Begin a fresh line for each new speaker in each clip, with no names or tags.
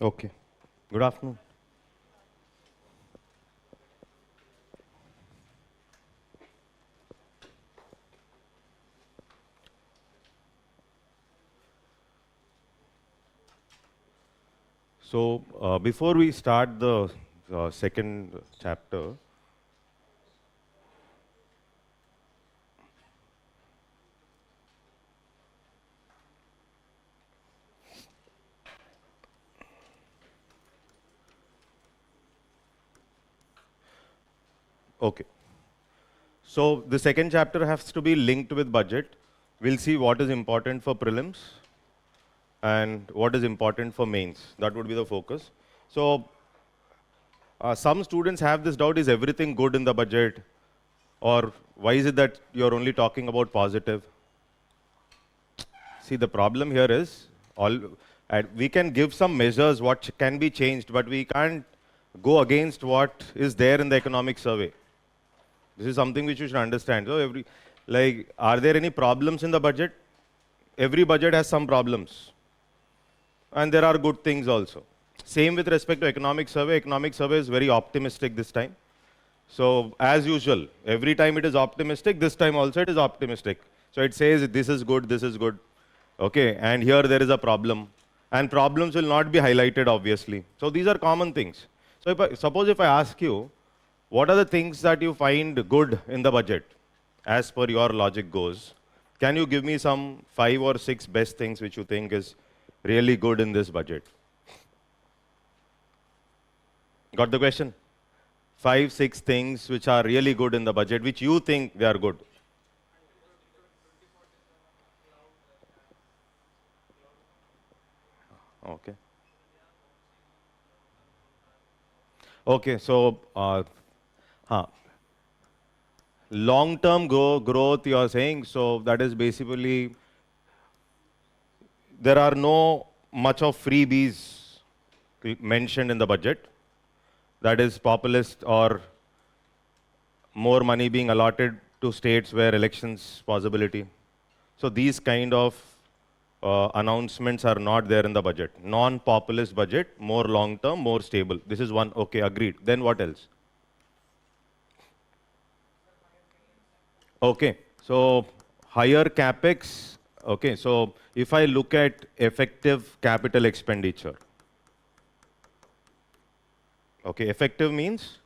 Okay. Good afternoon. So, before we start the second chapter, okay. So, the second chapter has to be linked with budget. We'll see what is important for prelims and what is important for mains. That would be the focus. So, some students have this doubt, is everything good in the budget? Or why is it that you're only talking about positive? See, the problem here is we can give some measures what can be changed, but we can't go against what is there in the economic survey. This is something which you should understand. So, are there any problems in the budget? Every budget has some problems, and there are good things also. Same with respect to economic survey. Economic survey is very optimistic this time. So, as usual, every time it is optimistic, this time also it is optimistic. So, it says this is good, this is good. Okay, and here there is a problem. And problems will not be highlighted, obviously. So, these are common things. So, suppose if I ask you, what are the things that you find good in the budget, as per your logic goes? Can you give me some 5 or 6 best things which you think is really good in this budget? Got the question? 5, 6 things which are really good in the budget, which you think they are good. Okay. Okay, so long-term growth you are saying, so that is basically there are no much of freebies mentioned in the budget. That is populist or more money being allotted to states where elections possibility. So these kind of announcements are not there in the budget. Non-populist budget, more long-term, more stable. This is one. Okay, agreed. Then what else? Okay, so higher capex. Okay, so if I look at effective capital expenditure. Okay, effective means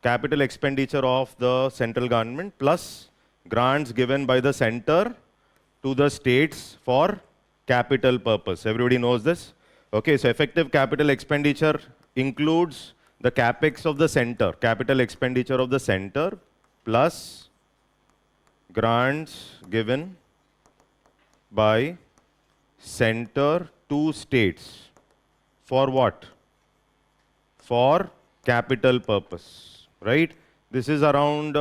capital expenditure of the central government plus grants given by the center to the states for capital purpose. Everybody knows this? Okay, so effective capital expenditure includes the capex of the center, capital expenditure of the center plus grants given by center to states. For what? For capital purpose, right? This is around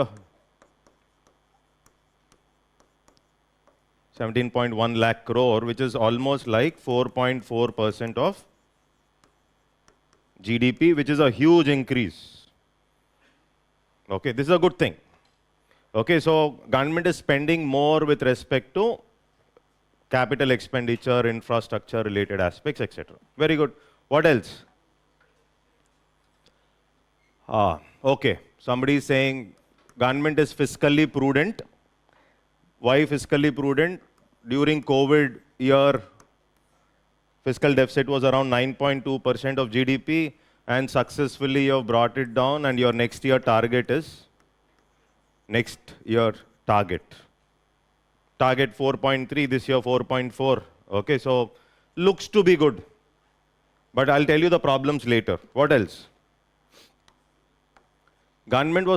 17.1 lakh crore, which is almost like 4.4% of GDP, which is a huge increase. Okay, this is a good thing. Okay, so government is spending more with respect to capital expenditure, infrastructure related aspects, etc. Very good. What else? Okay, somebody is saying government is fiscally prudent. Why fiscally prudent? During COVID year, fiscal deficit was around 9.2% of GDP, and successfully you have brought it down, and your next year target is target 4.3, this year 4.4. Okay, so looks to be good. But I'll tell you the problems later. What else? Government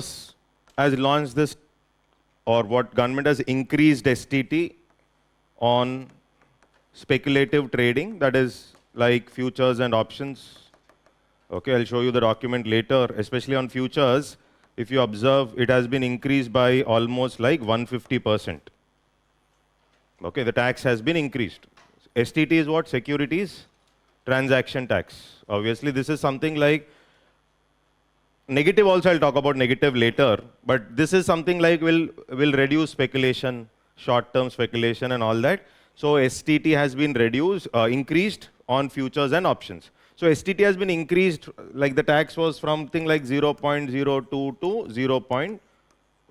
has launched this, or what government has increased STT on speculative trading, that is like futures and options. Okay, I'll show you the document later, especially on futures. If you observe, it has been increased by almost like 150%. Okay, the tax has been increased. STT is what? Securities Transaction Tax. Obviously, this is something like negative. Also, I'll talk about negative later, but this is something like will reduce speculation, short-term speculation and all that. So STT has been increased on futures and options. So STT has been increased, like the tax was from something like 0.02 to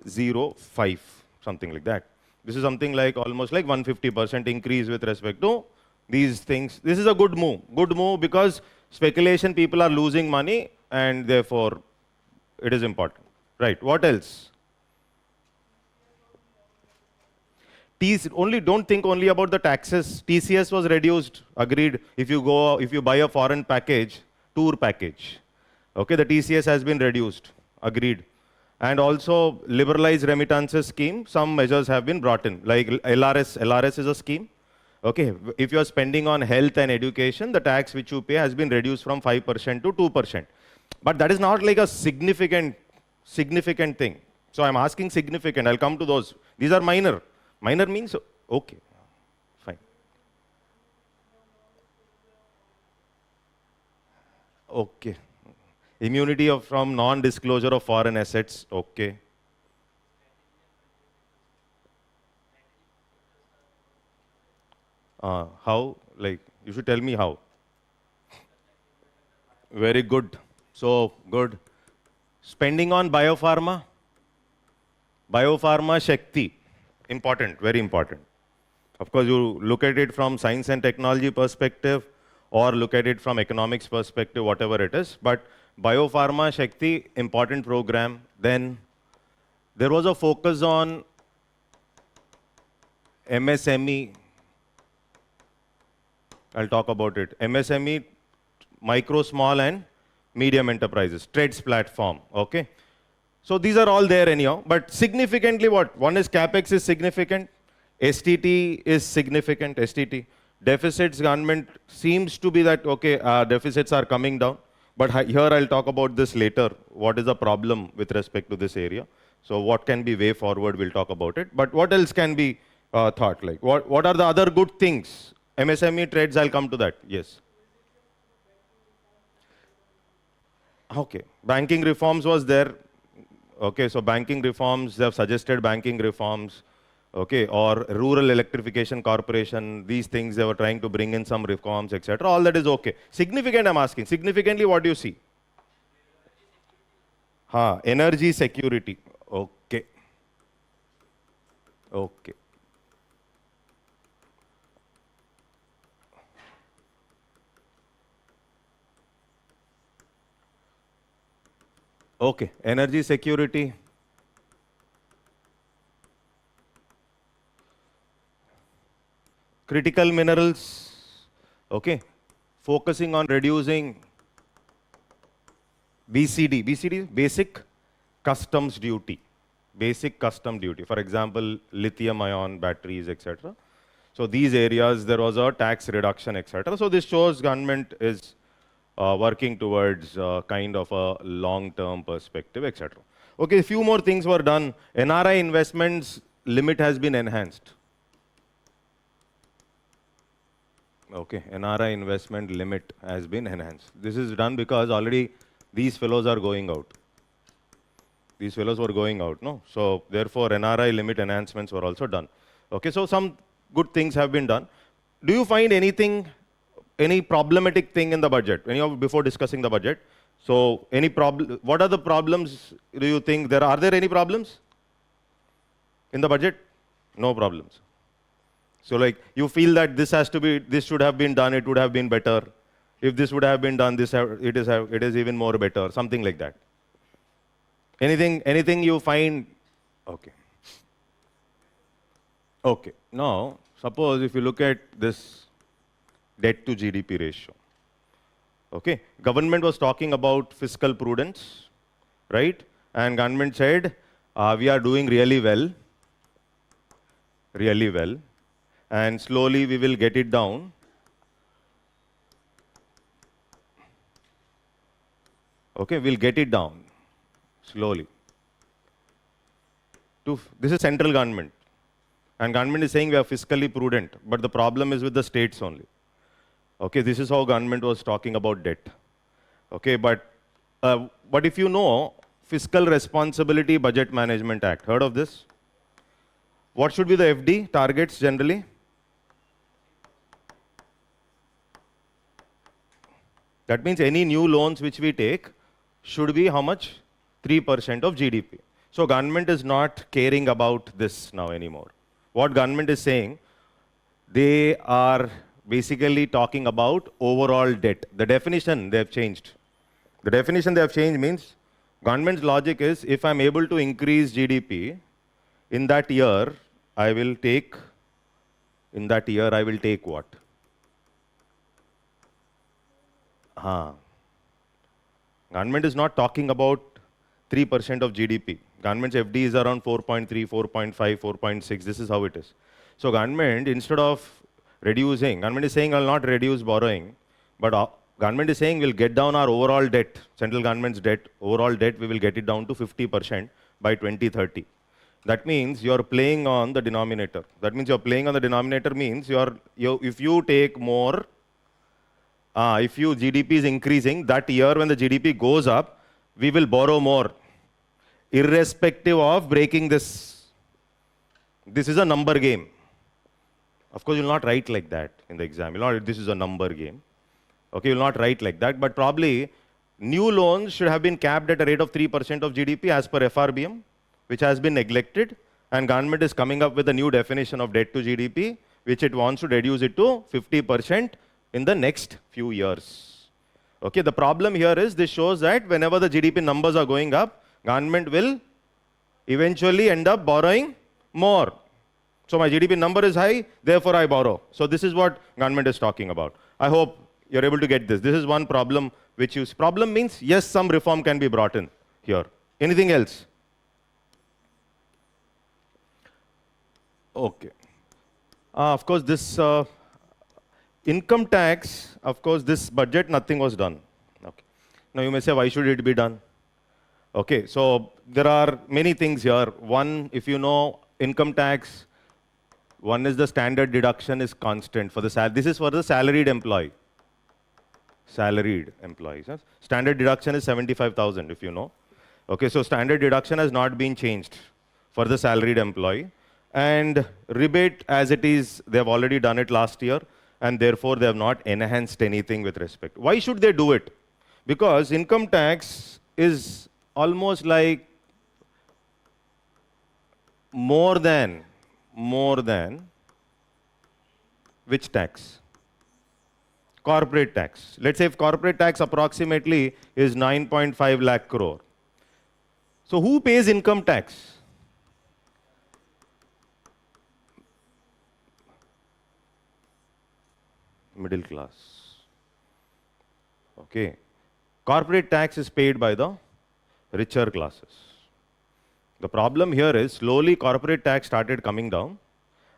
0.05, something like that. This is something like almost like 150% increase with respect to these things. This is a good move. Good move because speculation, people are losing money and therefore it is important. Right, what else? Only don't think only about the taxes. TCS was reduced, agreed. If you buy a foreign package, tour package, okay, the TCS has been reduced, agreed. And also liberalized remittances scheme, some measures have been brought in, like LRS. LRS is a scheme. Okay, if you are spending on health and education, the tax which you pay has been reduced from 5% to 2%. But that is not like a significant thing. So I'm asking significant. I'll come to those. These are minor. Minor means okay, fine. Okay. Immunity from non-disclosure of foreign assets. Okay. How? Like, you should tell me how. Very good. So, good. Spending on biopharma. Biopharma Shakti. Important, very important. Of course, you look at it from science and technology perspective or look at it from economics perspective, whatever it is. But Biopharma Shakti, important program. Then there was a focus on MSME. I'll talk about it. MSME, micro, small and medium enterprises, TREADS platform, okay? So these are all there anyhow, but significantly what? One is CapEx is significant, STT is significant, STT. Deficits, government seems to be that, okay, deficits are coming down, but here I'll talk about this later. What is the problem with respect to this area? So what can be way forward, we'll talk about it. But what else can be thought like? What are the other good things? MSME trades, I'll come to that, yes. Okay, banking reforms was there. Okay, so banking reforms, they have suggested banking reforms, okay, or rural electrification corporation, these things they were trying to bring in some reforms, etc. All that is okay. Significant, I'm asking. Significantly, what do you see? Energy security. Okay. Okay. Okay, energy security. Critical minerals, okay, focusing on reducing BCD. BCD is basic customs duty. Basic custom duty. For example, lithium ion batteries, etc. So these areas, there was a tax reduction, etc. So this shows government is working towards kind of a long-term perspective, etc. Okay, a few more things were done. NRI investments limit has been enhanced. Okay, NRI investment limit has been enhanced. This is done because already these fellows are going out. These fellows were going out, no? So therefore, NRI limit enhancements were also done. Okay, so some good things have been done. Do you find anything, any problematic thing in the budget? Before discussing the budget, so any problem? What are the problems? Do you think there are there any problems in the budget? No problems. So like you feel that this has to be, this should have been done, it would have been better. If this would have been done, it is even more better, something like that. Anything you find? Okay. Okay. Now, suppose if you look at this debt to GDP ratio, okay, government was talking about fiscal prudence, right? And government said, we are doing really well, and slowly we will get it down. Okay, we'll get it down slowly. This is central government. And government is saying we are fiscally prudent, but the problem is with the states only. Okay, this is how government was talking about debt. Okay, but if you know Fiscal Responsibility Budget Management Act, heard of this? What should be the FD targets generally? That means any new loans which we take should be how much? 3% of GDP. So government is not caring about this now anymore. What government is saying, they are basically talking about overall debt. The definition they have changed. The definition they have changed means government's logic is if I'm able to increase GDP, in that year I will take what? Government is not talking about 3% of GDP. Government's FD is around 4.3, 4.5, 4.6. This is how it is. So government, instead of reducing, government is saying I will not reduce borrowing, but government is saying we'll get down our overall debt, central government's debt, overall debt, we will get it down to 50% by 2030. That means you're playing on the denominator. That means you're playing on the denominator means if you take more, if your GDP is increasing, that year when the GDP goes up, we will borrow more, irrespective of breaking this. This is a number game. Of course, you will not write like that in the exam. You will not, this is a number game. Okay, you will not write like that, but probably new loans should have been capped at a rate of 3% of GDP as per FRBM, which has been neglected, and government is coming up with a new definition of debt to GDP, which it wants to reduce it to 50% in the next few years. Okay, the problem here is this shows that whenever the GDP numbers are going up, government will eventually end up borrowing more. So my GDP number is high, therefore I borrow. So this is what government is talking about. I hope you're able to get this. This is one problem which problem means yes, some reform can be brought in here. Anything else? Okay. Of course, this income tax, of course, this budget, nothing was done. Okay. Now you may say, why should it be done? Okay, so there are many things here. One, if you know income tax, one is the standard deduction is constant for the this is for the salaried employee. Salaried employees. Yes? Standard deduction is 75,000 if you know. Okay, so standard deduction has not been changed for the salaried employee. And rebate as it is, they have already done it last year, and therefore they have not enhanced anything with respect. Why should they do it? Because income tax is almost like more than which tax? Corporate tax. Let's say if corporate tax approximately is 9.5 lakh crore. So who pays income tax? Middle class. Okay. Corporate tax is paid by the richer classes. The problem here is slowly corporate tax started coming down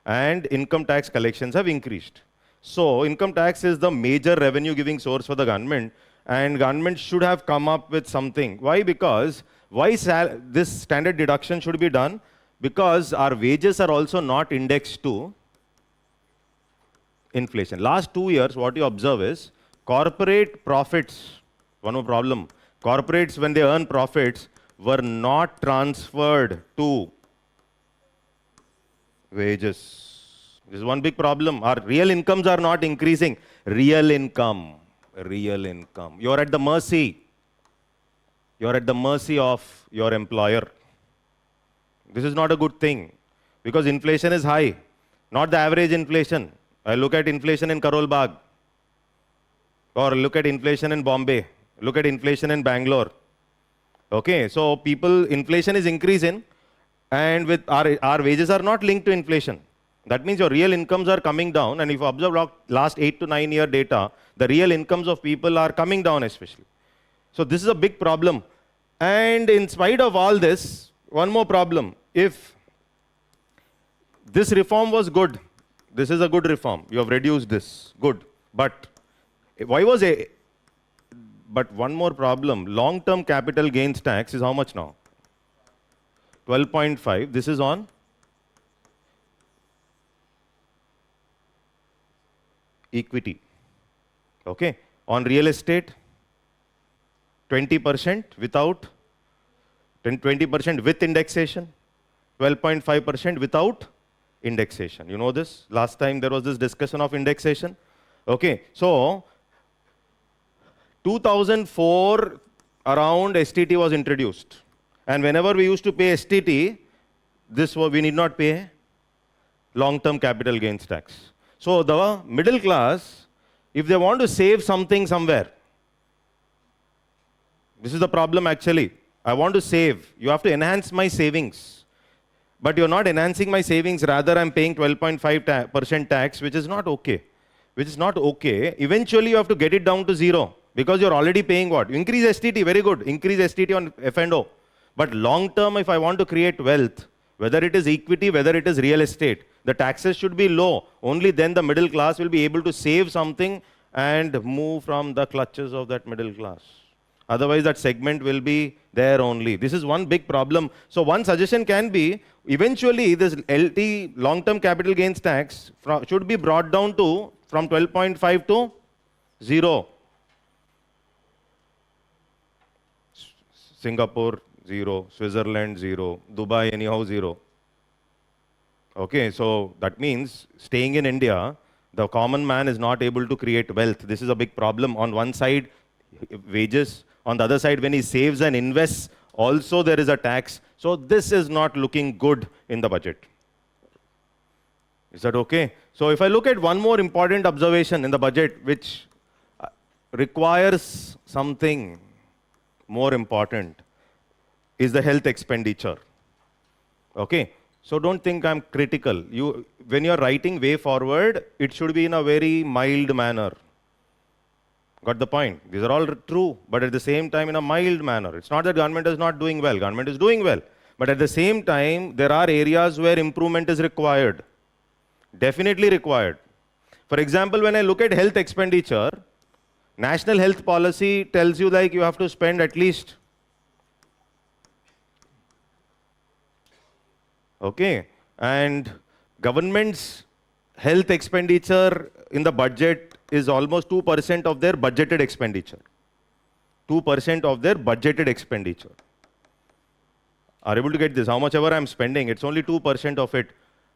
and income tax collections have increased. So income tax is the major revenue giving source for the government, and government should have come up with something. Why? Because this standard deduction should be done? Because our wages are also not indexed to inflation. Last 2 years, what you observe is corporate profits, one more problem, corporates when they earn profits were not transferred to wages. This is one big problem. Our real incomes are not increasing. Real income. You're at the mercy. You're at the mercy of your employer. This is not a good thing because inflation is high, not the average inflation. I look at inflation in Karol Bagh, or look at inflation in Bombay, look at inflation in Bangalore. Okay, so inflation is increasing, and with our wages are not linked to inflation. That means your real incomes are coming down, and if you observe last 8 to 9 year data, the real incomes of people are coming down especially. So this is a big problem. And in spite of all this, one more problem. If this reform was good, this is a good reform, you have reduced this, good. But one more problem, long-term capital gains tax is how much now? 12.5, this is on equity. Okay, on real estate, 20% without, 20% with indexation, 12.5% without indexation. You know this? Last time there was this discussion of indexation. Okay, so 2004, around STT was introduced. And whenever we used to pay STT, we need not pay long-term capital gains tax. So the middle class, if they want to save something somewhere, this is the problem actually. I want to save. You have to enhance my savings. But you're not enhancing my savings. Rather, I'm paying 12.5% tax, which is not okay. Which is not okay. Eventually, you have to get it down to zero. Because you're already paying what? Increase STT, very good. Increase STT on F&O. But long term, if I want to create wealth, whether it is equity, whether it is real estate, the taxes should be low. Only then the middle class will be able to save something and move from the clutches of that middle class. Otherwise, that segment will be there only. This is one big problem. So one suggestion can be, eventually, this LT, long-term capital gains tax, should be brought down to from 12.5 to 0. Singapore, 0. Switzerland, 0. Dubai, anyhow, 0. Okay, so that means staying in India, the common man is not able to create wealth. This is a big problem. On one side, wages. On the other side, when he saves and invests, also there is a tax. So this is not looking good in the budget. Is that okay? So if I look at one more important observation in the budget, which requires something more important, is the health expenditure. Okay? So don't think I'm critical. When you're writing way forward, it should be in a very mild manner. Got the point? These are all true, but at the same time in a mild manner. It's not that government is not doing well. Government is doing well. But at the same time, there are areas where improvement is required. Definitely required. For example, when I look at health expenditure, National Health Policy tells you like you have to spend at least, okay, and government's health expenditure in the budget is almost 2% of their budgeted expenditure. 2% of their budgeted expenditure. Are able to get this? How much ever I'm spending, it's only 2% of it.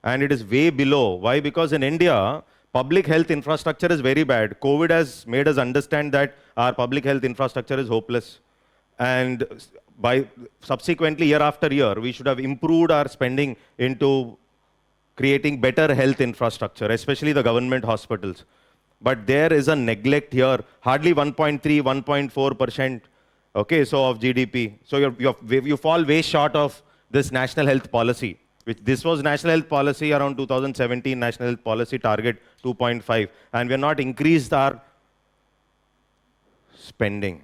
And it is way below. Why? Because in India, public health infrastructure is very bad. COVID has made us understand that our public health infrastructure is hopeless. And by subsequently, year after year, we should have improved our spending into creating better health infrastructure, especially the government hospitals. But there is a neglect here, hardly 1.3, 1.4%, okay, so of GDP. So you fall way short of this national health policy. This was national health policy around 2017, national health policy target 2.5. And we have not increased our spending.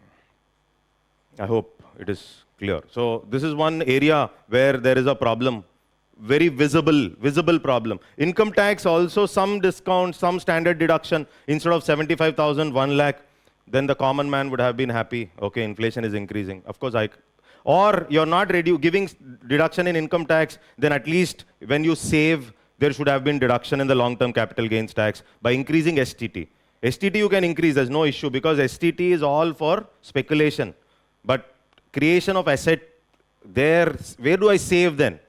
I hope it is clear. So this is one area where there is a problem. Very visible problem. Income tax also some discount, some standard deduction. Instead of 75,000, 1 lakh, then the common man would have been happy. Okay, inflation is increasing. Of course, or you're not giving deduction in income tax, then at least when you save, there should have been deduction in the long-term capital gains tax by increasing STT. STT you can increase, there's no issue because STT is all for speculation. But creation of asset, where do I save then?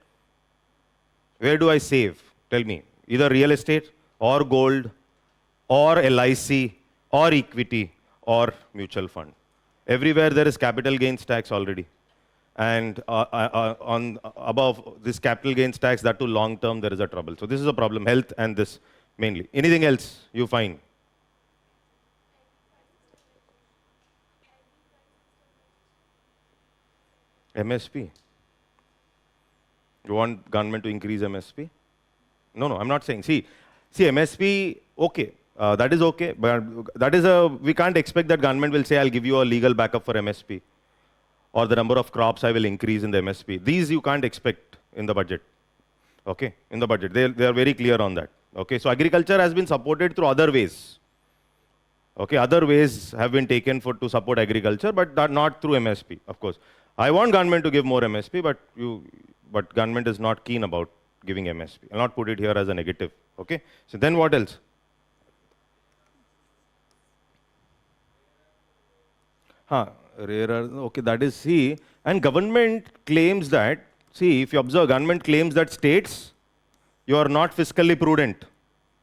Where do I save? Tell me. Either real estate, or gold, or LIC, or equity, or mutual fund. Everywhere there is capital gains tax already. And above this capital gains tax, that to long term, there is a trouble. So this is a problem, health and this mainly. Anything else you find? MSP. You want government to increase MSP? No, I'm not saying. See, MSP, okay. That is okay. But we can't expect that government will say, I'll give you a legal backup for MSP. Or the number of crops I will increase in the MSP. These you can't expect in the budget. Okay, in the budget. They are very clear on that. Okay, so agriculture has been supported through other ways. Okay, other ways have been taken to support agriculture, but not through MSP, of course. I want government to give more MSP, but government is not keen about giving MSP. I'll not put it here as a negative. Okay, so then what else? Rarer, okay, that is C. And government claims that, see, if you observe, government claims that states, you are not fiscally prudent.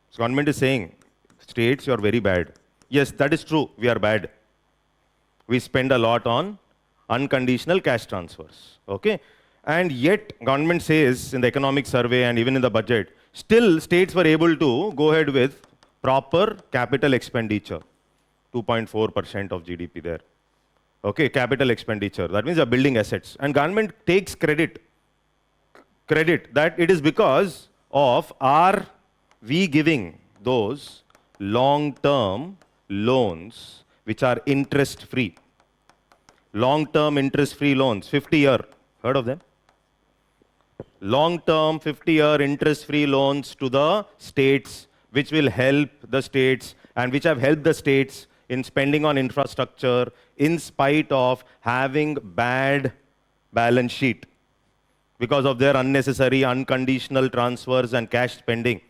So government is saying, states, you are very bad. Yes, that is true, we are bad. We spend a lot on unconditional cash transfers. Okay? And yet, government says in the economic survey and even in the budget, still states were able to go ahead with proper capital expenditure, 2.4% of GDP there. Okay, capital expenditure. That means they're building assets. And government takes credit that it is because of we giving those long-term loans which are interest-free. Long-term interest-free loans, 50-year. Heard of them? Long-term 50-year interest-free loans to the states, which will help the states and which have helped the states in spending on infrastructure in spite of having bad balance sheet because of their unnecessary unconditional transfers and cash spending.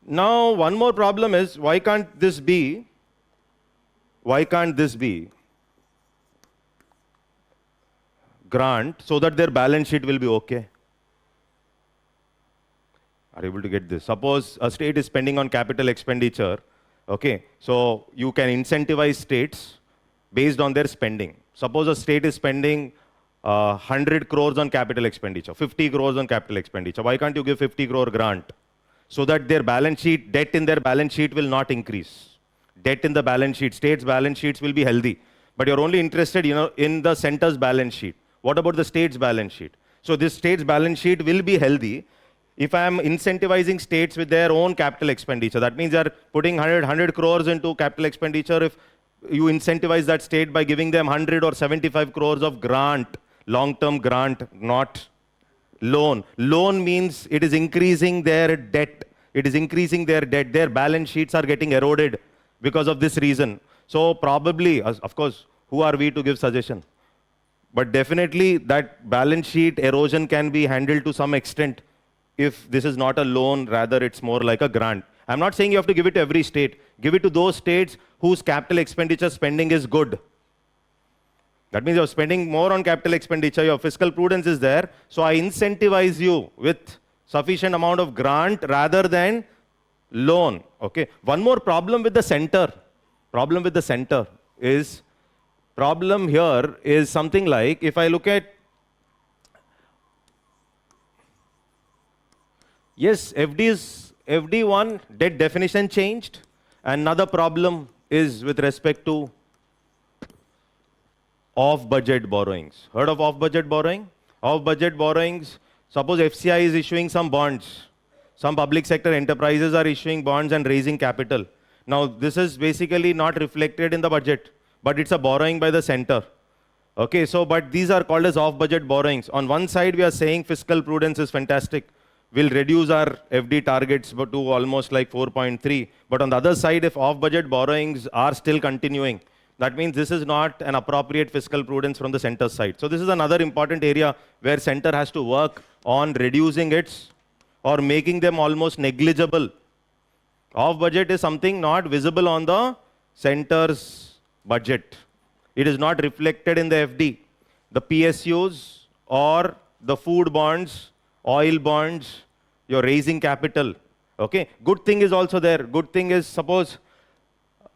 Now, one more problem is, why can't this be grant so that their balance sheet will be okay? Are you able to get this? Suppose a state is spending on capital expenditure, okay? So you can incentivize states based on their spending. Suppose a state is spending 100 crores on capital expenditure, 50 crores on capital expenditure. Why can't you give 50 crore grant? So that their balance sheet, debt in their balance sheet will not increase. Debt in the balance sheet, states' balance sheets will be healthy. But you're only interested, in the center's balance sheet. What about the state's balance sheet? So this state's balance sheet will be healthy if I am incentivizing states with their own capital expenditure. That means they are putting 100 crores into capital expenditure. If you incentivize that state by giving them 100 or 75 crores of grant, long-term grant, not loan. Loan means it is increasing their debt. It is increasing their debt. Their balance sheets are getting eroded because of this reason. So probably, of course, who are we to give suggestion? But definitely that balance sheet erosion can be handled to some extent if this is not a loan, rather it's more like a grant. I'm not saying you have to give it to every state. Give it to those states whose capital expenditure spending is good. That means you're spending more on capital expenditure, your fiscal prudence is there, so I incentivize you with sufficient amount of grant rather than loan. Okay. One more problem with the center. Problem here is something like, if I look at, yes, FD1 debt definition changed. Another problem is with respect to off-budget borrowings. Heard of off-budget borrowing? Off-budget borrowings, suppose FCI is issuing some bonds. Some public sector enterprises are issuing bonds and raising capital. Now, this is basically not reflected in the budget, but it's a borrowing by the center. Okay, so, but these are called as off-budget borrowings. On one side, we are saying fiscal prudence is fantastic. We'll reduce our FD targets to almost like 4.3. But on the other side, if off-budget borrowings are still continuing, that means this is not an appropriate fiscal prudence from the center side. So this is another important area where center has to work on reducing its or making them almost negligible. Off-budget is something not visible on the center's budget. It is not reflected in the FD. The PSUs or the food bonds, oil bonds, you're raising capital. Okay. Good thing is also there. Good thing is, suppose,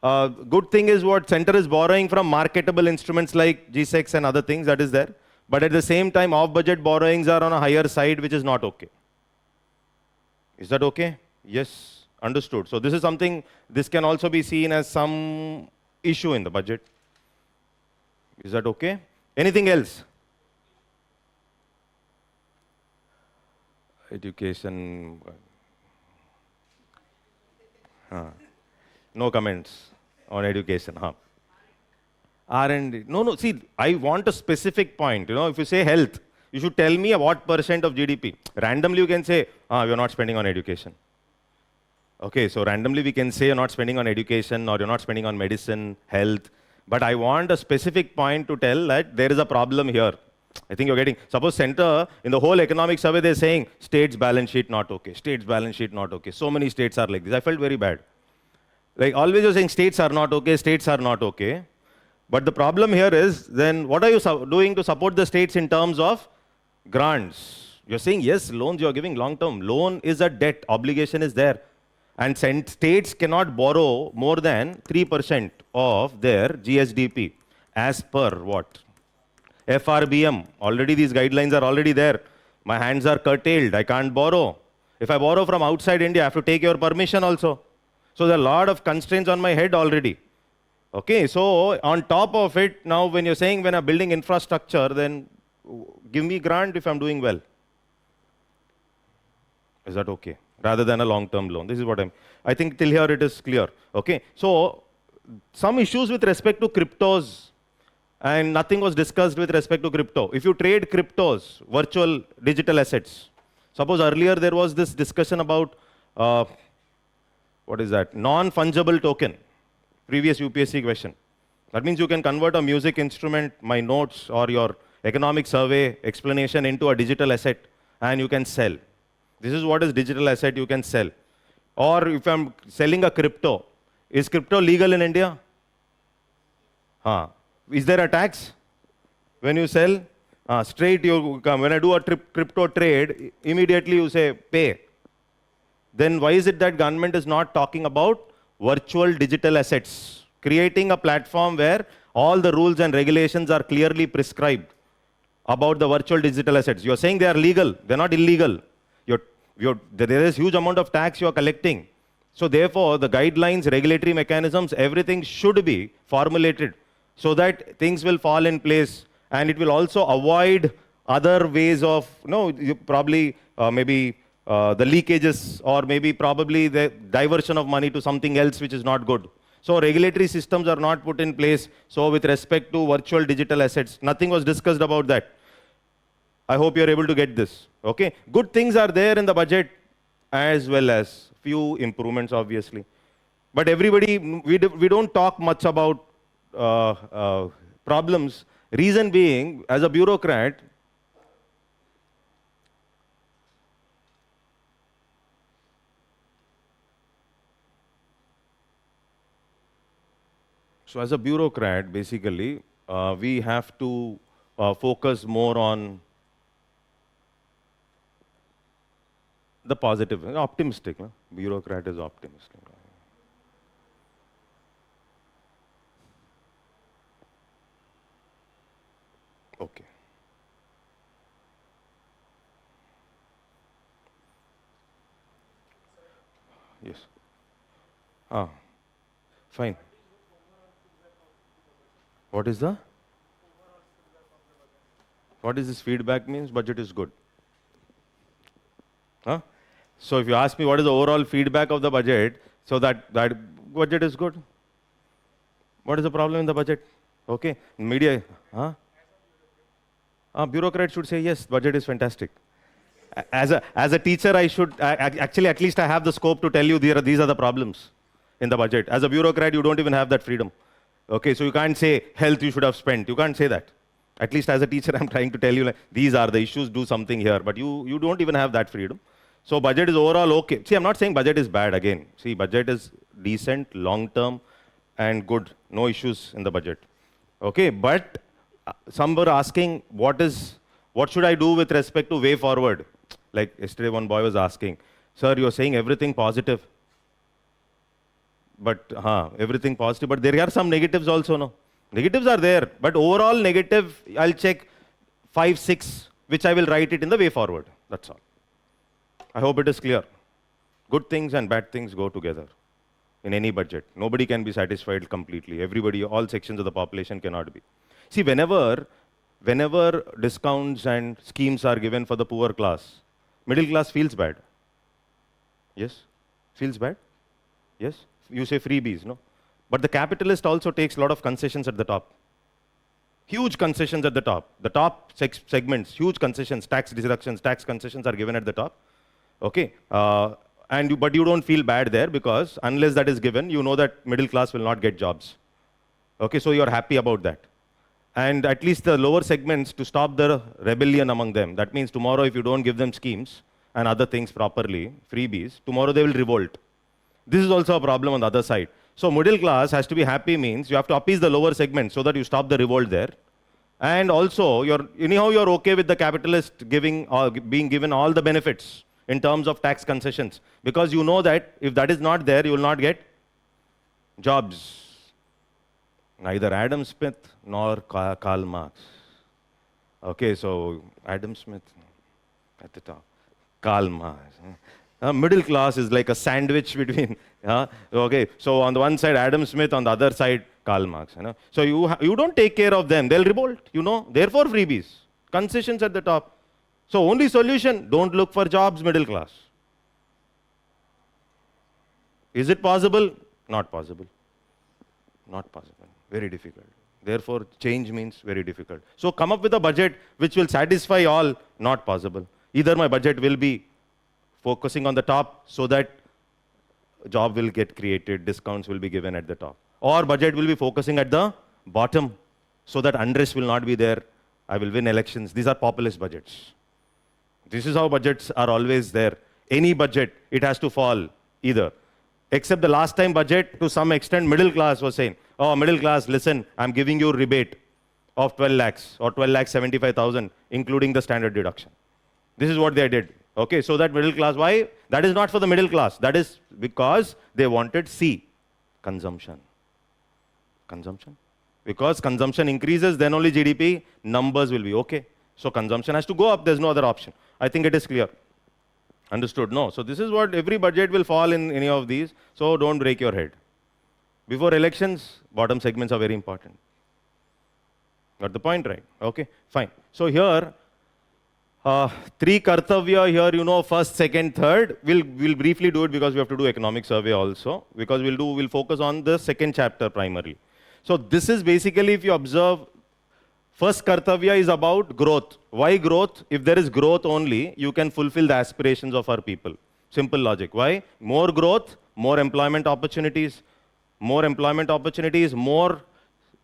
good thing is what center is borrowing from marketable instruments like G-Secs and other things, that is there. But at the same time, off-budget borrowings are on a higher side, which is not okay. Is that okay? Yes, understood. So this is something, this can also be seen as some issue in the budget. Is that okay? Anything else? Education. No comments on education. R&D. No, see, I want a specific point. If you say health, you should tell me what percent of GDP. Randomly, you can say, we're not spending on education. Okay, so randomly we can say you're not spending on education or you're not spending on medicine, health. But I want a specific point to tell that there is a problem here. I think you're getting, suppose center, in the whole economic survey, they're saying state's balance sheet not okay, state's balance sheet not okay. So many states are like this. I felt very bad. Like always you're saying states are not okay, states are not okay. But the problem here is, then what are you doing to support the states in terms of grants? You're saying, yes, loans you're giving long-term. Loan is a debt, obligation is there. And states cannot borrow more than 3% of their GSDP. As per what? FRBM. Already these guidelines are already there. My hands are curtailed. I can't borrow. If I borrow from outside India, I have to take your permission also. So there are a lot of constraints on my head already. Okay, so on top of it, now when you're saying when I'm building infrastructure, then give me grant if I'm doing well. Is that okay? Rather than a long-term loan. This is what I think till here it is clear. Okay, so some issues with respect to cryptos, and nothing was discussed with respect to crypto. If you trade cryptos, virtual digital assets, suppose earlier there was this discussion about, what is that? Non-fungible token. Previous UPSC question. That means you can convert a music instrument, my notes, or your economic survey explanation into a digital asset, and you can sell. This is what is digital asset you can sell. Or if I'm selling a crypto, is crypto legal in India? Is there a tax when you sell? Straight you come. When I do a crypto trade, immediately you say pay. Then why is it that government is not talking about virtual digital assets? Creating a platform where all the rules and regulations are clearly prescribed about the virtual digital assets. You're saying they are legal. They're not illegal. There is huge amount of tax you are collecting. So therefore, the guidelines, regulatory mechanisms, everything should be formulated so that things will fall in place, and it will also avoid other ways of, probably maybe the leakages, or maybe probably the diversion of money to something else which is not good. So regulatory systems are not put in place. So with respect to virtual digital assets, nothing was discussed about that. I hope you're able to get this. Okay, good things are there in the budget, as well as few improvements, obviously. But everybody, we don't talk much about problems. Reason being, as a bureaucrat, basically, we have to focus more on the positive, optimistic. No? Bureaucrat is optimistic. Okay. Yes. Fine. What is the? What is this feedback means? Budget is good. So if you ask me what is the overall feedback of the budget, so that budget is good. What is the problem in the budget? Okay, media. Bureaucrat should say yes, budget is fantastic. As a teacher, I should actually at least I have the scope to tell you these are the problems in the budget. As a bureaucrat, you don't even have that freedom. Okay, so you can't say health you should have spent. You can't say that. At least as a teacher, I'm trying to tell you, like, these are the issues, do something here. But you don't even have that freedom. So budget is overall okay. See, I'm not saying budget is bad again. See, budget is decent, long-term, and good. No issues in the budget. Okay, but some were asking, what should I do with respect to way forward? Like yesterday, one boy was asking, sir, you're saying everything positive. But everything positive, but there are some negatives also, no? Negatives are there, but overall negative, I'll check 5, 6, which I will write it in the way forward. That's all. I hope it is clear. Good things and bad things go together in any budget. Nobody can be satisfied completely. Everybody, all sections of the population cannot be. See, whenever discounts and schemes are given for the poor class, middle class feels bad. Yes? Feels bad? Yes? You say freebies, no? But the capitalist also takes a lot of concessions at the top. Huge concessions at the top. The top segments, huge concessions, tax deductions, tax concessions are given at the top. Okay? But you don't feel bad there, because unless that is given, you know that middle class will not get jobs. Okay, so you're happy about that. And at least the lower segments, to stop the rebellion among them. That means tomorrow if you don't give them schemes and other things properly, freebies, tomorrow they will revolt. This is also a problem on the other side. So middle class has to be happy, means you have to appease the lower segment so that you stop the revolt there. And also, anyhow you're okay with the capitalist being given all the benefits in terms of tax concessions, because you know that if that is not there, you will not get jobs. Neither Adam Smith nor Karl Marx. Okay, so Adam Smith at the top, Karl Marx. Middle class is like a sandwich between. Okay, so on the one side Adam Smith, on the other side Karl Marx. So you don't take care of them, they'll revolt. Therefore freebies, concessions at the top. So only solution: don't look for jobs, middle class. Is it possible? Not possible. Not possible. Very difficult. Therefore, change means very difficult. So come up with a budget which will satisfy all. Not possible. Either my budget will be focusing on the top so that job will get created, discounts will be given at the top. Or budget will be focusing at the bottom so that unrest will not be there. I will win elections. These are populist budgets. This is how budgets are always there. Any budget, it has to fall either. Except the last time budget, to some extent, middle class was saying, oh, middle class, listen, I'm giving you a rebate of 12 lakhs or 12 lakhs 75,000, including the standard deduction. This is what they did. Okay, so that middle class, why? That is not for the middle class. That is because they wanted C, consumption. Consumption. Because consumption increases, then only GDP numbers will be okay. So consumption has to go up, there's no other option. I think it is clear. Understood? No. So this is what every budget will fall in any of these. So don't break your head. Before elections, bottom segments are very important. Got the point, right? Okay, fine. So here, three kartavya here, first, second, third. We'll briefly do it because we have to do economic survey also. Because we'll focus on the second chapter primarily. So this is basically, if you observe, first kartavya is about growth. Why growth? If there is growth only, you can fulfill the aspirations of our people. Simple logic. Why? More growth, more employment opportunities. More employment opportunities, more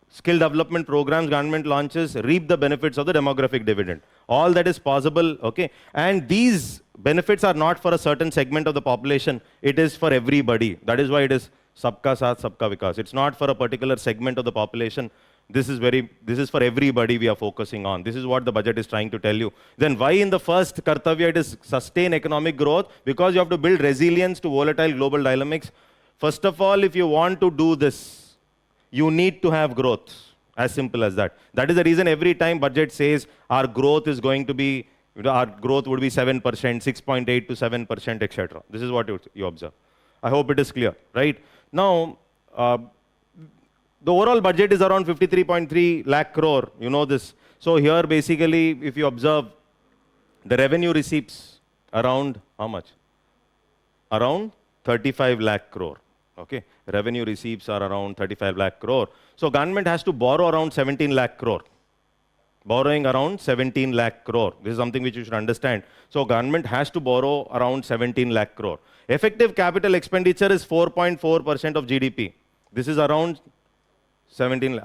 skill development programs government launches, reap the benefits of the demographic dividend. All that is possible, okay? And these benefits are not for a certain segment of the population. It is for everybody. That is why it is Sabka Saath, Sabka Vikas. It's not for a particular segment of the population. This is for everybody we are focusing on. This is what the budget is trying to tell you. Then why in the first kartavya it is sustain economic growth? Because you have to build resilience to volatile global dynamics. First of all, if you want to do this, you need to have growth. As simple as that. That is the reason every time budget says our growth is going to be, our growth would be 7%, 6.8 to 7%, etc. This is what you observe. I hope it is clear, right? Now, the overall budget is around 53.3 lakh crore. You know this. So here, basically, if you observe, the revenue receipts around how much? Around 35 lakh crore. Okay, revenue receipts are around 35 lakh crore. So government has to borrow around 17 lakh crore. Borrowing around 17 lakh crore. This is something which you should understand. So government has to borrow around 17 lakh crore. Effective capital expenditure is 4.4% of GDP. This is around 17.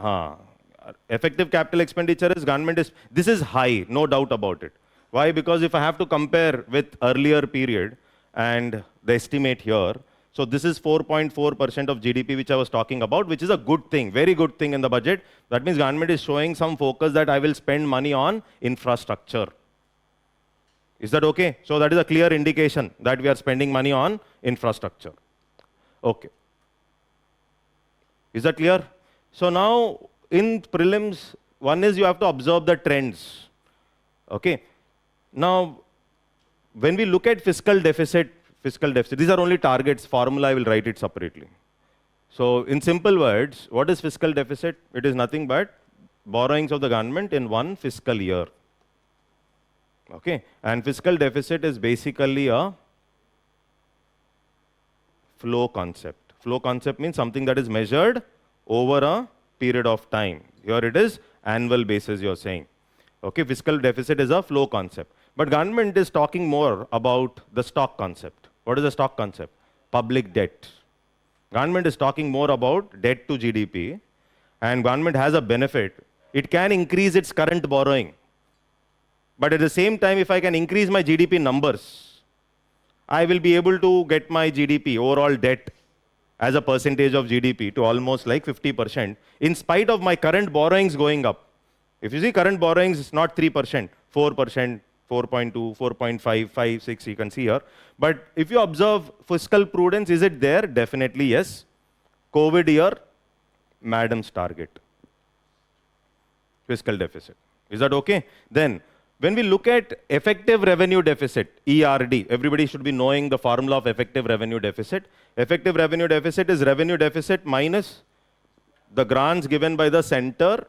Effective capital expenditure is this is high, no doubt about it. Why? Because if I have to compare with earlier period and the estimate here, so this is 4.4% of GDP which I was talking about, which is a good thing, very good thing in the budget. That means government is showing some focus that I will spend money on infrastructure. Is that okay? So that is a clear indication that we are spending money on infrastructure. Okay. Is that clear? So now in prelims, one is you have to observe the trends. Okay. Now, when we look at fiscal deficit, these are only targets, formula I will write it separately. So in simple words, what is fiscal deficit? It is nothing but borrowings of the government in one fiscal year. Okay, and fiscal deficit is basically a flow concept. Flow concept means something that is measured over a period of time. Here it is annual basis you're saying. Okay, fiscal deficit is a flow concept. But government is talking more about the stock concept. What is the stock concept? Public debt. Government is talking more about debt to GDP, and government has a benefit. It can increase its current borrowing. But at the same time, if I can increase my GDP numbers, I will be able to get my GDP, overall debt, as a percentage of GDP to almost like 50%, in spite of my current borrowings going up. If you see current borrowings, it's not 3%, 4%, 4.2, 4.5, 5, 6, you can see here. But if you observe fiscal prudence, is it there? Definitely yes. COVID year, madam's target. fiscal deficit. Is that okay? Then, when we look at effective revenue deficit, ERD, everybody should be knowing the formula of effective revenue deficit. Effective revenue deficit is revenue deficit minus the grants given by the center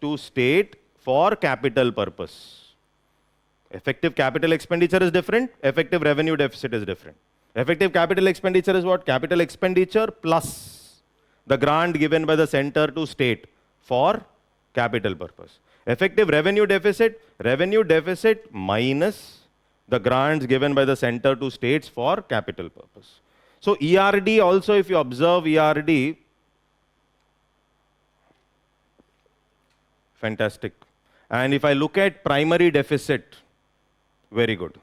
to state for capital purpose. Effective capital expenditure is different, effective revenue deficit is different. Effective capital expenditure is what? Capital expenditure plus the grant given by the center to state for capital purpose. Effective revenue deficit minus the grants given by the center to states for capital purpose. So ERD also, if you observe ERD, fantastic. And if I look at primary deficit, very good.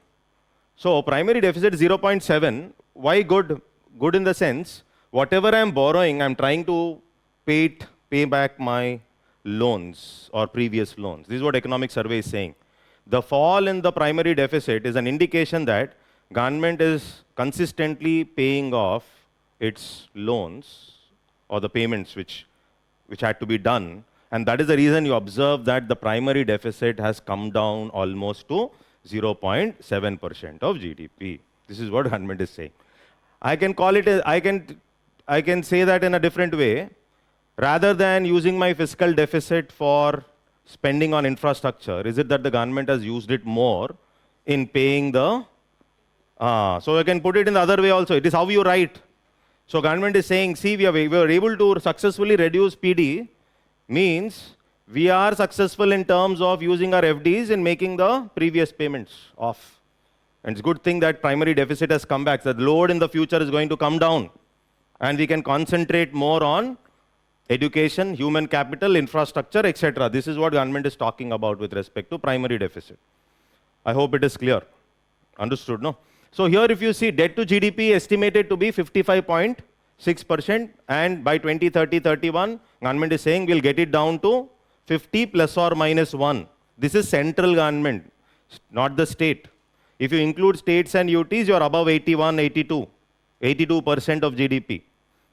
So primary deficit 0.7. Why good? Good in the sense, whatever I am borrowing, I am trying to pay back my loans or previous loans. This is what economic survey is saying. The fall in the primary deficit is an indication that government is consistently paying off its loans or the payments which had to be done. And that is the reason you observe that the primary deficit has come down almost to 0.7% of GDP. This is what government is saying. I can call it, I can say that in a different way. Rather than using my fiscal deficit for spending on infrastructure, is it that the government has used it more in paying the, so I can put it in the other way also. It is how you write. So government is saying, see, we were able to successfully reduce PD, means we are successful in terms of using our FDs in making the previous payments off. And it's a good thing that primary deficit has come back. So the load in the future is going to come down. And we can concentrate more on education, human capital, infrastructure, etc. This is what government is talking about with respect to primary deficit. I hope it is clear. Understood, no? So here if you see debt to GDP estimated to be 55.6%, and by 2030-31, government is saying we'll get it down to 50 plus or minus 1. This is central government, not the state. If you include states and UTs, you're above 81, 82% of GDP.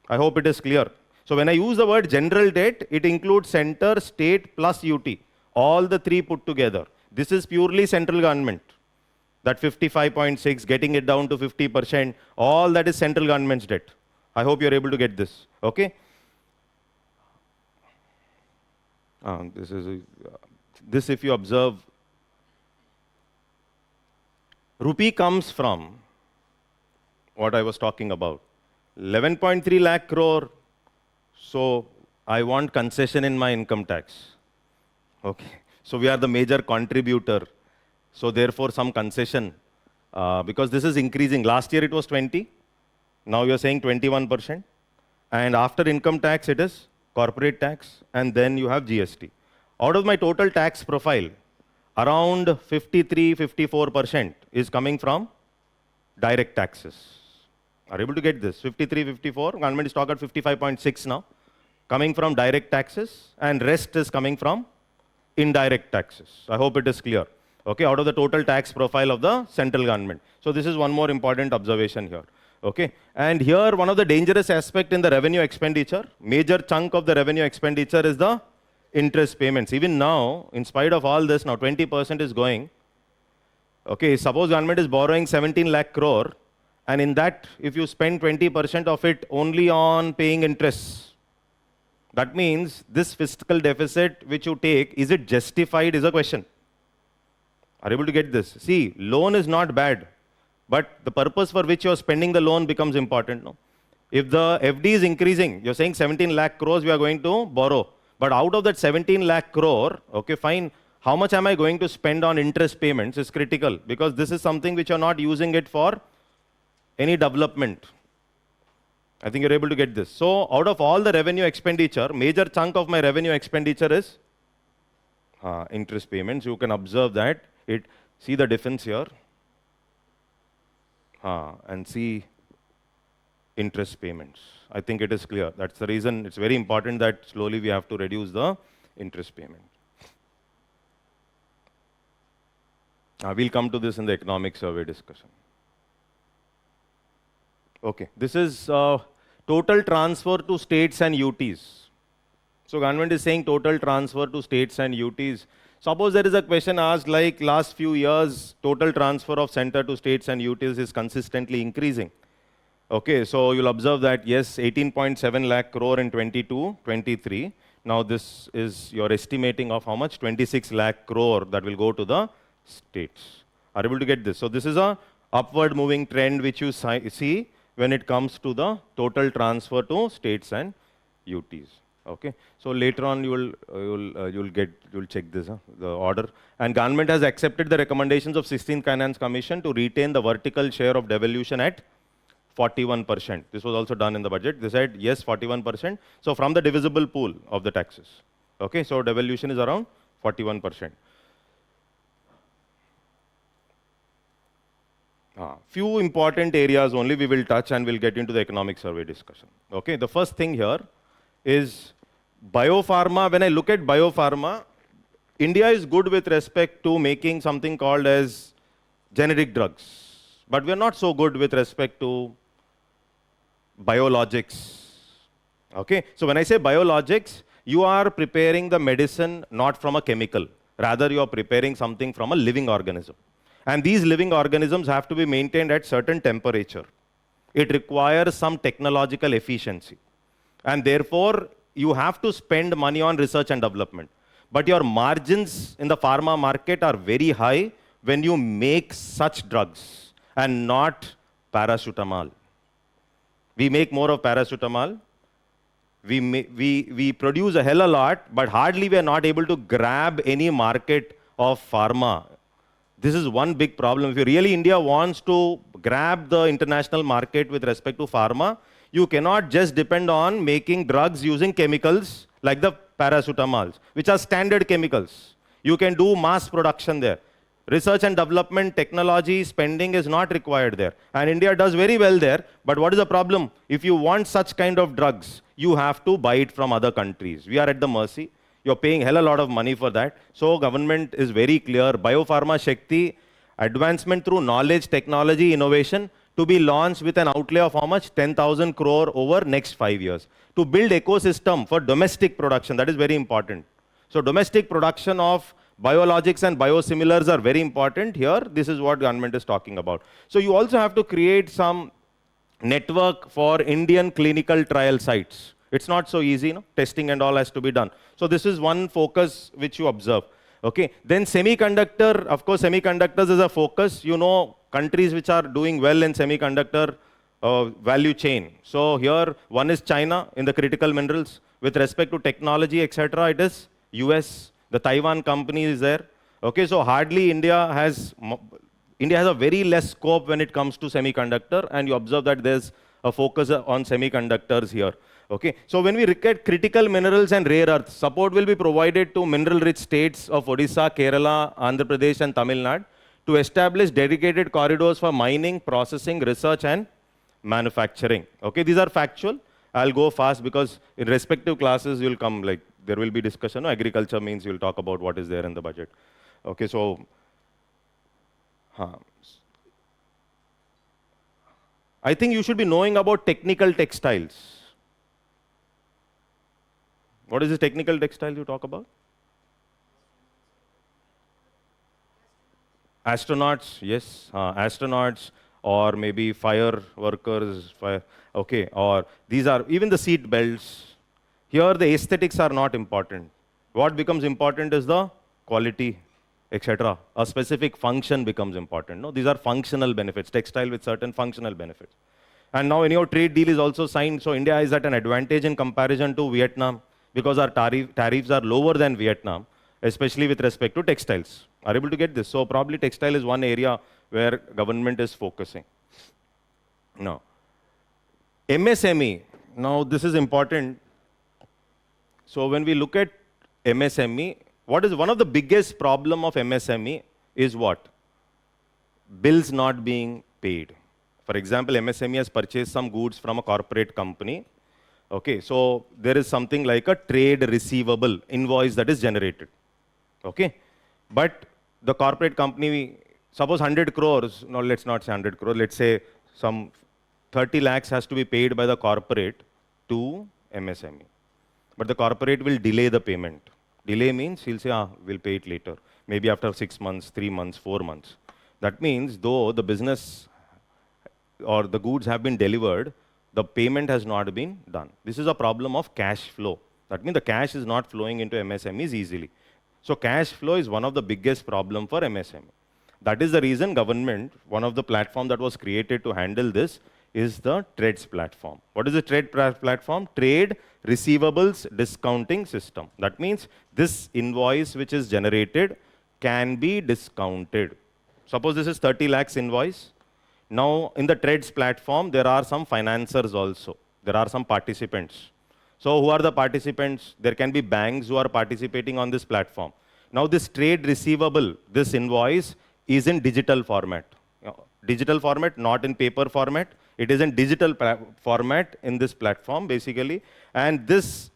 I hope it is clear. So when I use the word general debt, it includes center, state plus UT, all the three put together. This is purely central government. That 55.6, getting it down to 50%, all that is central government's debt. I hope you're able to get this, okay? This if you observe, rupee comes from what I was talking about. 11.3 lakh crore. So I want concession in my income tax. Okay. So we are the major contributor. So therefore some concession, because this is increasing. Last year it was 20. Now you are saying 21%. And after income tax it is corporate tax, and then you have GST. Out of my total tax profile, around 53-54% is coming from direct taxes. Are you able to get this? 53-54, government is talking at 55.6 now, coming from direct taxes, and rest is coming from indirect taxes. I hope it is clear. Okay, out of the total tax profile of the central government. So this is one more important observation here. Okay, and here one of the dangerous aspect in the revenue expenditure, major chunk of the revenue expenditure is the interest payments. Even now, in spite of all this, now 20% is going. Okay, suppose government is borrowing 17 lakh crore, and in that, if you spend 20% of it only on paying interest, that means this fiscal deficit which you take, is it justified is a question. Are you able to get this? See, loan is not bad, but the purpose for which you are spending the loan becomes important. No? If the FD is increasing, you're saying 17 lakh crores we are going to borrow. But out of that 17 lakh crore, okay, fine, how much am I going to spend on interest payments is critical, because this is something which you're not using it for any development. I think you're able to get this. So out of all the revenue expenditure, major chunk of my revenue expenditure is interest payments. You can observe that. See the difference here. And see interest payments. I think it is clear. That's the reason it's very important that slowly we have to reduce the interest payment. We'll come to this in the economic survey discussion. Okay, this is total transfer to states and UTs. So government is saying total transfer to states and UTs. Suppose there is a question asked like last few years, total transfer of center to states and UTs is consistently increasing. Okay, so you'll observe that yes, 18.7 lakh crore in 22, 23. Now this is your estimating of how much? 26 lakh crore that will go to the states. Are you able to get this? So this is a upward moving trend which you see when it comes to the total transfer to states and UTs. Okay, so later on you'll check this the order. And government has accepted the recommendations of 16th Finance Commission to retain the vertical share of devolution at 41%. This was also done in the budget. They said yes, 41%. So from the divisible pool of the taxes. Okay, so devolution is around 41%. Few important areas only we will touch and we'll get into the economic survey discussion. Okay, the first thing here is biopharma. When I look at biopharma, India is good with respect to making something called as generic drugs. But we are not so good with respect to biologics. Okay, so when I say biologics, you are preparing the medicine not from a chemical. Rather, you are preparing something from a living organism. And these living organisms have to be maintained at certain temperature. It requires some technological efficiency. And therefore, you have to spend money on research and development. But your margins in the pharma market are very high when you make such drugs and not paracetamol. We make more of paracetamol. We produce a hell a lot, but hardly we are not able to grab any market of pharma. This is one big problem. If really India wants to grab the international market with respect to pharma, you cannot just depend on making drugs using chemicals like the paracetamols, which are standard chemicals. You can do mass production there. Research and development technology spending is not required there. And India does very well there. But what is the problem? If you want such kind of drugs, you have to buy it from other countries. We are at the mercy. You're paying hell a lot of money for that. So government is very clear. Biopharma Shakti, advancement through knowledge, technology, innovation, to be launched with an outlay of how much? 10,000 crore over next 5 years. To build ecosystem for domestic production, that is very important. So domestic production of biologics and biosimilars are very important here. This is what government is talking about. So you also have to create some network for Indian clinical trial sites. It's not so easy, no? Testing and all has to be done. So this is one focus which you observe. Okay. Then semiconductor, of course, semiconductors is a focus. You know, countries which are doing well in semiconductor value chain. So here, one is China in the critical minerals. With respect to technology, etc., it is US. The Taiwan company is there. Okay, so hardly India has a very less scope when it comes to semiconductor, and you observe that there's a focus on semiconductors here. Okay, so when we look at critical minerals and rare earths, support will be provided to mineral-rich states of Odisha, Kerala, Andhra Pradesh, and Tamil Nadu to establish dedicated corridors for mining, processing, research, and manufacturing. Okay, these are factual. I'll go fast because in respective classes you'll come like there will be discussion. No, agriculture means you'll talk about what is there in the budget. Okay, so I think you should be knowing about technical textiles. What is this technical textile you talk about? Astronauts, yes, astronauts, or maybe fire workers, okay, or these are even the seat belts. Here the aesthetics are not important. What becomes important is the quality, etc. A specific function becomes important. No, these are functional benefits, textile with certain functional benefits. And now any trade deal is also signed, so India is at an advantage in comparison to Vietnam because our tariffs are lower than Vietnam, especially with respect to textiles. Are able to get this? So probably textile is one area where government is focusing. Now, MSME. Now this is important. So when we look at MSME, what is one of the biggest problem of MSME is what? Bills not being paid. For example, MSME has purchased some goods from a corporate company. Okay, so there is something like a trade receivable invoice that is generated. Okay, but the corporate company, suppose 100 crores, no, let's not say 100 crores, let's say some 30 lakhs has to be paid by the corporate to MSME. but the corporate will delay the payment. Delay means he'll say, we'll pay it later, maybe after 6 months, 3 months, 4 months. That means though the business or the goods have been delivered, the payment has not been done. This is a problem of cash flow. That means the cash is not flowing into MSMEs easily. So cash flow is one of the biggest problem for MSME. That is the reason government, one of the platform that was created to handle this is the TReDS platform. What is the TReDS platform? Trade Receivables Discounting System. That means this invoice which is generated can be discounted. Suppose this is 30 lakhs invoice. Now, in the TReDS platform, there are some financiers also. There are some participants. So, who are the participants? There can be banks who are participating on this platform. Now, this trade receivable, this invoice is in digital format. Digital format, not in paper format. It is in digital format in this platform, basically. And this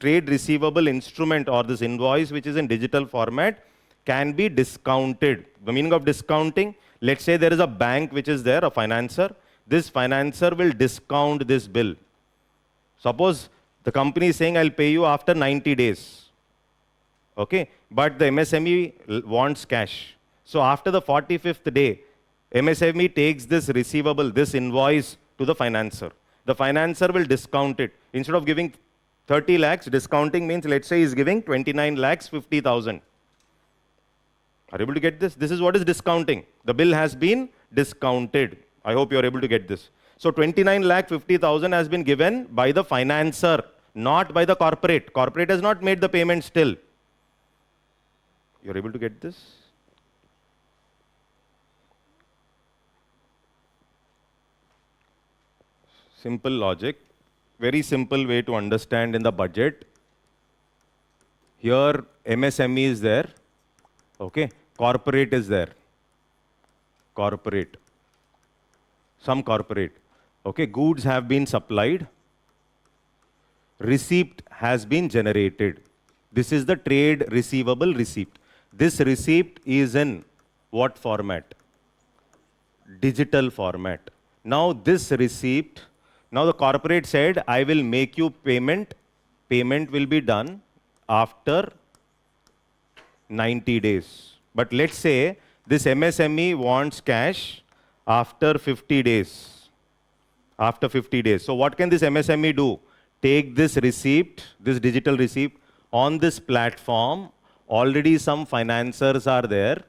trade receivable instrument or this invoice, which is in digital format, can be discounted. The meaning of discounting, let's say there is a bank which is there, a financer. This financer will discount this bill. Suppose the company is saying, I'll pay you after 90 days. Okay, but the MSME wants cash. So after the 45th day, MSME takes this receivable, this invoice to the financer. The financer will discount it. Instead of giving 30 lakhs, discounting means, let's say he's giving 29 lakhs 50,000. Are you able to get this? This is what is discounting. The bill has been discounted. I hope you are able to get this. So 29 lakh 50,000 has been given by the financer, not by the corporate. Corporate has not made the payment still. You are able to get this? Simple logic, very simple way to understand in the budget. Here MSME is there, okay, corporate is there, corporate, some corporate, okay, goods have been supplied, receipt has been generated. This is the trade receivable receipt. This receipt is in what format? Digital format. Now this receipt, now the corporate said, I will make you payment. Payment will be done after 90 days. But let's say this MSME wants cash after 50 days. After 50 days. So what can this MSME do? Take this receipt, this digital receipt on this platform. Already some financiers are there.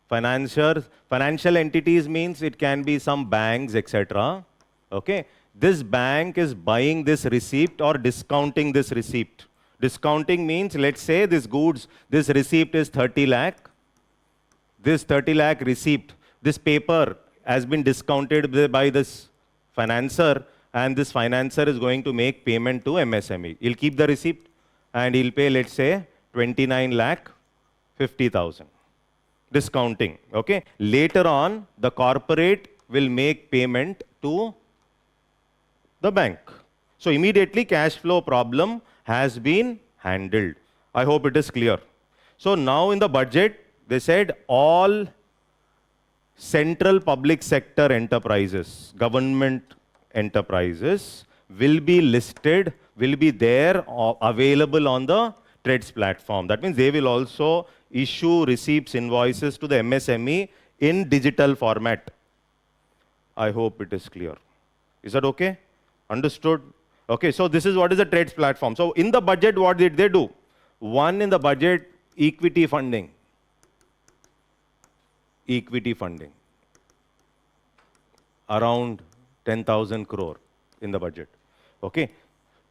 Financial entities means it can be some banks, etc. Okay. This bank is buying this receipt or discounting this receipt. Discounting means, let's say this goods, this receipt is 30 lakh. This 30 lakh receipt, this paper has been discounted by this financer, and this financer is going to make payment to MSME. He'll keep the receipt and he'll pay, let's say, 29 lakh 50,000. Discounting. Okay. Later on, the corporate will make payment to the bank. So immediately cash flow problem has been handled. I hope it is clear. So now in the budget, they said all central public sector enterprises, government enterprises will be listed, will be there available on the TReDS platform. That means they will also issue receipts, invoices to the MSME in digital format. I hope it is clear. Is that okay? Understood? Okay, so this is what is the TReDS platform. So in the budget, what did they do? One, in the budget, equity funding. Equity funding. Around 10,000 crore in the budget. Okay,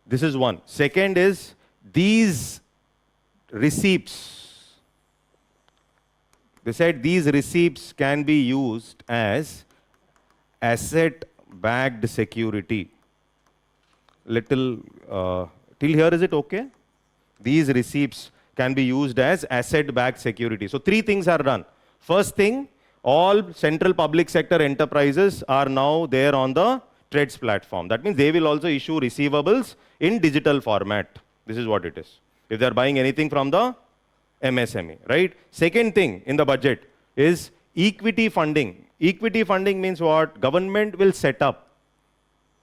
this is one. Second is these receipts. They said these receipts can be used as asset-backed security. Till here is it okay? These receipts can be used as asset-backed security. So three things are done. First thing, all central public sector enterprises are now there on the TReDS platform. That means they will also issue receivables in digital format. This is what it is. If they are buying anything from the MSME, right? Second thing in the budget is equity funding. Equity funding means what? Government will set up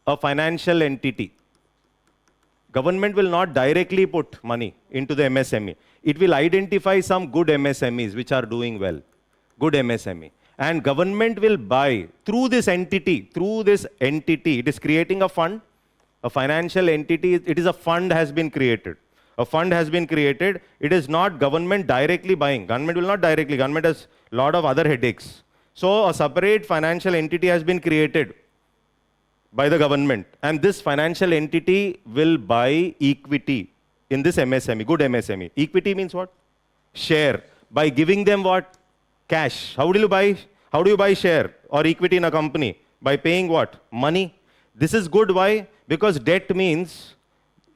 a financial entity. Government will not directly put money into the MSME. It will identify some good MSMEs which are doing well, good MSME. And government will buy through this entity, it is creating a fund, a financial entity, it is a fund has been created. A fund has been created. It is not government directly buying. Government will not directly. Government has a lot of other headaches. So a separate financial entity has been created by the government. And this financial entity will buy equity in this MSME, good MSME. Equity means what? Share. By giving them what? Cash. How do you buy share or equity in a company? By paying what? Money. This is good. Why? Because debt means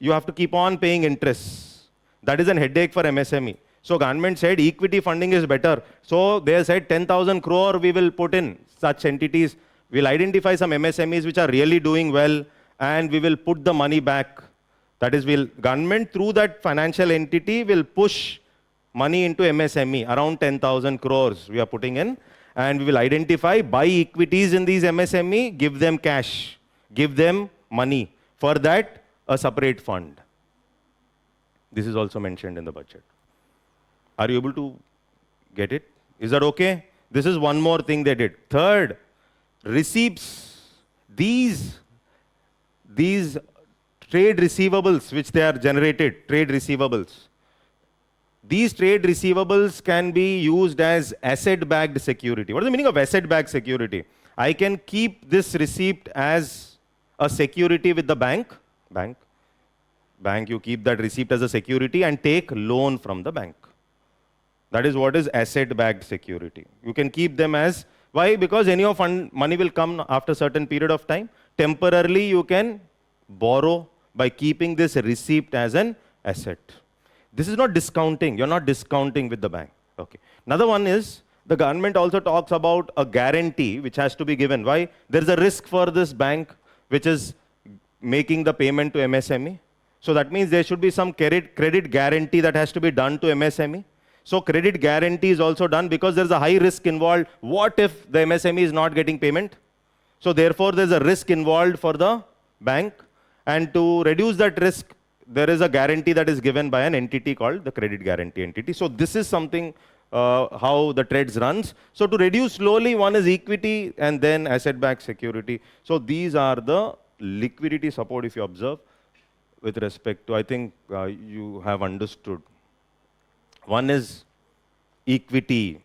you have to keep on paying interest. That is a headache for MSME. So government said equity funding is better. So they said 10,000 crore we will put in such entities. We'll identify some MSMEs which are really doing well and we will put the money back. That is, government through that financial entity will push money into MSME, around 10,000 crores we are putting in. And we will identify, buy equities in these MSME, give them cash, give them money. For that, a separate fund. This is also mentioned in the budget. Are you able to get it? Is that okay? This is one more thing they did. Third, receipts. These trade receivables which they are generated, trade receivables. These trade receivables can be used as asset-backed security. What is the meaning of asset-backed security? I can keep this receipt as a security with the bank, you keep that receipt as a security and take loan from the bank. That is what is asset-backed security. You can keep them as, why? Because any of money will come after a certain period of time. Temporarily, you can borrow by keeping this receipt as an asset. This is not discounting. You're not discounting with the bank. Okay. Another one is, the government also talks about a guarantee which has to be given. Why? There is a risk for this bank which is making the payment to MSME. So that means there should be some credit guarantee that has to be done to MSME. So credit guarantee is also done because there's a high risk involved. What if the MSME is not getting payment? So therefore, there's a risk involved for the bank. And to reduce that risk, there is a guarantee that is given by an entity called the credit guarantee entity. So this is something how the trades runs. So to reduce slowly, one is equity and then asset-backed security. So these are the liquidity support, if you observe, with respect to, I think you have understood. One is equity,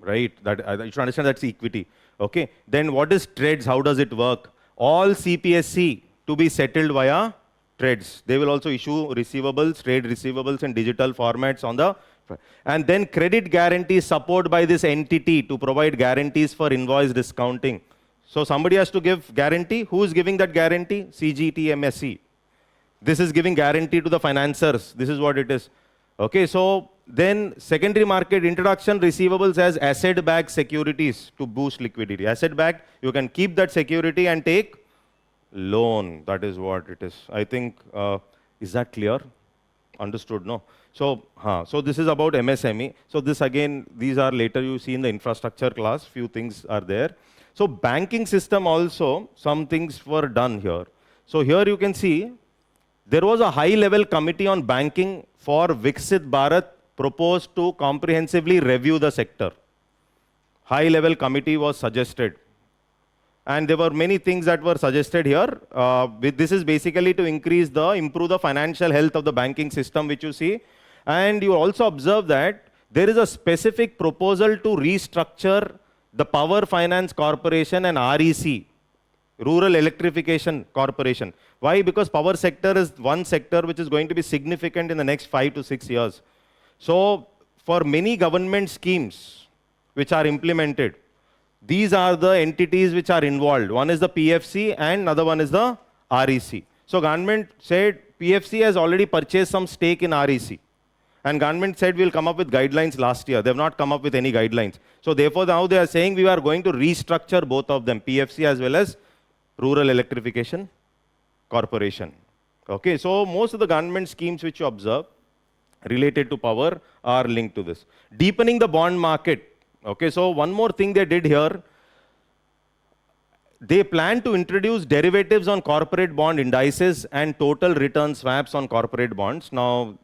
right? That you should understand that's equity. Okay. Then what is trades? How does it work? All CPSC to be settled via trades. They will also issue receivables, trade receivables in digital formats on the, and then credit guarantee support by this entity to provide guarantees for invoice discounting. So somebody has to give guarantee. Who is giving that guarantee? CGTMSE. This is giving guarantee to the financiers. This is what it is. Okay, so then secondary market introduction receivables as asset-backed securities to boost liquidity. Asset-backed, you can keep that security and take loan. That is what it is. I think, is that clear? Understood, no? So, so this is about MSME. So this again, these are later you see in the infrastructure class, few things are there. So banking system also, some things were done here. So here you can see, there was a high-level committee on banking for Viksit Bharat proposed to comprehensively review the sector. High-level committee was suggested. And there were many things that were suggested here. This is basically to improve the financial health of the banking system, which you see. And you also observe that there is a specific proposal to restructure the Power Finance Corporation and REC, Rural Electrification Corporation. Why? Because power sector is one sector which is going to be significant in the next 5 to 6 years. So for many government schemes which are implemented, these are the entities which are involved. One is the PFC and another one is the REC. So government said PFC has already purchased some stake in REC. And government said we'll come up with guidelines last year. They have not come up with any guidelines. So therefore now they are saying we are going to restructure both of them, PFC as well as Rural Electrification Corporation. Okay, so most of the government schemes which you observe related to power are linked to this. Deepening the bond market. Okay, so one more thing they did here. they plan to introduce derivatives on corporate bond indices and total return swaps on corporate bonds. Now,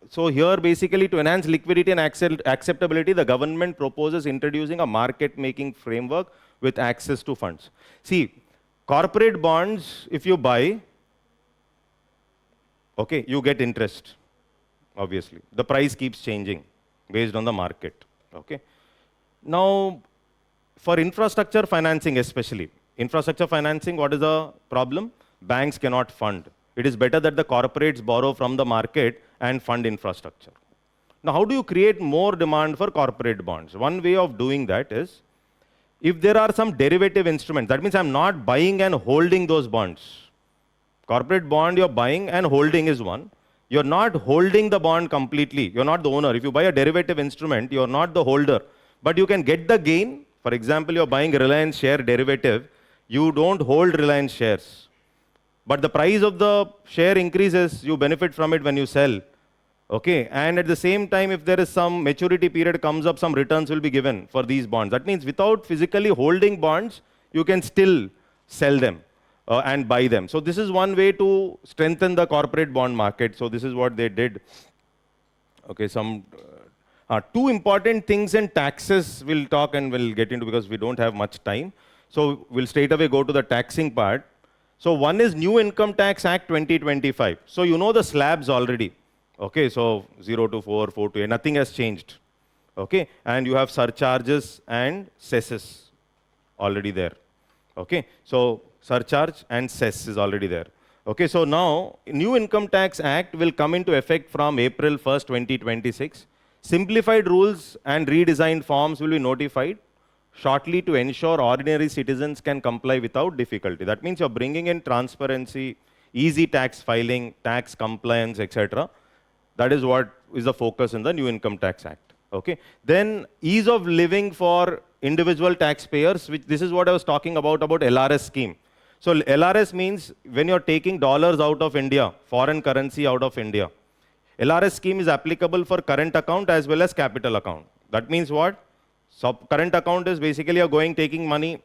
so here basically to enhance liquidity and acceptability, the government proposes introducing a market-making framework with access to funds. See, corporate bonds, if you buy, okay, you get interest, obviously. The price keeps changing based on the market, okay. Now, for infrastructure financing especially, infrastructure financing, what is the problem? Banks cannot fund. It is better that the corporates borrow from the market and fund infrastructure. Now, how do you create more demand for corporate bonds? One way of doing that is, if there are some derivative instruments, that means I'm not buying and holding those bonds. Corporate bond you're buying and holding is one. You're not holding the bond completely. You're not the owner. If you buy a derivative instrument, you're not the holder. But you can get the gain. For example, you're buying Reliance share derivative. You don't hold Reliance shares. But the price of the share increases. You benefit from it when you sell. Okay, and at the same time, if there is some maturity period comes up, some returns will be given for these bonds. That means without physically holding bonds, you can still sell them and buy them. So this is one way to strengthen the corporate bond market. So this is what they did. Okay, two important things in taxes we'll talk and we'll get into because we don't have much time. So we'll straight away go to the taxing part. So one is New Income Tax Act 2025. So you know the slabs already. Okay, so 0 to 4, 4 to 8, nothing has changed. Okay, and you have surcharges and cesses already there. Okay, so surcharge and cess is already there. Okay, so now New Income Tax Act will come into effect from April 1st, 2026. Simplified rules and redesigned forms will be notified shortly to ensure ordinary citizens can comply without difficulty. That means you're bringing in transparency, easy tax filing, tax compliance, etc. That is what is the focus in the New Income Tax Act. Okay. Then ease of living for individual taxpayers, which this is what I was talking about LRS scheme. So LRS means when you're taking dollars out of India, foreign currency out of India, LRS scheme is applicable for current account as well as capital account. That means what? So current account is basically you're taking money,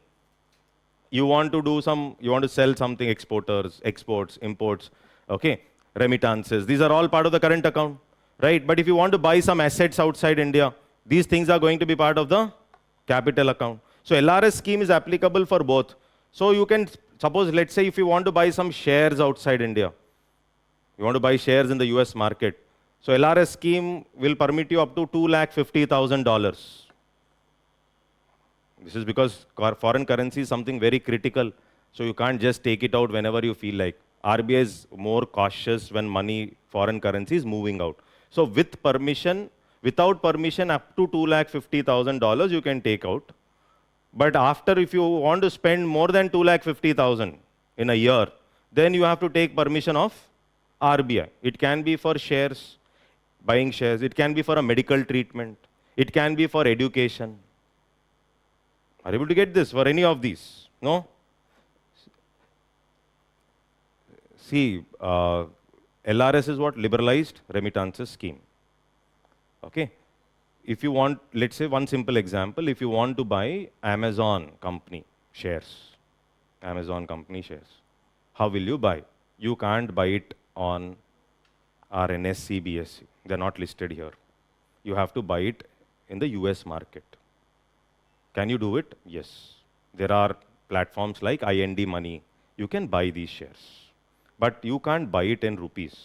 you want to sell something, exporters, exports, imports, okay, remittances. These are all part of the current account, right? But if you want to buy some assets outside India, these things are going to be part of the capital account. So LRS scheme is applicable for both. So you can, suppose, let's say if you want to buy some shares outside India, you want to buy shares in the US market. So LRS scheme will permit you up to $250,000. This is because foreign currency is something very critical. So you can't just take it out whenever you feel like. RBI is more cautious when money, foreign currency is moving out. So with permission, without permission, up to $250,000 you can take out. But after, if you want to spend more than $250,000 in a year, then you have to take permission of RBI. It can be for shares, buying shares. It can be for a medical treatment. It can be for education. Are you able to get this for any of these? No? See, LRS is what? Liberalized remittances scheme. Okay. If you want, let's say one simple example, if you want to buy Amazon company shares, Amazon company shares, how will you buy? You can't buy it on RNSE, BSE. They're not listed here. You have to buy it in the US market. Can you do it? Yes. There are platforms like IND Money. You can buy these shares. But you can't buy it in rupees.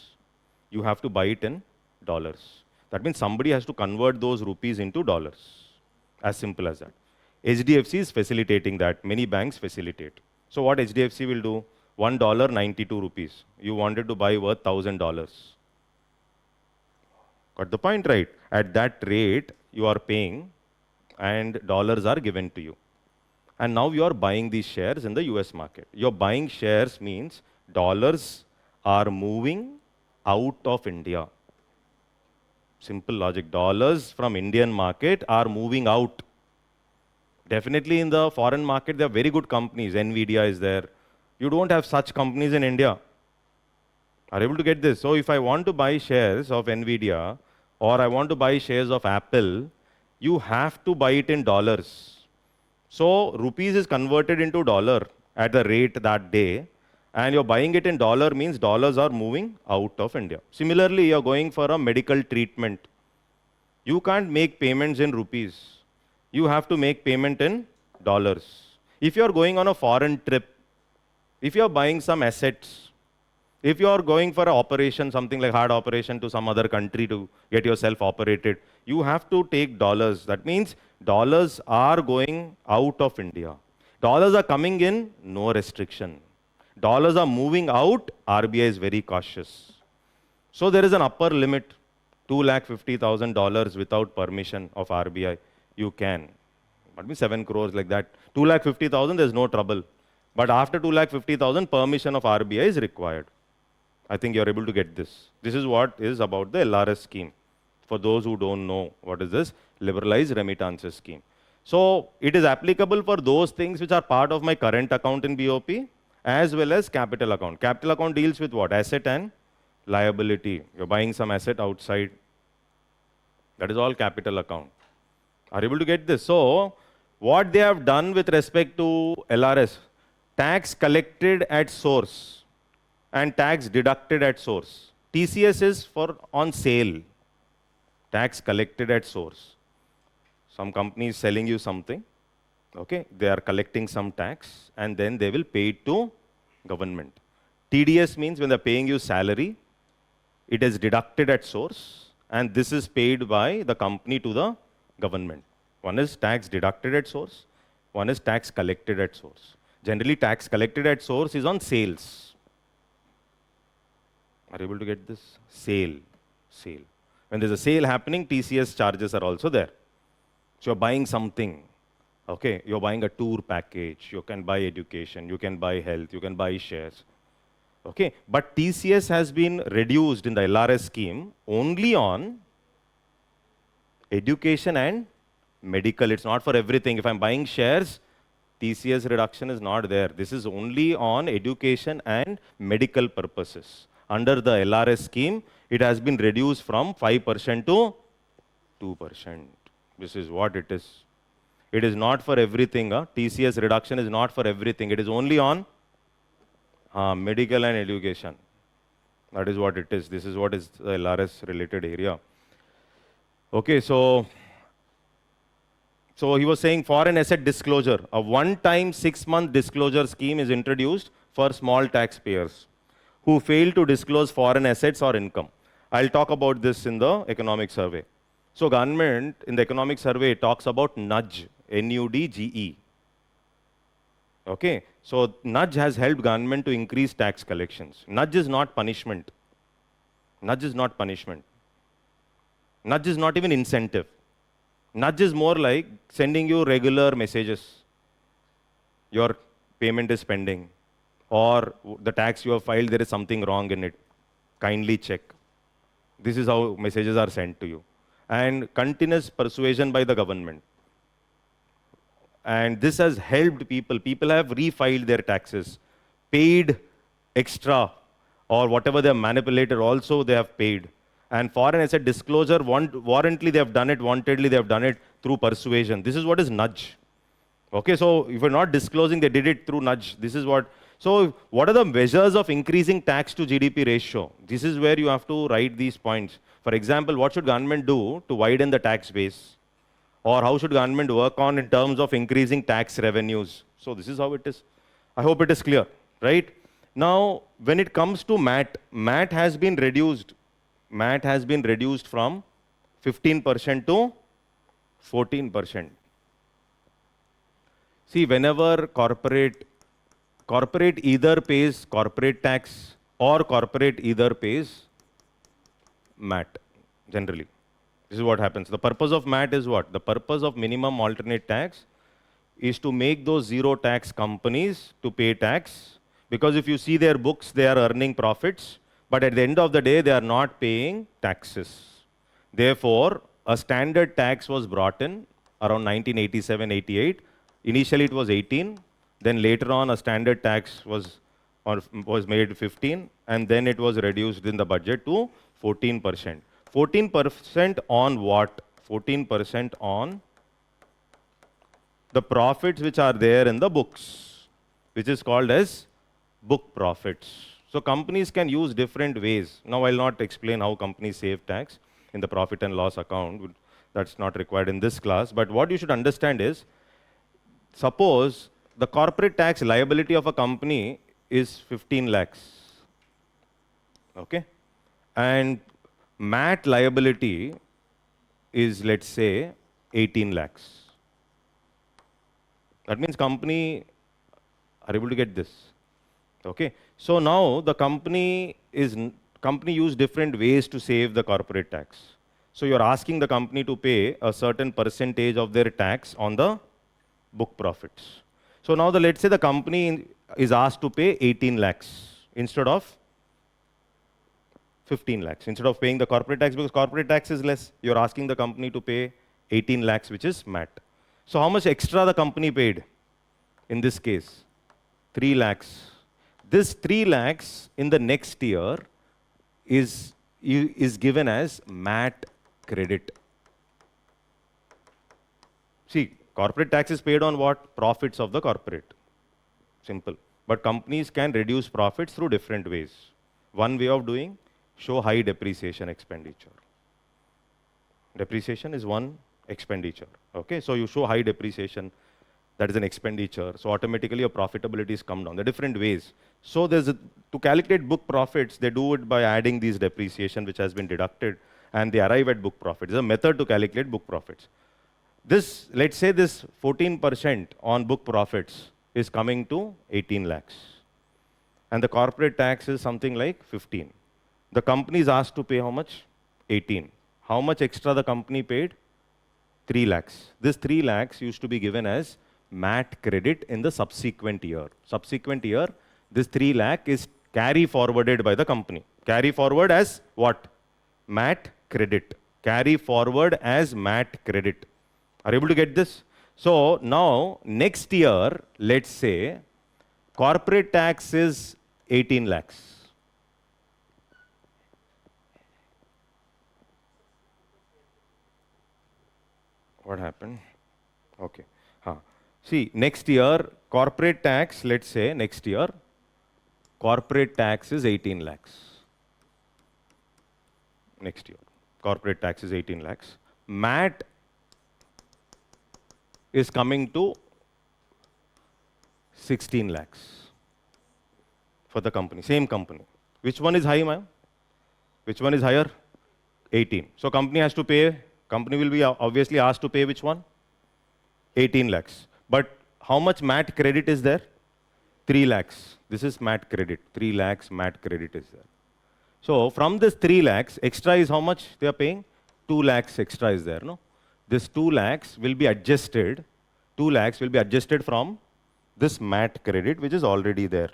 You have to buy it in dollars. That means somebody has to convert those rupees into dollars. As simple as that. HDFC is facilitating that. Many banks facilitate. So what HDFC will do? $1, 92 rupees. You wanted to buy worth $1,000. Got the point, right? At that rate, you are paying and dollars are given to you. And now you are buying these shares in the US market. You're buying shares means dollars are moving out of India. Simple logic. Dollars from Indian market are moving out. Definitely in the foreign market, there are very good companies. Nvidia is there. You don't have such companies in India. Are you able to get this? So if I want to buy shares of Nvidia or I want to buy shares of Apple, you have to buy it in dollars. So rupees is converted into dollar at the rate that day, and you're buying it in dollar means dollars are moving out of India. Similarly, you're going for a medical treatment. You can't make payments in rupees. You have to make payment in dollars. If you're going on a foreign trip, if you're buying some assets, if you're going for an operation, something like heart operation to some other country to get yourself operated, you have to take dollars. That means dollars are going out of India. Dollars are coming in, no restriction. Dollars are moving out, RBI is very cautious. So there is an upper limit, $250,000 without permission of RBI. You can. What means 7 crores like that. 250,000, there's no trouble. But after 250,000, permission of RBI is required. I think you're able to get this. This is what is about the LRS scheme. For those who don't know what is this, liberalized remittances scheme. So it is applicable for those things which are part of my current account in BOP as well as capital account. Capital account deals with what? Asset and liability. You're buying some asset outside. That is all capital account. Are you able to get this? So what they have done with respect to LRS, tax collected at source and tax deducted at source. TCS is for on sale, tax collected at source. Some company is selling you something, okay? They are collecting some tax and then they will pay it to government. TDS means when they're paying you salary, it is deducted at source and this is paid by the company to the government. One is tax deducted at source, one is tax collected at source. Generally, tax collected at source is on sales. Are you able to get this? Sale. When there's a sale happening, TCS charges are also there. So you're buying something, okay? You're buying a tour package, you can buy education, you can buy health, you can buy shares, okay? But TCS has been reduced in the LRS scheme only on education and medical. It's not for everything. If I'm buying shares, TCS reduction is not there. This is only on education and medical purposes. Under the LRS scheme, it has been reduced from 5% to 2%. This is what it is. It is not for everything. TCS reduction is not for everything. It is only on medical and education. That is what it is. This is what is the LRS related area. Okay, so he was saying foreign asset disclosure. A one-time 6-month disclosure scheme is introduced for small taxpayers who fail to disclose foreign assets or income. I'll talk about this in the economic survey. So government in the economic survey talks about nudge, N-U-D-G-E. Okay, so nudge has helped government to increase tax collections. Nudge is not punishment. Nudge is not punishment. Nudge is not even incentive. Nudge is more like sending you regular messages. Your payment is pending, or the tax you have filed, there is something wrong in it. Kindly check. This is how messages are sent to you. And continuous persuasion by the government. And this has helped people. People have refiled their taxes, paid extra, or whatever they have manipulated also they have paid. And foreign asset disclosure, warrantly they have done it, wantedly they have done it through persuasion. This is what is nudge. Okay, so if you're not disclosing, they did it through nudge. This is what. So what are the measures of increasing tax to GDP ratio? This is where you have to write these points. For example, what should government do to widen the tax base? Or how should government work on in terms of increasing tax revenues? So this is how it is. I hope it is clear, right? Now, when it comes to MAT has been reduced. MAT has been reduced from 15% to 14%. See, whenever corporate either pays corporate tax or corporate either pays MAT, generally. This is what happens. The purpose of MAT is what? The purpose of minimum alternate tax is to make those zero tax companies to pay tax, because if you see their books, they are earning profits, but at the end of the day, they are not paying taxes. Therefore, a standard tax was brought in around 1987-88. Initially, it was 18. Then later on, a standard tax was made 15, and then it was reduced in the budget to 14%. 14% on what? 14% on the profits which are there in the books, which is called as book profits. So companies can use different ways. Now I'll not explain how companies save tax in the profit and loss account. That's not required in this class. But what you should understand is, suppose the corporate tax liability of a company is 15 lakhs. Okay? And MAT liability is, let's say, 18 lakhs. That means company are able to get this. Okay? So now the company use different ways to save the corporate tax. So you're asking the company to pay a certain percentage of their tax on the book profits. So now let's say the company is asked to pay 18 lakhs instead of 15 lakhs. Instead of paying the corporate tax, because corporate tax is less, you're asking the company to pay 18 lakhs, which is MAT. So how much extra the company paid in this case? 3 lakhs. This 3 lakhs in the next year is given as MAT credit. See, corporate tax is paid on what? Profits of the corporate. Simple. But companies can reduce profits through different ways. One way of doing, show high depreciation expenditure. Depreciation is one expenditure. Okay, so you show high depreciation, that is an expenditure. So automatically your profitability is come down. There are different ways. So to calculate book profits, they do it by adding these depreciation which has been deducted, and they arrive at book profits. There's a method to calculate book profits. This, let's say this 14% on book profits is coming to 18 lakhs. And the corporate tax is something like 15. The company is asked to pay how much? 18. How much extra the company paid? 3 lakhs. This 3 lakhs used to be given as MAT credit in the subsequent year. Subsequent year, this 3 lakh is carry forwarded by the company. Carry forward as what? MAT credit. Carry forward as MAT credit. Are you able to get this? So now, next year, let's say, corporate tax is 18 lakhs. What happened? Okay. See, next year, corporate tax, let's say, next year, corporate tax is 18 lakhs. Next year, corporate tax is 18 lakhs. MAT is coming to 16 lakhs for the company, same company. Which one is high, ma'am? Which one is higher? 18. So company has to pay, company will be obviously asked to pay which one? 18 lakhs. But how much MAT credit is there? 3 lakhs. This is MAT credit. 3 lakhs MAT credit is there. So from this 3 lakhs, extra is how much they are paying? 2 lakhs extra is there, no? This 2 lakhs will be adjusted. 2 lakhs will be adjusted from this MAT credit, which is already there.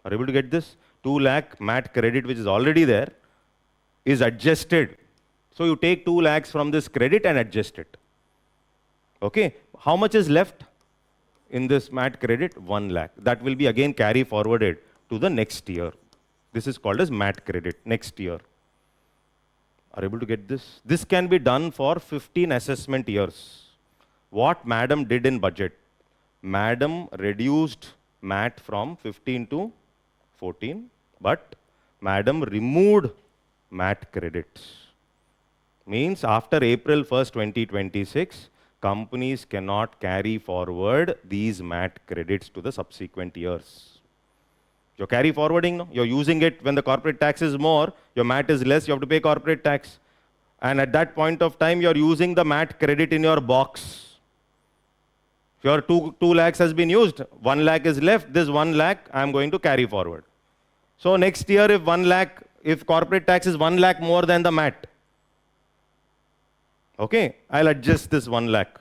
Are you able to get this? 2 lakh MAT credit, which is already there, is adjusted. So you take 2 lakhs from this credit and adjust it. Okay? How much is left in this MAT credit? 1 lakh. That will be again carry forwarded to the next year. This is called as MAT credit, next year. Are you able to get this? This can be done for 15 assessment years. What Madam did in budget? Madam reduced MAT from 15 to 14, but Madam removed MAT credits. Means after April 1st, 2026, companies cannot carry forward these MAT credits to the subsequent years. You're carry forwarding, no? You're using it when the corporate tax is more, your MAT is less, you have to pay corporate tax. And at that point of time, you're using the MAT credit in your box. If your 2 lakhs has been used, 1 lakh is left, this 1 lakh I'm going to carry forward. So next year, if corporate tax is 1 lakh more than the MAT, okay, I'll adjust this 1 lakh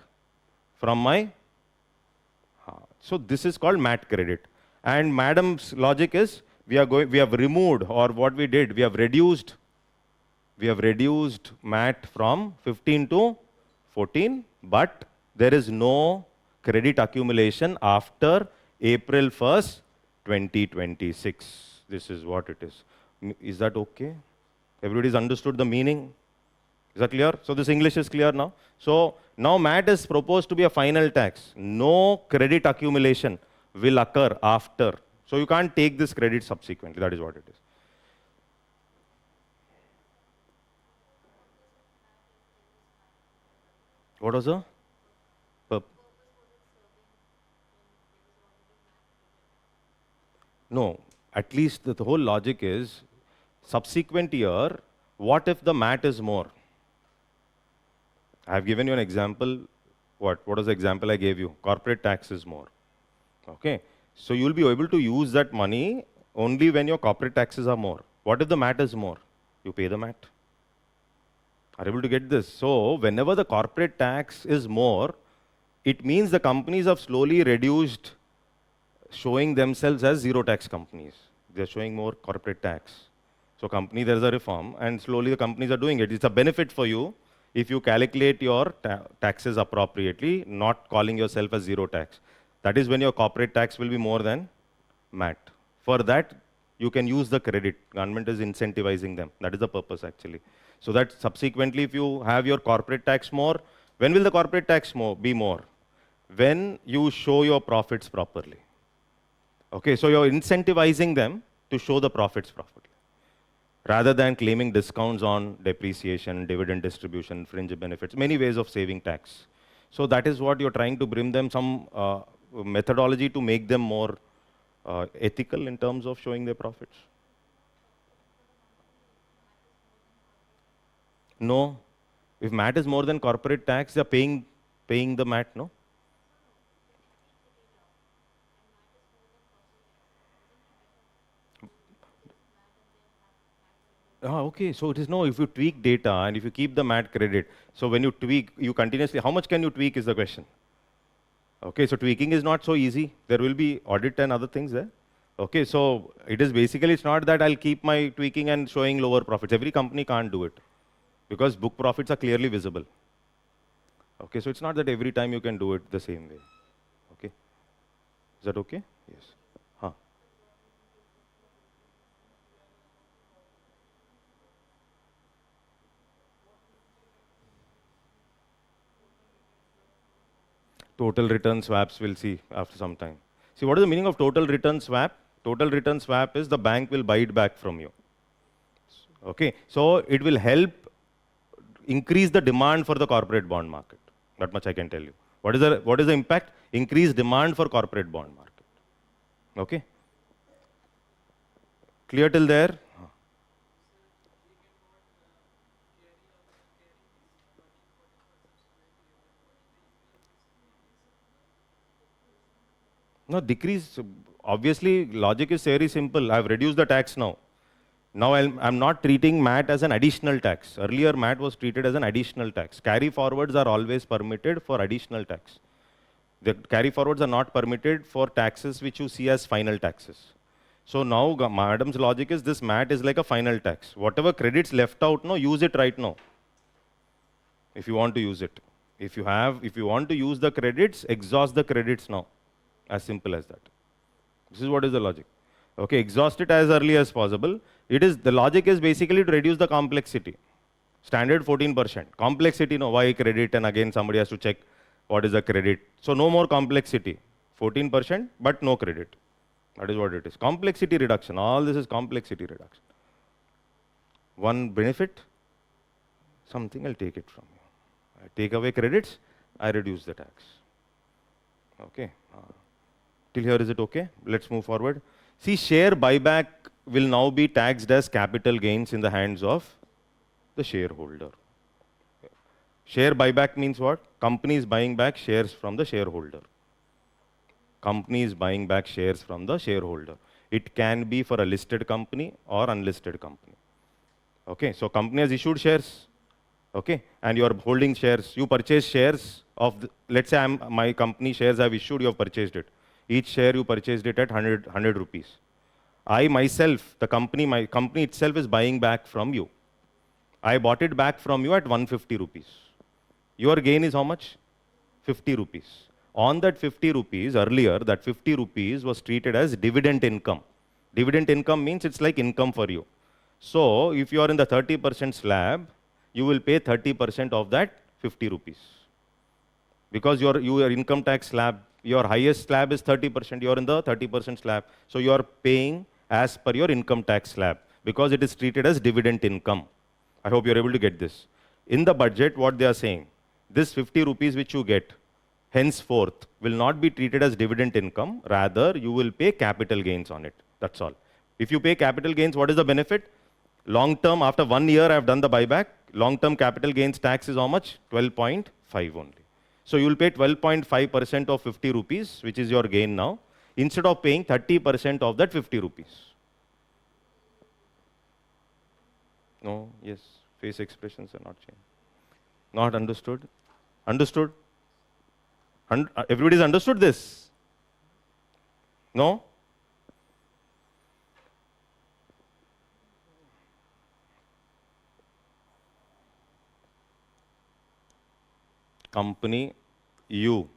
from my. So this is called MAT credit. And Madam's logic is, we have removed, or what we did, we have reduced MAT from 15 to 14, but there is no credit accumulation after April 1st, 2026. This is what it is. Is that okay? Everybody's understood the meaning? Is that clear? So this English is clear now. So now MAT is proposed to be a final tax. No credit accumulation will occur after. So you can't take this credit subsequently. That is what it is. What was the? No, at least the whole logic is subsequent year, what if the MAT is more? I have given you an example. What was the example I gave you? Corporate tax is more. Okay. So you'll be able to use that money only when your corporate taxes are more. What if the MAT is more? You pay the MAT. Are you able to get this? So whenever the corporate tax is more, it means the companies have slowly reduced showing themselves as zero tax companies. They're showing more corporate tax. So company, there's a reform, and slowly the companies are doing it. It's a benefit for you if you calculate your taxes appropriately, not calling yourself as zero tax. That is when your corporate tax will be more than MAT. For that, you can use the credit. Government is incentivizing them. That is the purpose actually. So that subsequently, if you have your corporate tax more, when will the corporate tax be more? When you show your profits properly. Okay, so you're incentivizing them to show the profits properly, rather than claiming discounts on depreciation, dividend distribution, fringe benefits, many ways of saving tax. So that is what you're trying to bring them some methodology to make them more ethical in terms of showing their profits. No, if MAT is more than corporate tax, they're paying the MAT, no? Okay, so it is no, if you tweak data and if you keep the MAT credit, so when you tweak, you continuously, how much can you tweak is the question. Okay, so tweaking is not so easy. There will be audit and other things there. Okay, so it is basically, it's not that I'll keep my tweaking and showing lower profits. Every company can't do it because book profits are clearly visible. Okay, so it's not that every time you can do it the same way. Okay, is that okay? Yes. Total return swaps we'll see after some time. See, what is the meaning of total return swap? Total return swap is the bank will buy it back from you. Okay, so it will help increase the demand for the corporate bond market. That much I can tell you. What is the impact? Increased demand for corporate bond market. Okay. Clear till there? No, decrease. Obviously, logic is very simple. I've reduced the tax now. Now I'm not treating MAT as an additional tax. Earlier, MAT was treated as an additional tax. Carry forwards are always permitted for additional tax. The carry forwards are not permitted for taxes which you see as final taxes. So now, madam's logic is this MAT is like a final tax. Whatever credits left out, no, use it right now. If you want to use it. If you want to use the credits, exhaust the credits now. As simple as that. This is what is the logic. Okay, exhaust it as early as possible. The logic is basically to reduce the complexity. Standard 14%. Complexity, no, why credit, and again somebody has to check what is the credit. So no more complexity. 14%, but no credit. That is what it is. Complexity reduction. All this is complexity reduction. One benefit, something I'll take it from you. I take away credits, I reduce the tax. Okay. Till here, is it okay? Let's move forward. See, share buyback will now be taxed as capital gains in the hands of the shareholder. Share buyback means what? Companies buying back shares from the shareholder. Companies buying back shares from the shareholder. It can be for a listed company or unlisted company. Okay, so company has issued shares. Okay, and you are holding shares. You purchase shares of, let's say my company shares I have issued, you have purchased it. Each share you purchased it at 100 rupees. I myself, my company itself is buying back from you. I bought it back from you at 150 rupees. Your gain is how much? 50 rupees. On that 50 rupees, earlier, that 50 rupees was treated as dividend income. Dividend income means it's like income for you. So, if you are in the 30% slab, you will pay 30% of that 50 rupees. Because your income tax slab, your highest slab is 30%, you're in the 30% slab. So you are paying as per your income tax slab because it is treated as dividend income. I hope you're able to get this. In the budget, what they are saying, this 50 rupees which you get, henceforth, will not be treated as dividend income. Rather, you will pay capital gains on it. That's all. If you pay capital gains, what is the benefit? Long term, after 1 year, I have done the buyback. Long term capital gains tax is how much? 12.5 only. So you will pay 12.5% of 50 rupees, which is your gain now, instead of paying 30% of that 50 rupees. No, yes, face expressions are not changed. Not understood? Understood? Everybody's understood this? No? Company, you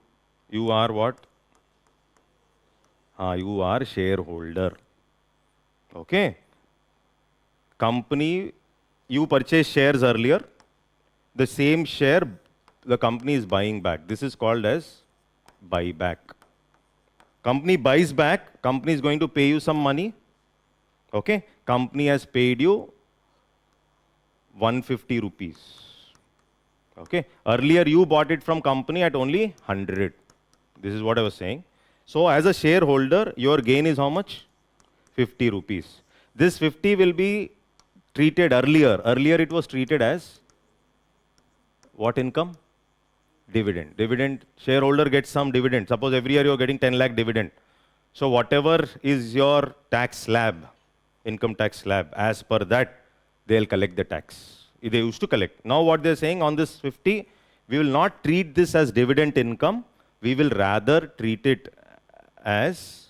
are what? You are shareholder. Okay? Company, you purchased shares earlier. The same share the company is buying back. This is called as buyback. Company buys back, company is going to pay you some money. Okay? Company has paid you 150 rupees. Okay? Earlier you bought it from company at only 100. This is what I was saying. So as a shareholder, your gain is how much? 50 rupees. This 50 will be treated earlier. Earlier it was treated as what income? Dividend. Dividend, shareholder gets some dividend. Suppose every year you're getting 10 lakh dividend. So whatever is your tax slab, income tax slab, as per that, they'll collect the tax. They used to collect. Now what they're saying on this 50, we will not treat this as dividend income. We will rather treat it as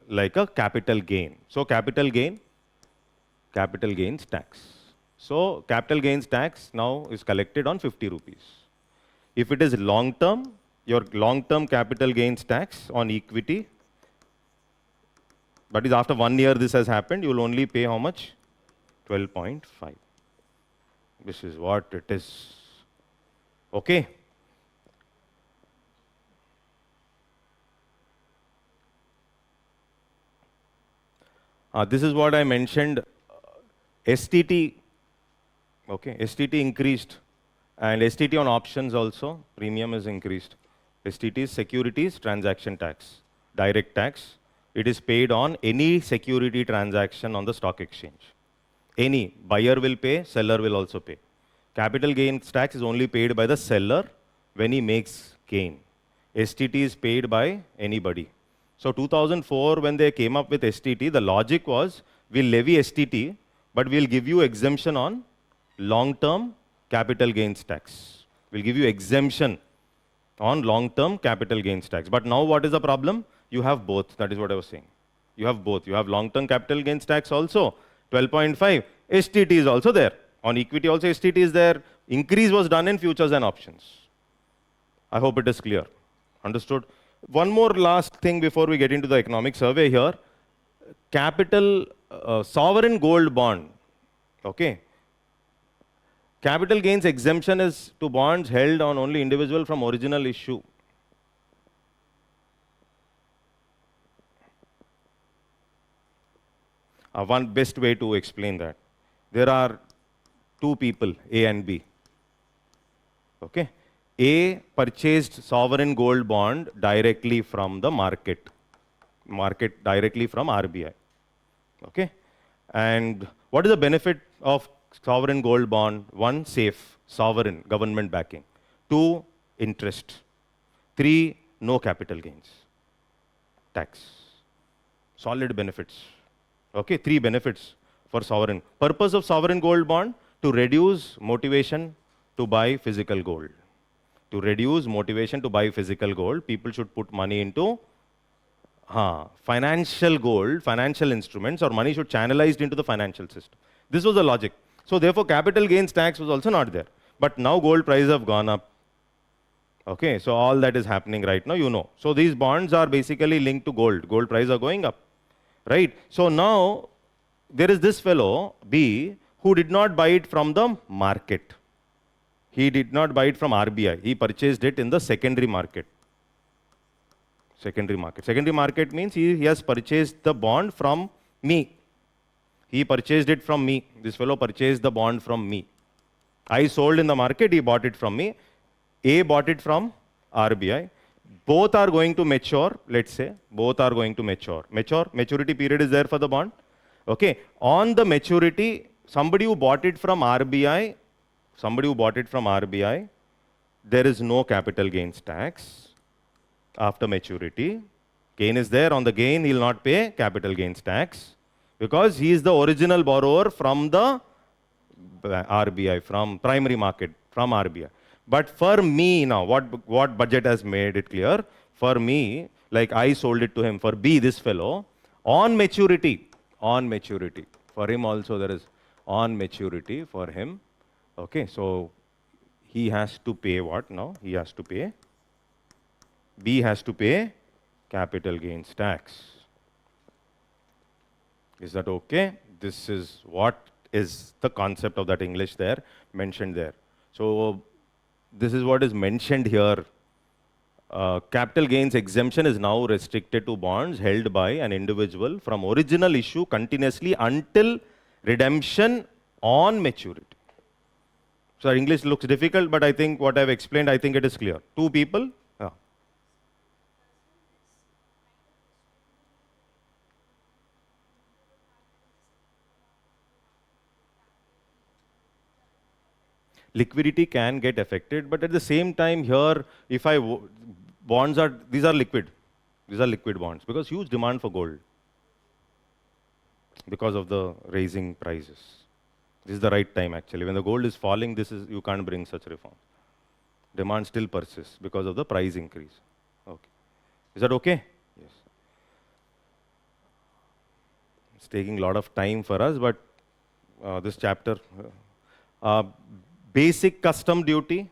like a capital gain. So capital gains tax. So capital gains tax now is collected on 50 rupees. If it is long term, your long term capital gains tax on equity, that is after 1 year this has happened, you will only pay how much? 12.5. This is what it is. Okay? This is what I mentioned. STT, okay, STT increased, and STT on options also, premium is increased. STT is securities transaction tax, direct tax. It is paid on any security transaction on the stock exchange. Any buyer will pay, seller will also pay. Capital gains tax is only paid by the seller when he makes gain. STT is paid by anybody. So 2004, when they came up with STT, the logic was, we'll levy STT, but we'll give you exemption on long-term capital gains tax. We'll give you exemption on long-term capital gains tax. But now what is the problem? You have both. That is what I was saying. You have both. You have long-term capital gains tax also, 12.5. STT is also there. On equity also STT is there. Increase was done in futures and options. I hope it is clear. Understood? One more last thing before we get into the economic survey here. Capital, sovereign gold bond. Okay. Capital gains exemption is to bonds held on only individual from original issue. One best way to explain that. There are two people, A and B. Okay. A purchased sovereign gold bond directly from the market directly from RBI. Okay. And what is the benefit of sovereign gold bond? 1, safe, sovereign, government backing. 2, interest. 3, no capital gains tax. Solid benefits. Okay, 3 benefits for sovereign. Purpose of sovereign gold bond? To reduce motivation to buy physical gold. To reduce motivation to buy physical gold, people should put money into financial gold, financial instruments, or money should channelized into the financial system. This was the logic. So therefore, capital gains tax was also not there. But now gold prices have gone up. Okay, so all that is happening right now, you know. So these bonds are basically linked to gold. Gold prices are going up. Right? So now, there is this fellow, B, who did not buy it from the market. He did not buy it from RBI. He purchased it in the secondary market. Secondary market. Secondary market means he has purchased the bond from me. He purchased it from me. This fellow purchased the bond from me. I sold in the market, he bought it from me. A bought it from RBI. Both are going to mature, let's say. Both are going to mature. Maturity period is there for the bond. Okay. On the maturity, somebody who bought it from RBI, there is no capital gains tax after maturity. Gain is there. On the gain, he will not pay capital gains tax because he is the original borrower from the RBI, from primary market, from RBI. But for me now, what budget has made it clear? For me, like I sold it to him, for B, this fellow, on maturity, for him also there is on maturity for him. Okay, so he has to pay what now? He has to pay, B has to pay capital gains tax. Is that okay? This is what is the concept of that English there, mentioned there. So this is what is mentioned here. Capital gains exemption is now restricted to bonds held by an individual from original issue continuously until redemption on maturity. So our English looks difficult, but I think what I've explained, I think it is clear. Two people. Liquidity can get affected, but at the same time here, if bonds are, these are liquid bonds because huge demand for gold because of the raising prices. This is the right time actually. When the gold is falling, you can't bring such reform. Demand still persists because of the price increase. Okay. Is that okay? Yes. It's taking a lot of time for us, but this chapter, basic custom duty.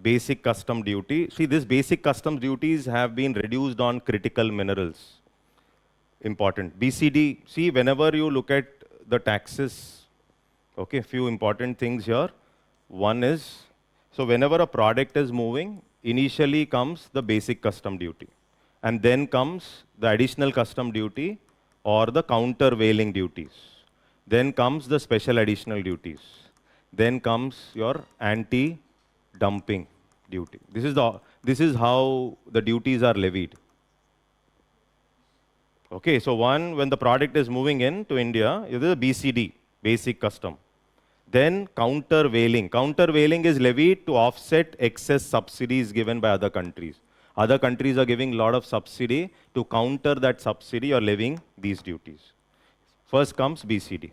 See, this basic customs duties have been reduced on critical minerals. Important. BCD, see, whenever you look at the taxes, okay, few important things here. One is, so whenever a product is moving, initially comes the basic custom duty. And then comes the additional custom duty or the countervailing duties. Then comes the special additional duties. Then comes your anti-dumping duty. This is how the duties are levied. Okay, so when the product is moving in to India, it is a BCD, basic custom. Then countervailing. Countervailing is levied to offset excess subsidies given by other countries. Other countries are giving a lot of subsidy. To counter that subsidy, you are levying these duties. First comes BCD.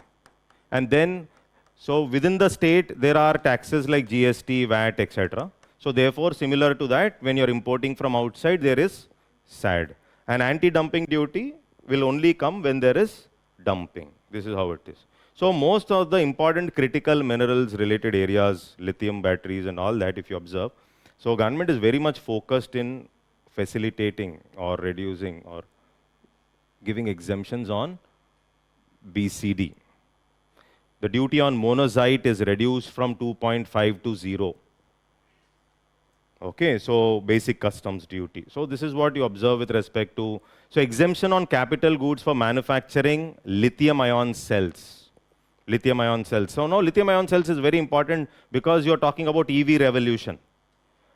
And then, so within the state, there are taxes like GST, VAT, etc. So therefore, similar to that, when you're importing from outside, there is SAD. And anti-dumping duty will only come when there is dumping. This is how it is. So most of the important critical minerals related areas, lithium batteries and all that, if you observe, so government is very much focused in facilitating or reducing or giving exemptions on BCD. The duty on monazite is reduced from 2.5 to 0. Okay, so basic customs duty. So this is what you observe with respect to, so exemption on capital goods for manufacturing lithium-ion cells. Lithium-ion cells. So now lithium-ion cells is very important because you're talking about EV revolution.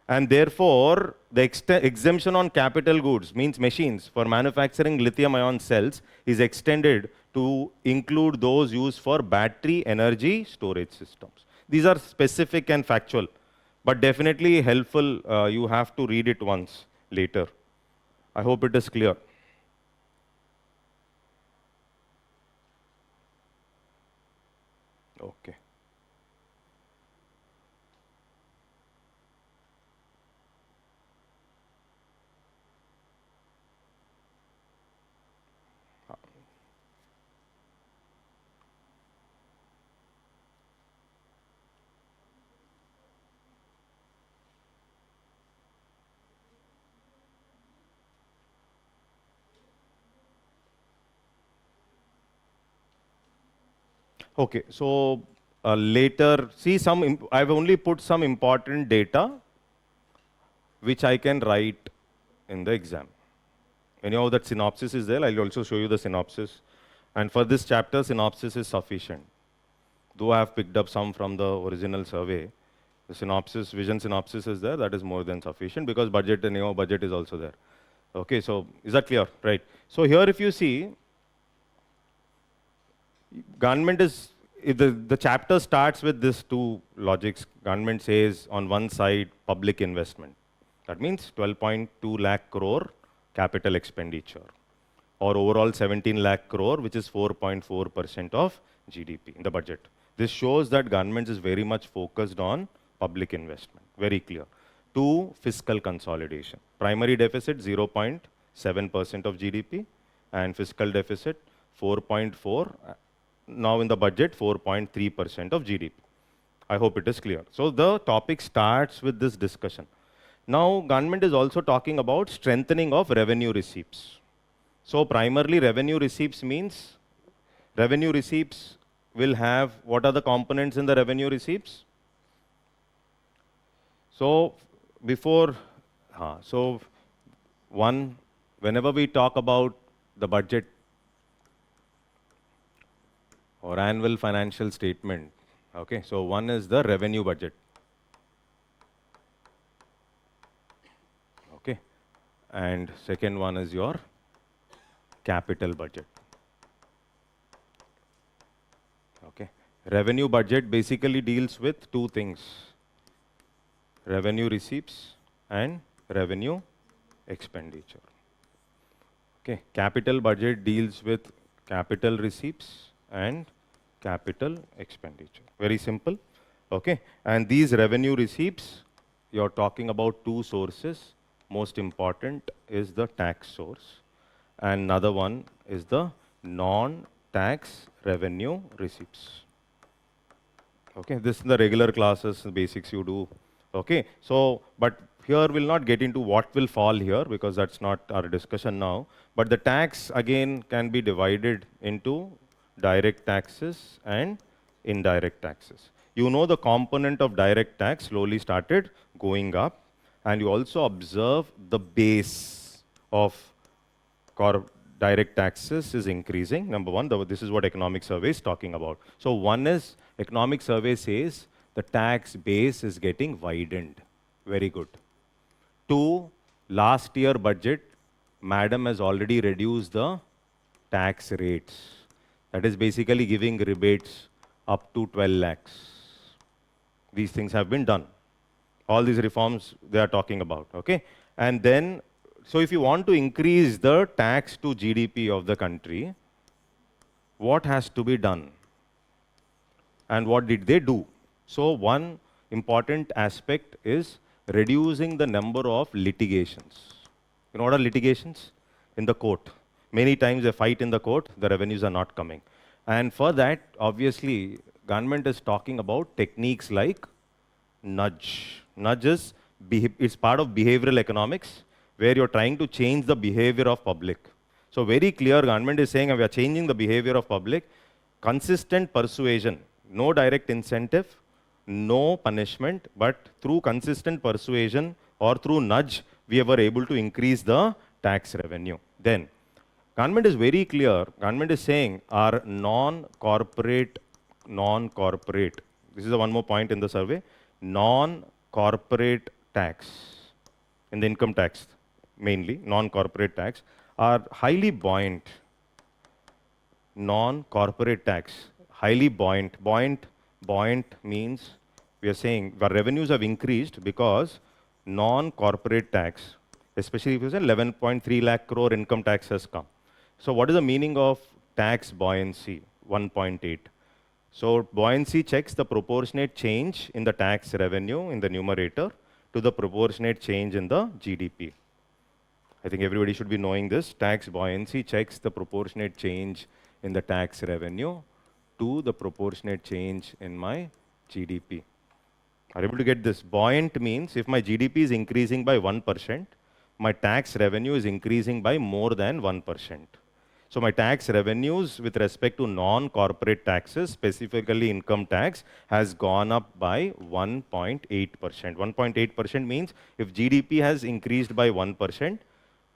And therefore, the exemption on capital goods, means machines, for manufacturing lithium-ion cells is extended to include those used for battery energy storage systems. These are specific and factual, but definitely helpful. You have to read it once later. I hope it is clear. Okay. Okay, so later, see I've only put some important data which I can write in the exam. Anyhow, that synopsis is there. I'll also show you the synopsis. And for this chapter, synopsis is sufficient. Though I have picked up some from the original survey, the synopsis, vision synopsis is there. That is more than sufficient because budget, anyhow, budget is also there. Okay, so is that clear? Right. So here, if you see, government is, the chapter starts with this two logics. Government says on one side, public investment. That means 12.2 lakh crore capital expenditure, or overall 17 lakh crore, which is 4.4% of GDP in the budget. This shows that government is very much focused on public investment, very clear. Two, fiscal consolidation. Primary deficit 0.7% of GDP and fiscal deficit 4.4, now in the budget 4.3% of GDP. I hope it is clear. So the topic starts with this discussion. Now government is also talking about strengthening of revenue receipts. So primarily revenue receipts means, revenue receipts will have, what are the components in the revenue receipts? So before, so one, whenever we talk about the budget or annual financial statement, okay, so one is the revenue budget. Okay, and second one is your capital budget. Okay, revenue budget basically deals with two things: revenue receipts and revenue expenditure. Okay, capital budget deals with capital receipts and capital expenditure. Very simple. Okay, and these revenue receipts, you're talking about two sources. Most important is the tax source, and another one is the non-tax revenue receipts. Okay, this is the regular classes, the basics you do. Okay, so, but here we'll not get into what will fall here because that's not our discussion now. But the tax again can be divided into direct taxes and indirect taxes. You know the component of direct tax slowly started going up, and you also observe the base of direct taxes is increasing. Number one, this is what economic survey is talking about. So one is, economic survey says the tax base is getting widened. Very good. Two, last year budget, madam has already reduced the tax rates. That is basically giving rebates up to 12 lakhs. These things have been done. All these reforms they are talking about, okay? And then, so if you want to increase the tax to GDP of the country, what has to be done? And what did they do? So one important aspect is reducing the number of litigations. You know what are litigations? In the court. Many times they fight in the court, the revenues are not coming. And for that, obviously, government is talking about techniques like nudge. Nudge is, it's part of behavioral economics, where you're trying to change the behavior of public. So very clear, government is saying we are changing the behavior of public. Consistent persuasion, no direct incentive, no punishment, but through consistent persuasion or through nudge, we were able to increase the tax revenue. Then, government is very clear. Government is saying our non-corporate, this is one more point in the survey, non-corporate tax, in the income tax mainly, non-corporate tax, are highly buoyant. Non-corporate tax, highly buoyant. Buoyant means we are saying our revenues have increased because non-corporate tax, especially if you say 11.3 lakh crore income tax has come. So what is the meaning of tax buoyancy? 1.8. So buoyancy checks the proportionate change in the tax revenue in the numerator to the proportionate change in the GDP. I think everybody should be knowing this. Tax buoyancy checks the proportionate change in the tax revenue to the proportionate change in my GDP. Are you able to get this? Buoyant means if my GDP is increasing by 1%, my tax revenue is increasing by more than 1%. So my tax revenues with respect to non-corporate taxes, specifically income tax, has gone up by 1.8%. 1.8% means if GDP has increased by 1%,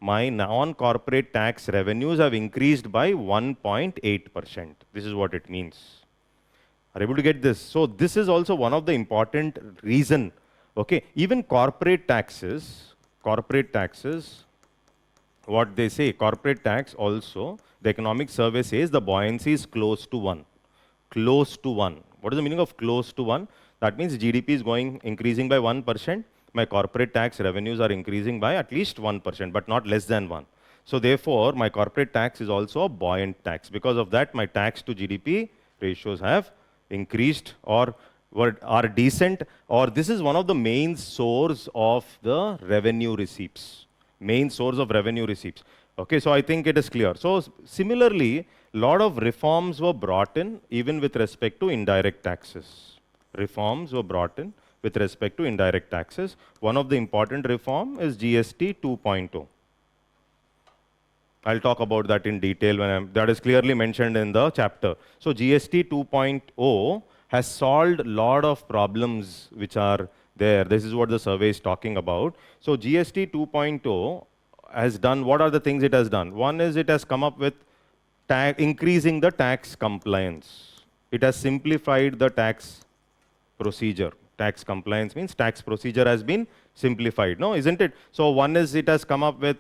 my non-corporate tax revenues have increased by 1.8%. This is what it means. Are you able to get this? So this is also one of the important reason. Okay, even corporate taxes, what they say, corporate tax also, the economic survey says the buoyancy is close to 1. Close to 1. What is the meaning of close to 1? That means GDP is increasing by 1%. My corporate tax revenues are increasing by at least 1%, but not less than 1. So therefore, my corporate tax is also a buoyant tax. Because of that, my tax to GDP ratios have increased or are decent, or this is one of the main source of the revenue receipts. Main source of revenue receipts. Okay, so I think it is clear. So similarly, a lot of reforms were brought in even with respect to indirect taxes. Reforms were brought in with respect to indirect taxes. One of the important reform is GST 2.0. I'll talk about that in detail that is clearly mentioned in the chapter. So GST 2.0 has solved a lot of problems which are there. This is what the survey is talking about. So GST 2.0 has done, what are the things it has done? One is it has come up with increasing the tax compliance. It has simplified the tax procedure. Tax compliance means tax procedure has been simplified, no, isn't it? So one is it has come up with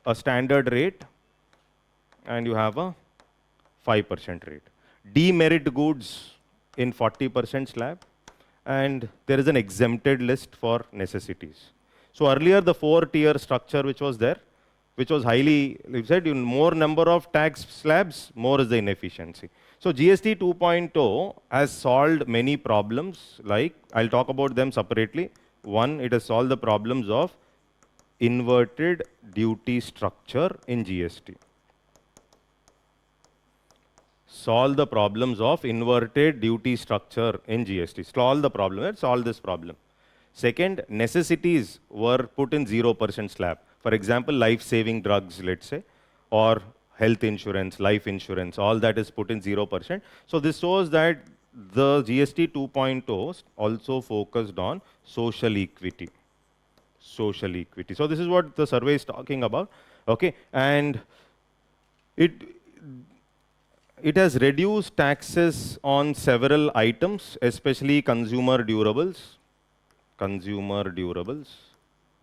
a standard rate and you have a 5% rate. Demerit goods in 40% slab, and there is an exempted list for necessities. So earlier the 4-tier structure which was there, which was highly, we said more number of tax slabs, more is the inefficiency. So GST 2.0 has solved many problems, like I'll talk about them separately. One, it has solved the problems of inverted duty structure in GST. Solve the problems of inverted duty structure in GST. Solve the problem, right? Solve this problem. Second, necessities were put in 0% slab. For example, life-saving drugs, let's say, or health insurance, life insurance, all that is put in 0%. So this shows that the GST 2.0 also focused on social equity. Social equity. So this is what the survey is talking about. Okay, and it has reduced taxes on several items, especially consumer durables. Consumer durables.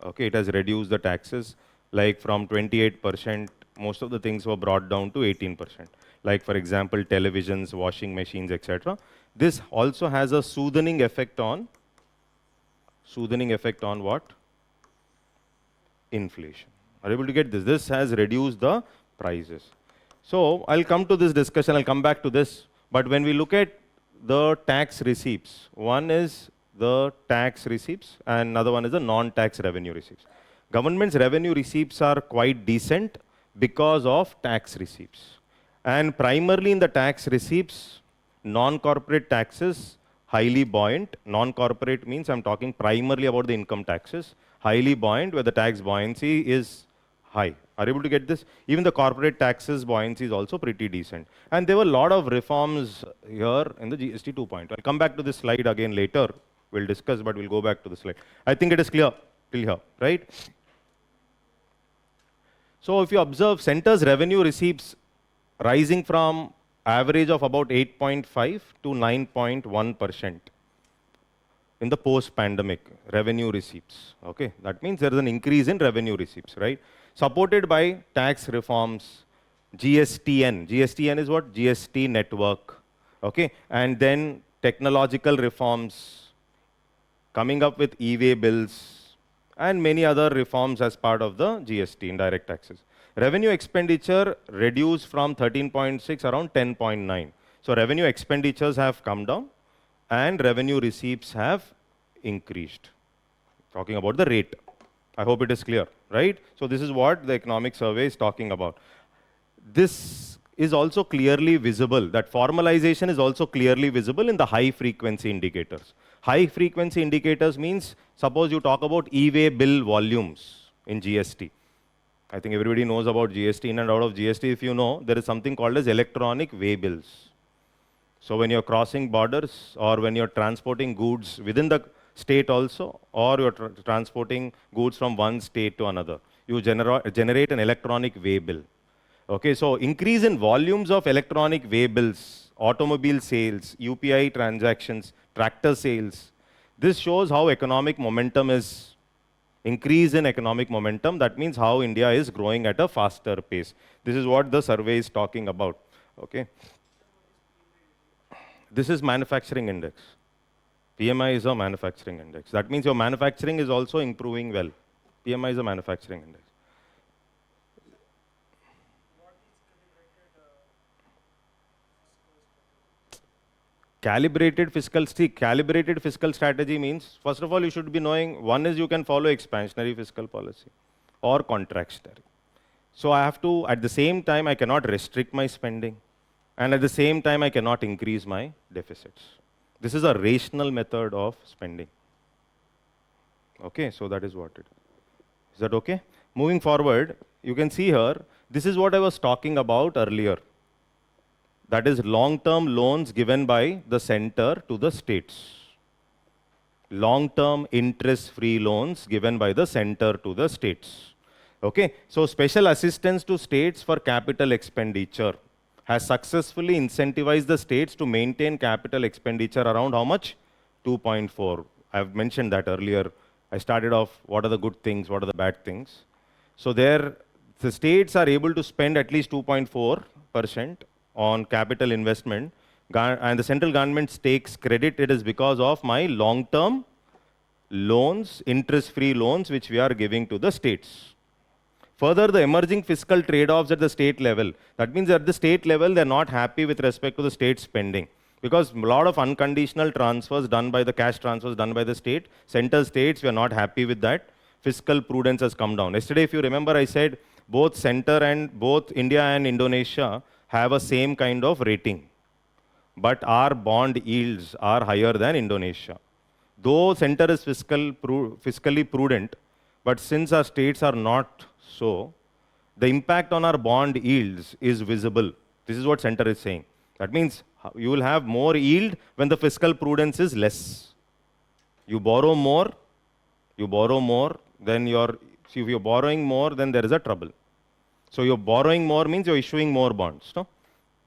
Okay, it has reduced the taxes, like from 28%, most of the things were brought down to 18%. Like for example, televisions, washing machines, etc. This also has a soothing effect on what? Inflation. Are you able to get this? This has reduced the prices. So I'll come to this discussion, I'll come back to this. But when we look at the tax receipts, one is the tax receipts and another one is the non-tax revenue receipts. Government's revenue receipts are quite decent because of tax receipts. And primarily in the tax receipts, non-corporate taxes, highly buoyant. Non-corporate means I'm talking primarily about the income taxes. Highly buoyant, where the tax buoyancy is high. Are you able to get this? Even the corporate taxes buoyancy is also pretty decent. And there were a lot of reforms here in the GST 2.0. I'll come back to this slide again later. We'll discuss, but we'll go back to the slide. I think it is clear till here, right? So if you observe, center's revenue receipts rising from average of about 8.5 to 9.1% in the post-pandemic revenue receipts. Okay, that means there is an increase in revenue receipts, right? Supported by tax reforms, GSTN. GSTN is what? GST network. Okay, and then technological reforms, coming up with e-way bills, and many other reforms as part of the GST, indirect taxes. Revenue expenditure reduced from 13.6 around 10.9. So revenue expenditures have come down and revenue receipts have increased. Talking about the rate. I hope it is clear, right? So this is what the economic survey is talking about. This is also clearly visible, that formalization is also clearly visible in the high frequency indicators. High frequency indicators means, suppose you talk about e-way bill volumes in GST. I think everybody knows about GST. In and out of GST, if you know, there is something called as electronic way bills. So when you're crossing borders or when you're transporting goods within the state also, or you're transporting goods from one state to another, you generate an electronic way bill. Okay, so increase in volumes of electronic way bills, automobile sales, UPI transactions, tractor sales. This shows how economic momentum is increase in economic momentum. That means how India is growing at a faster pace. This is what the survey is talking about. Okay. This is manufacturing index. PMI is a manufacturing index. That means your manufacturing is also improving well. PMI is a manufacturing index. Calibrated fiscal strategy means, first of all, you should be knowing, one is you can follow expansionary fiscal policy or contractionary. So I have to, at the same time, I cannot restrict my spending. And at the same time, I cannot increase my deficits. This is a rational method of spending. Okay, so that is what it is. Is that okay? Moving forward, you can see here, this is what I was talking about earlier. That is long-term loans given by the center to the states. Long-term interest-free loans given by the center to the states. Okay, so special assistance to states for capital expenditure has successfully incentivized the states to maintain capital expenditure around how much? 2.4. I've mentioned that earlier. I started off, what are the good things, what are the bad things? So there, the states are able to spend at least 2.4% on capital investment, and the central government takes credit. It is because of my long-term loans, interest-free loans, which we are giving to the states. Further, the emerging fiscal trade-offs at the state level. That means at the state level, they're not happy with respect to the state spending. Because a lot of unconditional transfers done by the cash transfers done by the state, center states, we are not happy with that. Fiscal prudence has come down. Yesterday, if you remember, I said both center and both India and Indonesia have a same kind of rating. But our bond yields are higher than Indonesia. Though center is fiscally prudent, but since our states are not so, the impact on our bond yields is visible. This is what center is saying. That means you will have more yield when the fiscal prudence is less. You borrow more, then if you're borrowing more, then there is a trouble. So you're borrowing more means you're issuing more bonds. No?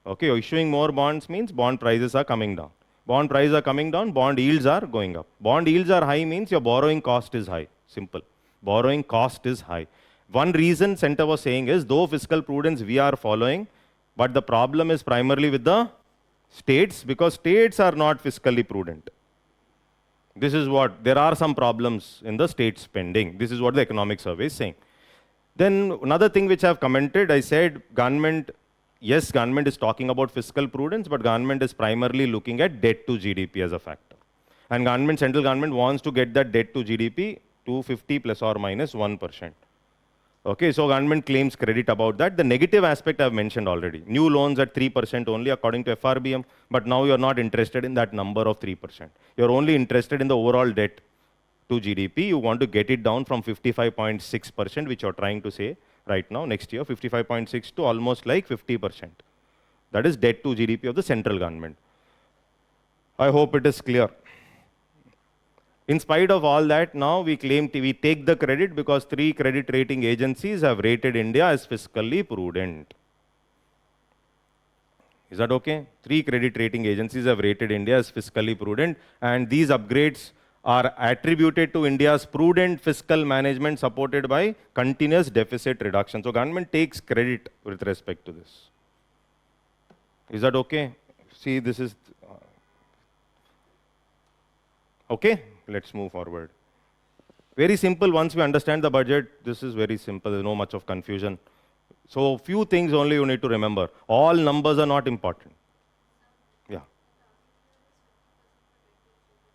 Okay, you're issuing more bonds means bond prices are coming down. Bond prices are coming down, bond yields are going up. Bond yields are high means your borrowing cost is high. Simple. Borrowing cost is high. One reason center was saying is, though fiscal prudence we are following, but the problem is primarily with the states, because states are not fiscally prudent. This is what, there are some problems in the state spending. This is what the economic survey is saying. Then another thing which I have commented, I said government, yes, government is talking about fiscal prudence, but government is primarily looking at debt to GDP as a factor. And central government wants to get that debt to GDP to 50 plus or minus 1%. Okay, so government claims credit about that. The negative aspect I've mentioned already. New loans at 3% only according to FRBM, but now you're not interested in that number of 3%. You're only interested in the overall debt to GDP. You want to get it down from 55.6%, which you're trying to say right now, next year, 55.6 to almost like 50%. That is debt to GDP of the central government. I hope it is clear. In spite of all that, now we claim we take the credit because 3 credit rating agencies have rated India as fiscally prudent. Is that okay? 3 credit rating agencies have rated India as fiscally prudent, and these upgrades are attributed to India's prudent fiscal management supported by continuous deficit reduction. So government takes credit with respect to this. Is that okay? See, this is okay. Let's move forward. Very simple. Once we understand the budget, this is very simple. There's no much of confusion. So few things only you need to remember. All numbers are not important. Yeah.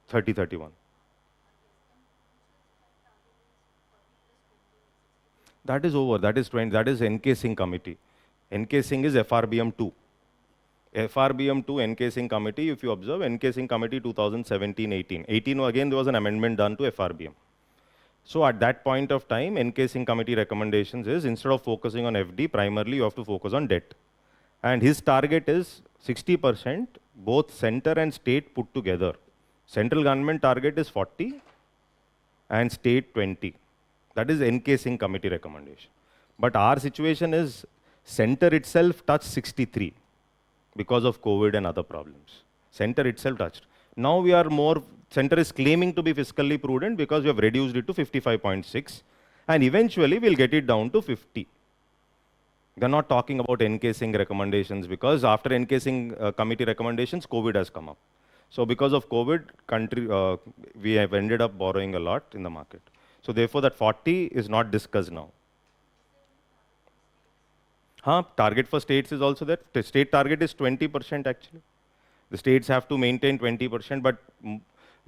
30-31. That is over. That is 20. That is NK Singh committee. NK Singh is FRBM 2. FRBM 2 NK Singh committee, if you observe, NK Singh committee 2017-18. 18 again there was an amendment done to FRBM. So at that point of time, NK Singh committee recommendations is instead of focusing on FD, primarily you have to focus on debt. And his target is 60%, both center and state put together. Central government target is 40 and state 20. That is NK Singh committee recommendation. But our situation is center itself touched 63 because of COVID and other problems. Center itself touched. Now we are more, center is claiming to be fiscally prudent because we have reduced it to 55.6 and eventually we'll get it down to 50. They're not talking about NK Singh recommendations because after NK Singh committee recommendations, COVID has come up. So because of COVID, we have ended up borrowing a lot in the market. So therefore that 40 is not discussed now. Target for states is also that. The state target is 20% actually. The states have to maintain 20%, but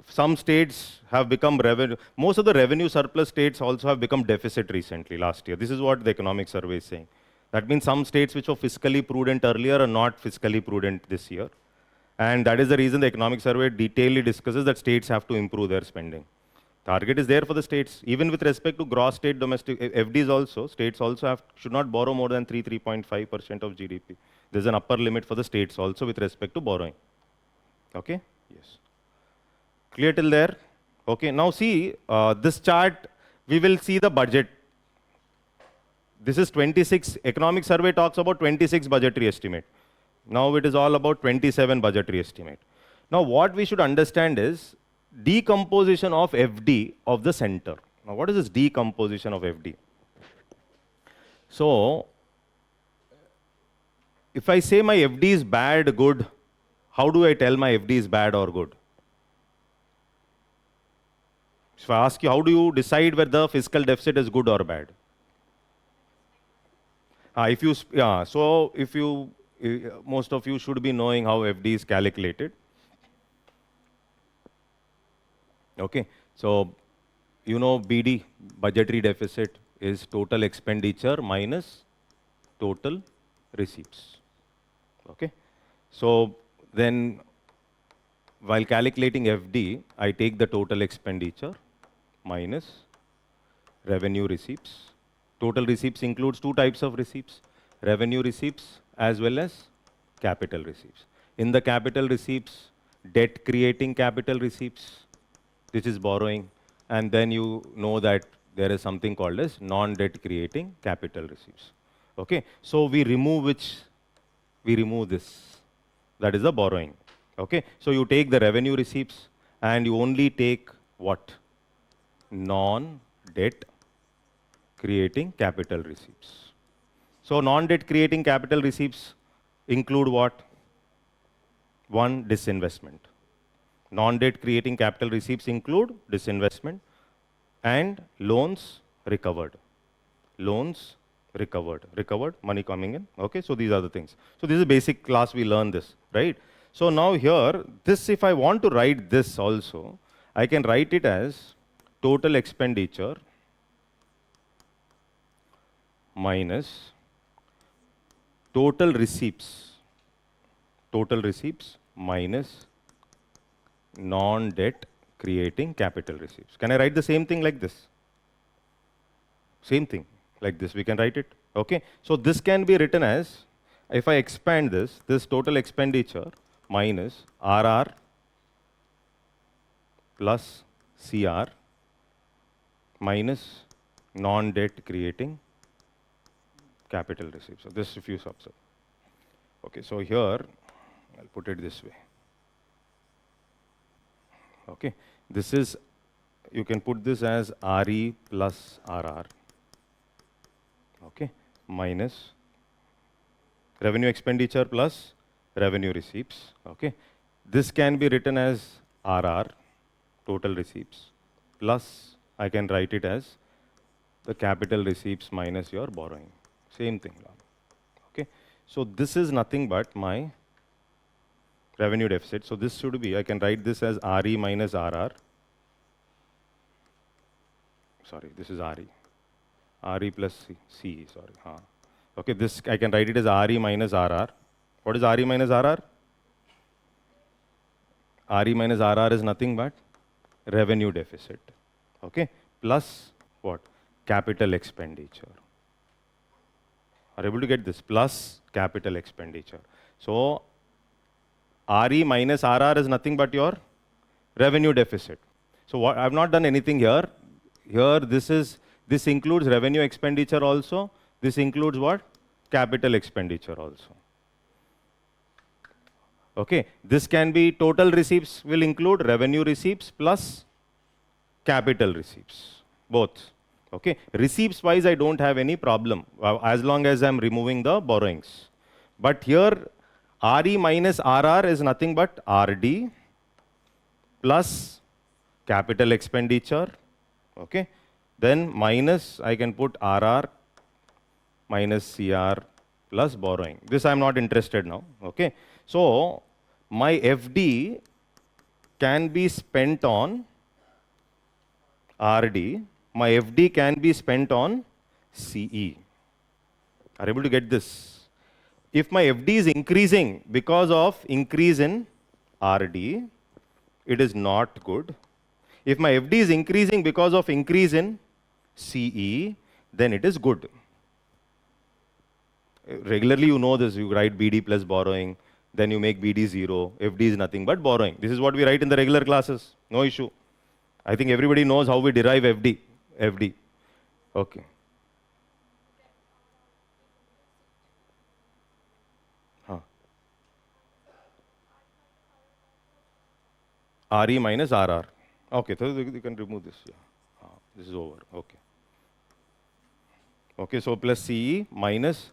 some states have become revenue. Most of the revenue surplus states also have become deficit recently, last year. This is what the economic survey is saying. That means some states which were fiscally prudent earlier are not fiscally prudent this year. And that is the reason the economic survey detailedly discusses that states have to improve their spending. Target is there for the states. Even with respect to gross state domestic, FDs also, states also should not borrow more than 3.5% of GDP. There's an upper limit for the states also with respect to borrowing. Okay? Yes. Clear till there? Okay, now see, this chart, we will see the budget. This is 26, economic survey talks about 26 budgetary estimate. Now it is all about 27 budgetary estimate. Now what we should understand is decomposition of FD of the center. Now what is this decomposition of FD? So if I say my FD is bad, good, how do I tell my FD is bad or good? If I ask you, how do you decide whether fiscal deficit is good or bad? Most of you should be knowing how FD is calculated. Okay, so you know BD, budgetary deficit, is total expenditure minus total receipts. Okay, so then while calculating FD, I take the total expenditure minus revenue receipts. Total receipts includes two types of receipts, revenue receipts as well as capital receipts. In the capital receipts, debt creating capital receipts, which is borrowing, and then you know that there is something called as non-debt creating capital receipts. Okay, so we remove which? We remove this. That is the borrowing. Okay, so you take the revenue receipts and you only take what? Non-debt creating capital receipts. So non-debt creating capital receipts include what? One, disinvestment. Non-debt creating capital receipts include disinvestment and loans recovered. Loans recovered. Recovered, money coming in. Okay, so these are the things. So this is a basic class, we learn this, right? So now here, this, if I want to write this also, I can write it as total expenditure minus total receipts minus non-debt creating capital receipts. Can I write the same thing like this? Same thing like this, we can write it. Okay, so this can be written as, if I expand this total expenditure minus RR plus CR minus non-debt creating capital receipts. So this, if you observe. Okay, so here I'll put it this way. Okay, this is, you can put this as RE plus RR. Okay, minus revenue expenditure plus revenue receipts. Okay, this can be written as RR, total receipts, plus I can write it as the capital receipts minus your borrowing. Same thing. Okay, so this is nothing but my revenue deficit. So this should be, I can write this as RE minus RR. Sorry, this is RE. RE plus CE, sorry. Okay, this I can write it as RE minus RR. What is RE minus RR? RE minus RR is nothing but revenue deficit. Okay, plus what? Capital expenditure. Are able to get this? Plus capital expenditure. So RE minus RR is nothing but your revenue deficit. So what, I've not done anything here. Here this includes revenue expenditure also. This includes what? Capital expenditure also. Okay, this can be total receipts will include revenue receipts plus capital receipts, both. Okay, receipts wise I don't have any problem as long as I'm removing the borrowings. But here RE minus RR is nothing but RD plus capital expenditure. Okay, then minus I can put RR minus CR plus borrowing. This I am not interested now. Okay, so my FD can be spent on RD, my FD can be spent on CE. Are you able to get this? If my FD is increasing because of increase in RD, it is not good. If my FD is increasing because of increase in CE, then it is good. Regularly you know this, you write BD plus borrowing, then you make BD 0, FD is nothing but borrowing. This is what we write in the regular classes, no issue. I think everybody knows how we derive FD. Okay. RE minus RR. Okay, so you can remove this. Yeah. This is over. Okay. Okay, so plus CE minus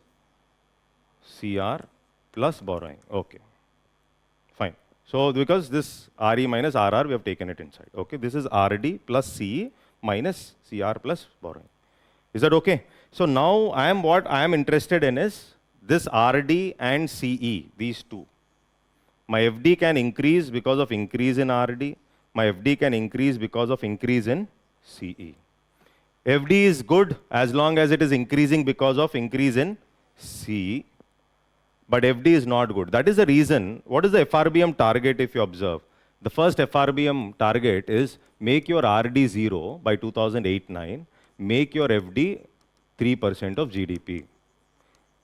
CR plus borrowing. Okay. Fine. So because this RE minus RR, we have taken it inside. Okay, this is RD plus CE minus CR plus borrowing. Is that okay? So now what I am interested in is this RD and CE, these two. My FD can increase because of increase in RD. My FD can increase because of increase in CE. FD is good as long as it is increasing because of increase in CE. But FD is not good. That is the reason. What is the FRBM target if you observe? The first FRBM target is make your RD 0 by 2008-9, make your FD 3% of GDP.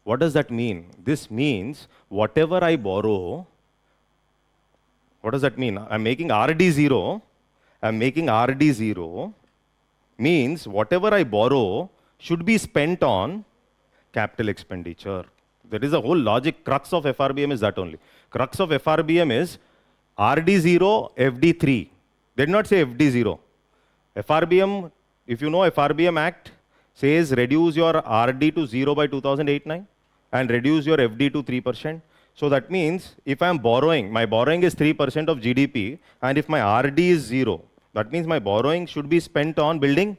What does that mean? This means whatever I borrow, what does that mean? I'm making RD 0. I'm making RD 0 means whatever I borrow should be spent on capital expenditure. That is the whole logic. Crux of FRBM is that only. Crux of FRBM is RD 0, FD 3. They did not say FD 0. FRBM, if you know FRBM Act, says reduce your RD to 0 by 2008-9 and reduce your FD to 3%. So that means if I am borrowing, my borrowing is 3% of GDP, and if my RD is 0, that means my borrowing should be spent on building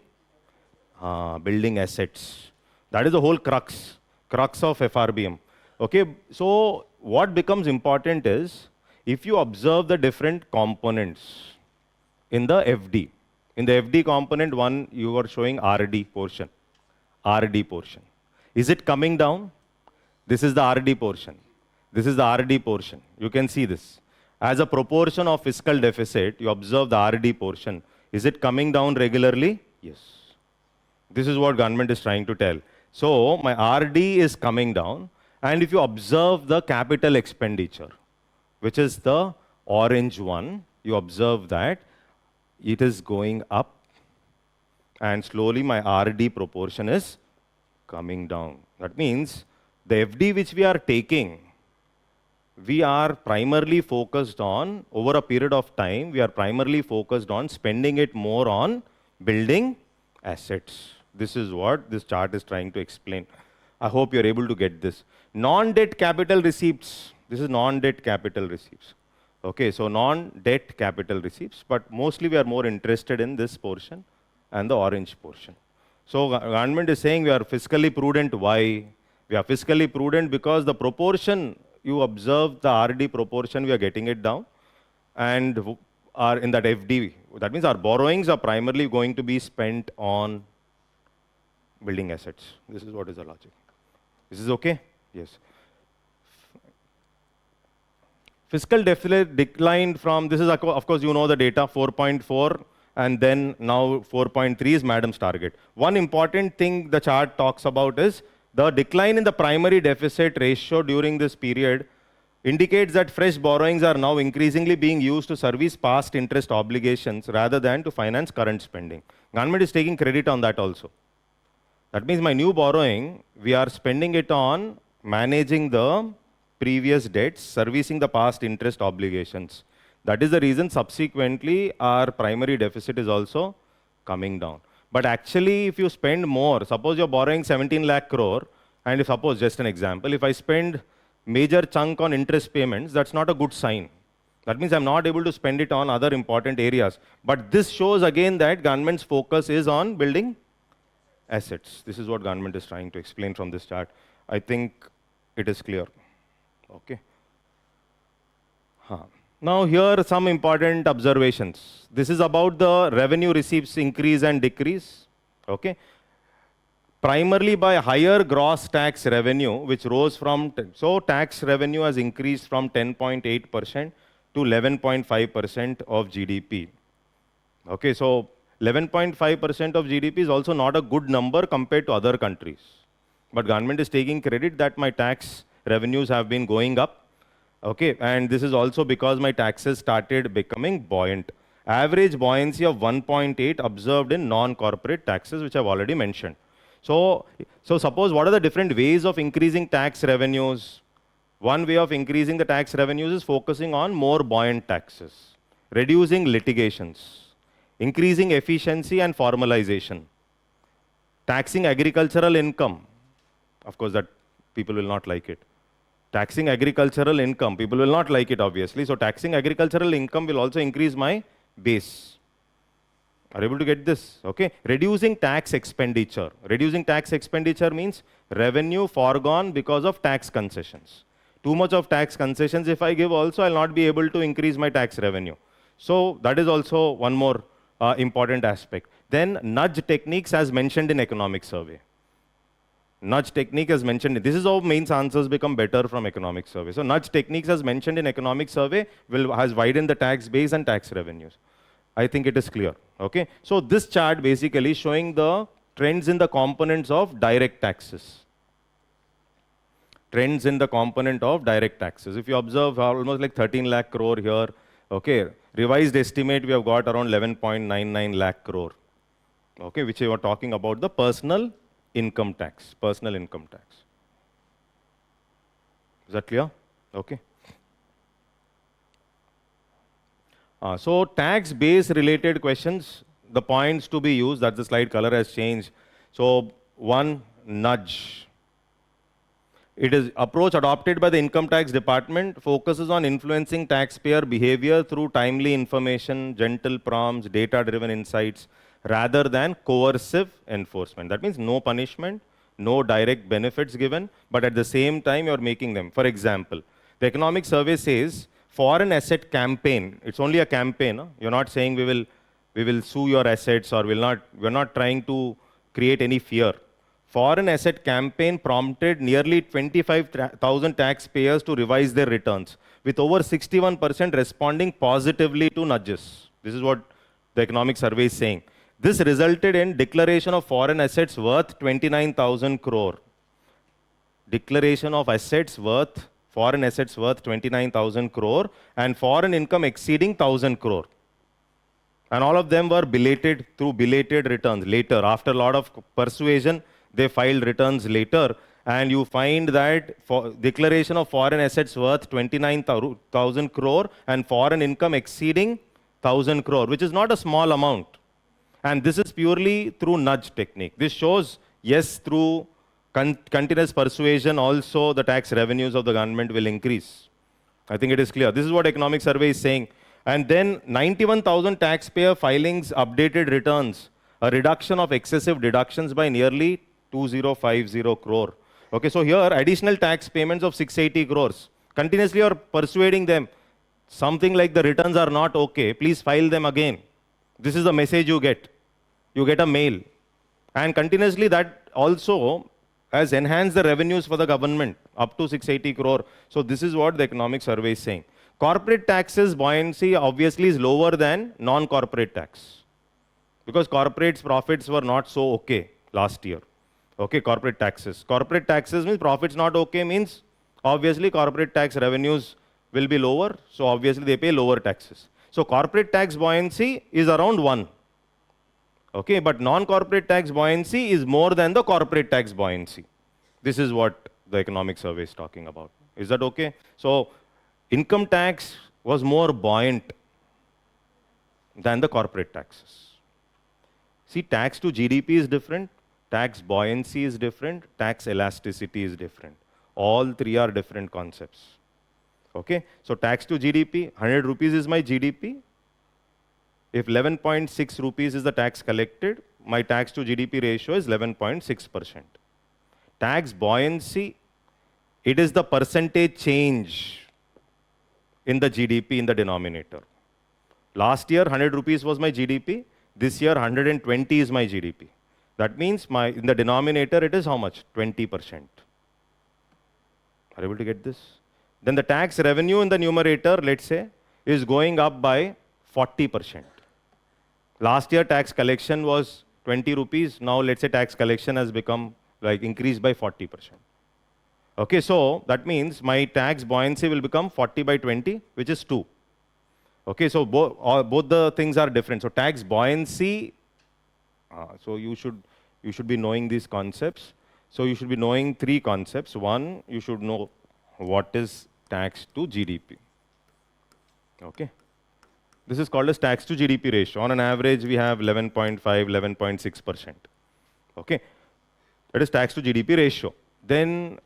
assets. That is the whole crux of FRBM. Okay, so what becomes important is if you observe the different components in the FD. In the FD component 1, you are showing RD portion. Is it coming down? This is the RD portion. This is the RD portion. You can see this. As a proportion of fiscal deficit, you observe the RD portion. Is it coming down regularly? Yes. This is what government is trying to tell. So my RD is coming down, and if you observe the capital expenditure, which is the orange one, you observe that it is going up, and slowly my RD proportion is coming down. That means the FD which we are taking, we are primarily focused on, over a period of time, we are primarily focused on spending it more on building assets. This is what this chart is trying to explain. I hope you're able to get this. Non-debt capital receipts. This is non-debt capital receipts. Okay, so non-debt capital receipts, but mostly we are more interested in this portion and the orange portion. So government is saying we are fiscally prudent. Why? We are fiscally prudent because the proportion, you observe the RD proportion, we are getting it down, and are in that FD. That means our borrowings are primarily going to be spent on building assets. This is what is the logic. This is okay? Yes. Fiscal deficit declined from, this is of course you know the data, 4.4, and then now 4.3 is Madam's target. One important thing the chart talks about is the decline in the primary deficit ratio during this period indicates that fresh borrowings are now increasingly being used to service past interest obligations rather than to finance current spending. Government is taking credit on that also. That means my new borrowing, we are spending it on managing the previous debts, servicing the past interest obligations. That is the reason subsequently our primary deficit is also coming down. But actually, if you spend more, suppose you're borrowing 17 lakh crore, and if suppose, just an example, if I spend major chunk on interest payments, that's not a good sign. That means I'm not able to spend it on other important areas. But this shows again that government's focus is on building assets. This is what government is trying to explain from this chart. I think it is clear. Okay. Now here are some important observations. This is about the revenue receipts increase and decrease. Okay. Primarily by higher gross tax revenue, which rose from, so tax revenue has increased from 10.8% to 11.5% of GDP. Okay, so 11.5% of GDP is also not a good number compared to other countries. But government is taking credit that my tax revenues have been going up. Okay, and this is also because my taxes started becoming buoyant. Average buoyancy of 1.8 observed in non-corporate taxes, which I've already mentioned. So suppose what are the different ways of increasing tax revenues? One way of increasing the tax revenues is focusing on more buoyant taxes, reducing litigations, increasing efficiency and formalization, taxing agricultural income. Of course, that people will not like it. Taxing agricultural income, people will not like it obviously. So taxing agricultural income will also increase my base. Are you able to get this? Okay. Reducing tax expenditure. Reducing tax expenditure means revenue foregone because of tax concessions. Too much of tax concessions if I give also, I'll not be able to increase my tax revenue. So that is also one more important aspect. Then nudge techniques as mentioned in economic survey. Nudge technique as mentioned. This is how mains answers become better from economic survey. So nudge techniques as mentioned in economic survey has widened the tax base and tax revenues. I think it is clear. Okay. So this chart basically showing the trends in the components of direct taxes. Trends in the component of direct taxes. If you observe almost like 13 lakh crore here. Okay. Revised estimate we have got around 11.99 lakh crore. Okay. Which we were talking about the personal income tax. Personal income tax. Is that clear? Okay. So tax base related questions, the points to be used, that the slide color has changed. So one, nudge. It is approach adopted by the income tax department focuses on influencing taxpayer behavior through timely information, gentle prompts, data-driven insights, rather than coercive enforcement. That means no punishment, no direct benefits given, but at the same time you're making them. For example, the economic survey says, foreign asset campaign, it's only a campaign. Huh? You're not saying we will sue your assets or we're not trying to create any fear. Foreign asset campaign prompted nearly 25,000 taxpayers to revise their returns, with over 61% responding positively to nudges. This is what the economic survey is saying. This resulted in declaration of foreign assets worth 29,000 crore. Declaration of assets worth foreign assets worth 29,000 crore and foreign income exceeding 1,000 crore. And all of them were belated through belated returns later. After a lot of persuasion, they filed returns later. And you find that for declaration of foreign assets worth 29,000 crore and foreign income exceeding 1,000 crore, which is not a small amount. And this is purely through nudge technique. This shows, yes, through continuous persuasion, also the tax revenues of the government will increase. I think it is clear. This is what economic survey is saying. And then 91,000 taxpayer filings, updated returns, a reduction of excessive deductions by nearly 2,050 crore. Okay, so here additional tax payments of 680 crores. Continuously you are persuading them. Something like the returns are not okay. Please file them again. This is the message you get. You get a mail. And continuously that also has enhanced the revenues for the government up to 680 crore. So this is what the economic survey is saying. Corporate taxes buoyancy obviously is lower than non-corporate tax. because corporates' profits were not so okay last year. Okay, corporate taxes. Corporate taxes means profits not okay means obviously corporate tax revenues will be lower, so obviously they pay lower taxes. So corporate tax buoyancy is around 1. Okay, but non-corporate tax buoyancy is more than the corporate tax buoyancy. This is what the economic survey is talking about. Is that okay? So income tax was more buoyant than the corporate taxes. See, tax to GDP is different, tax buoyancy is different, tax elasticity is different. All three are different concepts. Okay, so tax to GDP, 100 rupees is my GDP. If 11.6 rupees is the tax collected, my tax to GDP ratio is 11.6%. Tax buoyancy, it is the percentage change in the GDP in the denominator. Last year, 100 rupees was my GDP. This year, 120 is my GDP. That means in the denominator, it is how much? 20%. Are you able to get this? Then the tax revenue in the numerator, let's say, is going up by 40%. Last year, tax collection was 20 rupees. Now, let's say tax collection has become increased by 40%. Okay, so that means my tax buoyancy will become 40 by 20, which is 2. Okay, so both the things are different. So tax buoyancy, so you should be knowing these concepts. So you should be knowing 3 concepts. One, you should know what is tax to GDP. Okay. This is called as tax to GDP ratio. On an average, we have 11.5, 11.6%. Okay. That is tax to GDP ratio. Then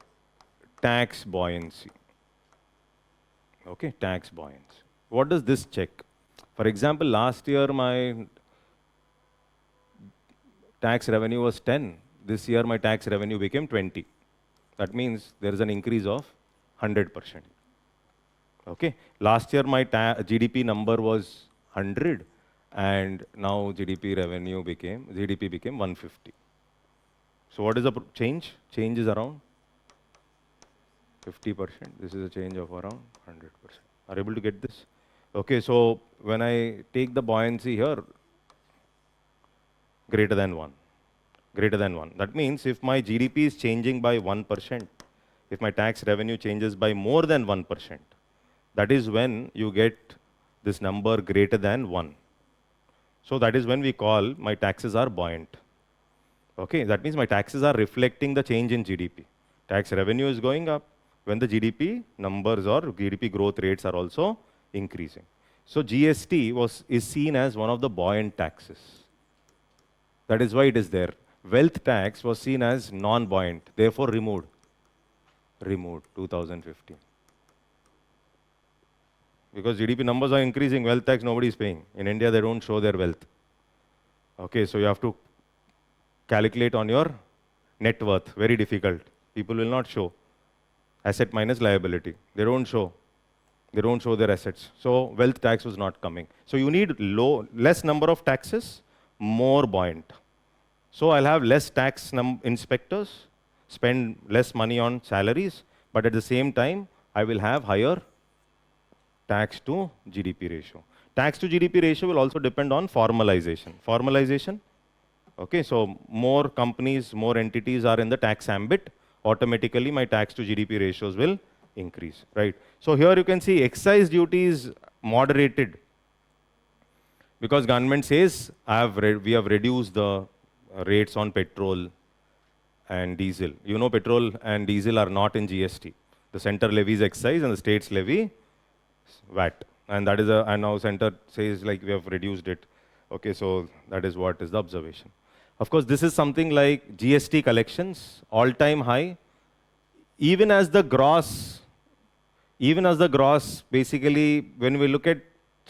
tax buoyancy. Okay, tax buoyancy. What does this check? For example, last year my tax revenue was 10. This year my tax revenue became 20. That means there is an increase of 100%. Okay. Last year my GDP number was 100 and now GDP became 150. So what is the change? Change is around 50%. This is a change of around 100%. Are you able to get this? Okay, so when I take the buoyancy here, greater than 1. Greater than 1. That means if my GDP is changing by 1%, if my tax revenue changes by more than 1%, that is when you get this number greater than 1. So that is when we call my taxes are buoyant. Okay, that means my taxes are reflecting the change in GDP. Tax revenue is going up when the GDP numbers or GDP growth rates are also increasing. So GST is seen as one of the buoyant taxes. That is why it is there. Wealth tax was seen as non-buoyant, therefore removed. Removed, 2015. Because GDP numbers are increasing, wealth tax nobody is paying. In India, they don't show their wealth. Okay, so you have to calculate on your net worth. Very difficult. People will not show. Asset minus liability. They don't show. They don't show their assets. So wealth tax was not coming. So you need less number of taxes, more buoyant. So I'll have less tax inspectors, spend less money on salaries, but at the same time, I will have higher tax to GDP ratio. Tax to GDP ratio will also depend on formalization. Formalization, okay, so more companies, more entities are in the tax ambit, automatically my tax to GDP ratios will increase, right? So here you can see excise duty is moderated because government says we have reduced the rates on petrol and diesel. You know, petrol and diesel are not in GST. The center levies excise and the states levy VAT. And that is and now center says we have reduced it. Okay, so that is what is the observation. Of course, this is something like GST collections, all-time high. Even as the gross, basically, when we look at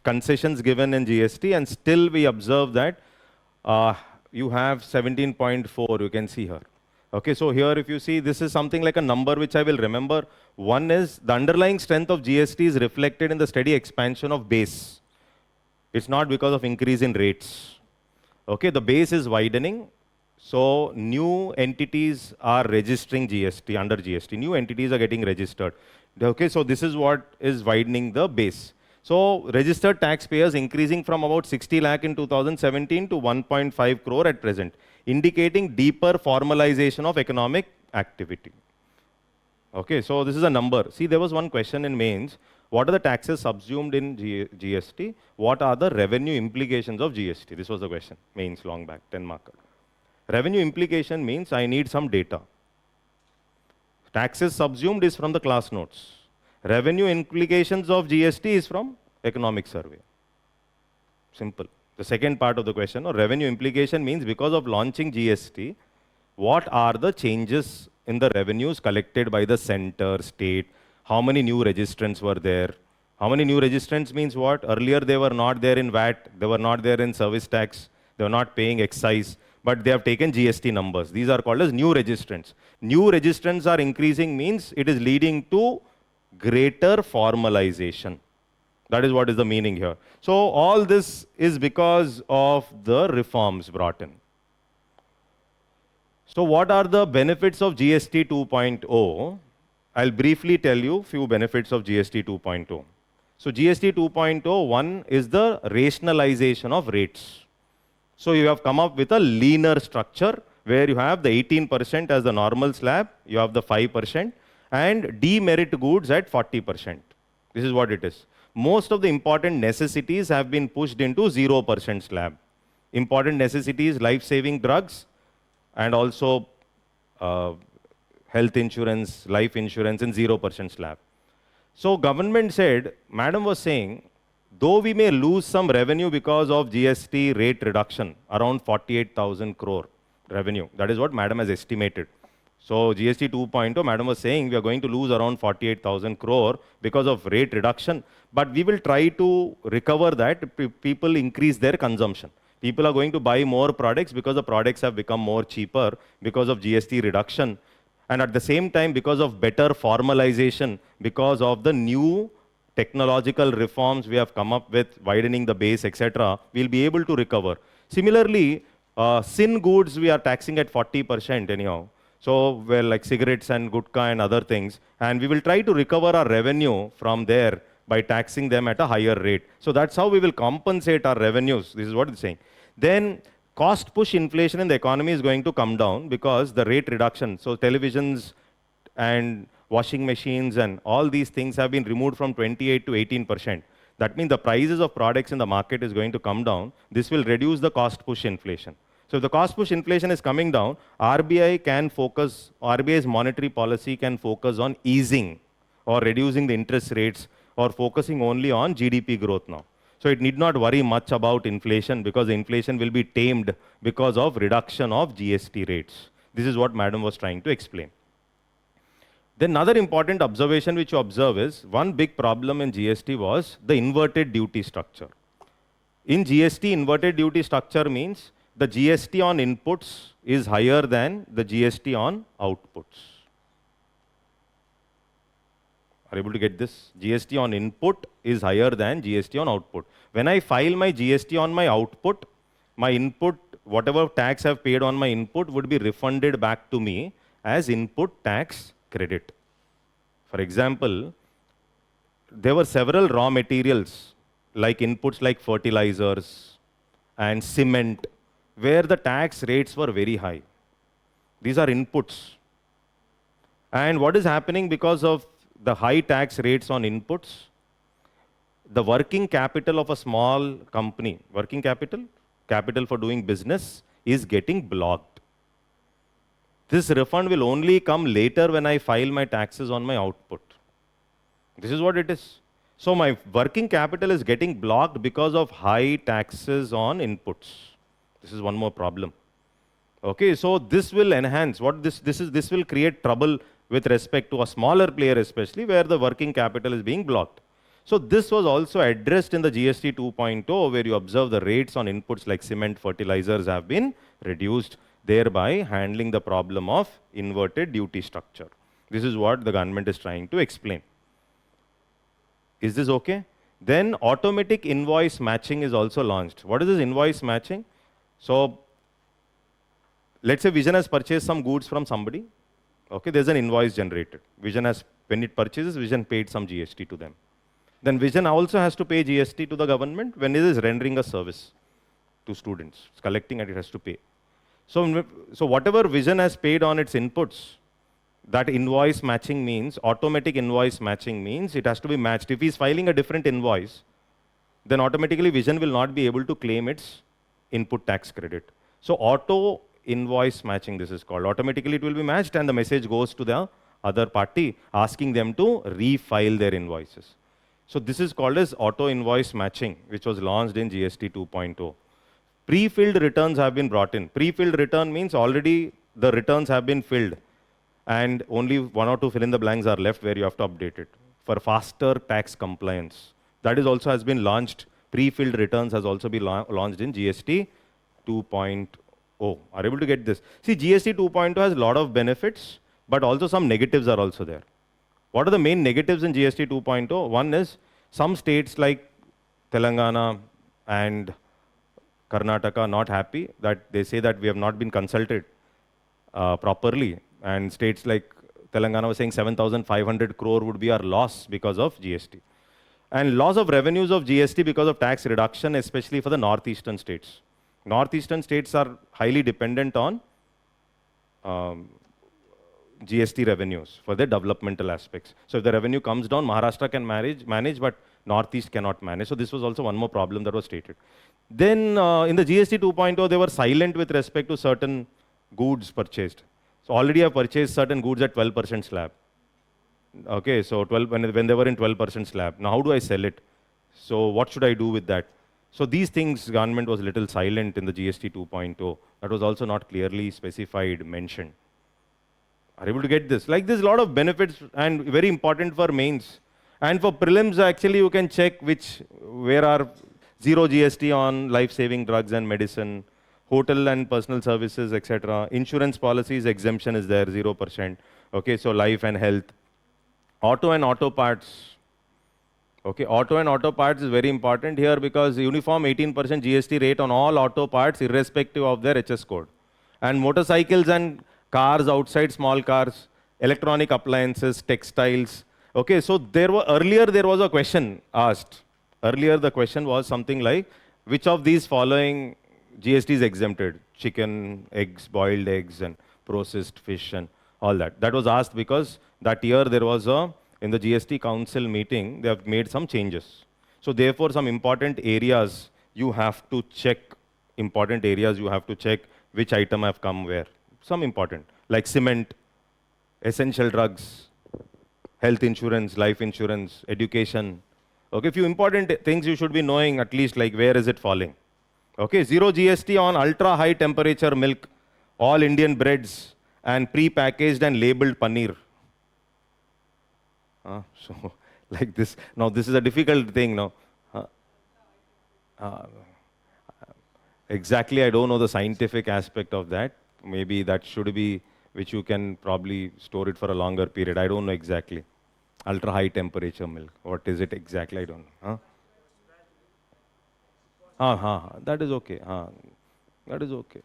concessions given in GST, and still we observe that you have 17.4, you can see here. Okay, so here if you see, this is something like a number which I will remember. One is the underlying strength of GST is reflected in the steady expansion of base. It's not because of increase in rates. Okay, the base is widening. So new entities are registering GST under GST. New entities are getting registered. Okay, so this is what is widening the base. So registered taxpayers increasing from about 60 lakh in 2017 to 1.5 crore at present, indicating deeper formalization of economic activity. Okay, so this is a number. See, there was one question in mains. What are the taxes subsumed in GST? What are the revenue implications of GST? This was the question, mains long back, 10 marker. Revenue implication means I need some data. Taxes subsumed is from the class notes. Revenue implications of GST is from economic survey. Simple. The second part of the question, or revenue implication means because of launching GST, what are the changes in the revenues collected by the center, state? How many new registrants were there? How many new registrants means what? Earlier they were not there in VAT, they were not there in service tax, they were not paying excise, but they have taken GST numbers. These are called as new registrants. New registrants are increasing means it is leading to greater formalization. That is what is the meaning here. So all this is because of the reforms brought in. So what are the benefits of GST 2.0? I'll briefly tell you few benefits of GST 2.0. So GST 2.0, one is the rationalization of rates. So you have come up with a leaner structure where you have the 18% as the normal slab, you have the 5%, and demerit goods at 40%. This is what it is. Most of the important necessities have been pushed into 0% slab. Important necessities, life-saving drugs, and also health insurance, life insurance in 0% slab. So government said, madam was saying, though we may lose some revenue because of GST rate reduction, around 48,000 crore revenue. That is what madam has estimated. So GST 2.0, madam was saying we are going to lose around 48,000 crore because of rate reduction, but we will try to recover that. People increase their consumption. People are going to buy more products because the products have become more cheaper because of GST reduction. And at the same time, because of better formalization, because of the new technological reforms we have come up with, widening the base, etc., we'll be able to recover. Similarly, sin goods we are taxing at 40% anyhow. So, well, like cigarettes and gutka and other things, and we will try to recover our revenue from there by taxing them at a higher rate. So that's how we will compensate our revenues. This is what it's saying. Then cost push inflation in the economy is going to come down because the rate reduction. So televisions and washing machines and all these things have been removed from 28 to 18%. That means the prices of products in the market is going to come down. This will reduce the cost push inflation. So if the cost push inflation is coming down, RBI's monetary policy can focus on easing or reducing the interest rates or focusing only on GDP growth now. So it need not worry much about inflation because the inflation will be tamed because of reduction of GST rates. This is what madam was trying to explain. Then another important observation which you observe is, one big problem in GST was the inverted duty structure. In GST, inverted duty structure means the GST on inputs is higher than the GST on outputs. Are you able to get this? GST on input is higher than GST on output. When I file my GST on my output, my input, whatever tax I've paid on my input would be refunded back to me as input tax credit. For example, there were several raw materials like inputs like fertilizers and cement where the tax rates were very high. These are inputs. And what is happening because of the high tax rates on inputs? The working capital of a small company, working capital for doing business is getting blocked. This refund will only come later when I file my taxes on my output. This is what it is. So my working capital is getting blocked because of high taxes on inputs. This is one more problem. Okay, so this will enhance, this will create trouble with respect to a smaller player especially where the working capital is being blocked. So this was also addressed in the GST 2.0 where you observe the rates on inputs like cement, fertilizers have been reduced, thereby handling the problem of inverted duty structure. This is what the government is trying to explain. Is this okay? Then automatic invoice matching is also launched. What is this invoice matching? So let's say Vision has purchased some goods from somebody. Okay, there's an invoice generated. Vision has, when it purchases, Vision paid some GST to them. Then Vision also has to pay GST to the government when it is rendering a service to students. It's collecting and it has to pay. So whatever Vision has paid on its inputs, that invoice matching means, automatic invoice matching means it has to be matched. If he's filing a different invoice, then automatically Vision will not be able to claim its input tax credit. So auto invoice matching, this is called. Automatically it will be matched and the message goes to the other party asking them to refile their invoices. So this is called as auto invoice matching, which was launched in GST 2.0. Pre-filled returns have been brought in. Pre-filled return means already the returns have been filled and only one or two fill in the blanks are left where you have to update it for faster tax compliance. That is also has been launched. Pre-filled returns has also been launched in GST 2.0. Are you able to get this? See, GST 2.0 has a lot of benefits, but also some negatives are also there. What are the main negatives in GST 2.0? One is some states like Telangana and Karnataka are not happy that they say that we have not been consulted properly. And states like Telangana was saying 7,500 crore would be our loss because of GST. And loss of revenues of GST because of tax reduction, especially for the northeastern states. Northeastern states are highly dependent on GST revenues for their developmental aspects. So if the revenue comes down, Maharashtra can manage, but Northeast cannot manage. So this was also one more problem that was stated. Then in the GST 2.0, they were silent with respect to certain goods purchased. So already I've purchased certain goods at 12% slab. Okay, so 12 when they were in 12% slab. Now how do I sell it? So what should I do with that? So these things, government was little silent in the GST 2.0. That was also not clearly specified, mentioned. Are you able to get this? Like there's a lot of benefits and very important for mains. And for prelims, actually you can check where are zero GST on life-saving drugs and medicine, hotel and personal services, etc. Insurance policies exemption is there, 0%. Okay, so life and health. Auto and auto parts. Okay, auto and auto parts is very important here because uniform 18% GST rate on all auto parts irrespective of their HS code. And motorcycles and cars outside, small cars, electronic appliances, textiles. Okay, so earlier there was a question asked. Earlier the question was something like, which of these following GST is exempted? Chicken, eggs, boiled eggs, and processed fish, and all that. That was asked because that year there was in the GST Council meeting, they have made some changes. So therefore, some important areas you have to check, which item have come where. Some important, like cement, essential drugs, health insurance, life insurance, education. Okay, few important things you should be knowing at least, like where is it falling. Okay, zero GST on ultra high temperature milk, all Indian breads, and pre-packaged and labeled paneer. So, like this. Now, this is a difficult thing now. Exactly, I don't know the scientific aspect of that. Maybe that should be, which you can probably store it for a longer period. I don't know exactly. Ultra high temperature milk. What is it exactly? I don't know. That is okay. That is okay.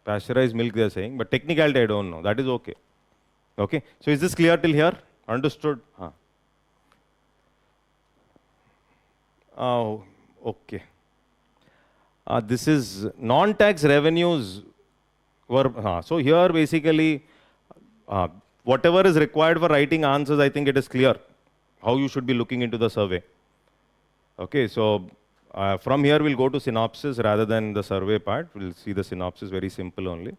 Pasteurized milk they are saying, but technicality I don't know. That is okay. Okay. So is this clear till here? Understood? Oh, okay. This is non-tax revenues were, so here basically whatever is required for writing answers, I think it is clear how you should be looking into the survey. Okay, so from here we'll go to synopsis rather than the survey part. We'll see the synopsis, very simple only.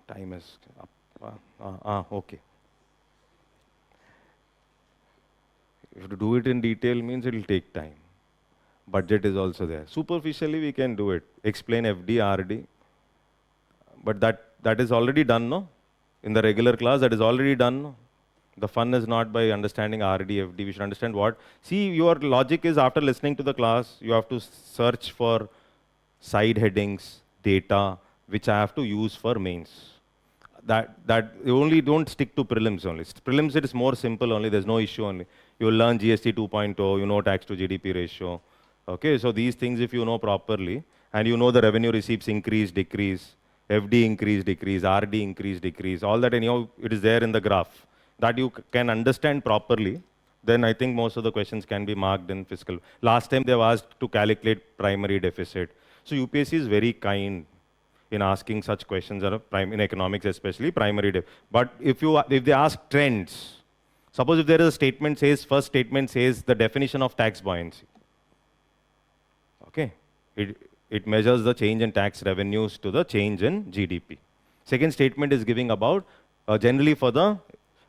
Time is up. Okay. If you do it in detail means it will take time. Budget is also there. Superficially we can do it. Explain FD, RD. But that is already done, no? In the regular class, that is already done, no? The fun is not by understanding RD, FD. We should understand what. See, your logic is after listening to the class, you have to search for side headings, data, which I have to use for mains. That you only don't stick to prelims only. Prelims it is more simple only. There's no issue only. You will learn GST 2.0. You know tax to GDP ratio. Okay, so these things if you know properly, and you know the revenue receipts increase, decrease, FD increase, decrease, RD increase, decrease. All that anyhow it is there in the graph. That you can understand properly. then I think most of the questions can be marked in fiscal. Last time they've asked to calculate primary deficit. So UPSC is very kind in asking such questions in economics, especially primary deficit. But if they ask trends, suppose if there is a statement says, first statement says the definition of tax buoyancy. Okay, it measures the change in tax revenues to the change in GDP. Second statement is giving about generally for the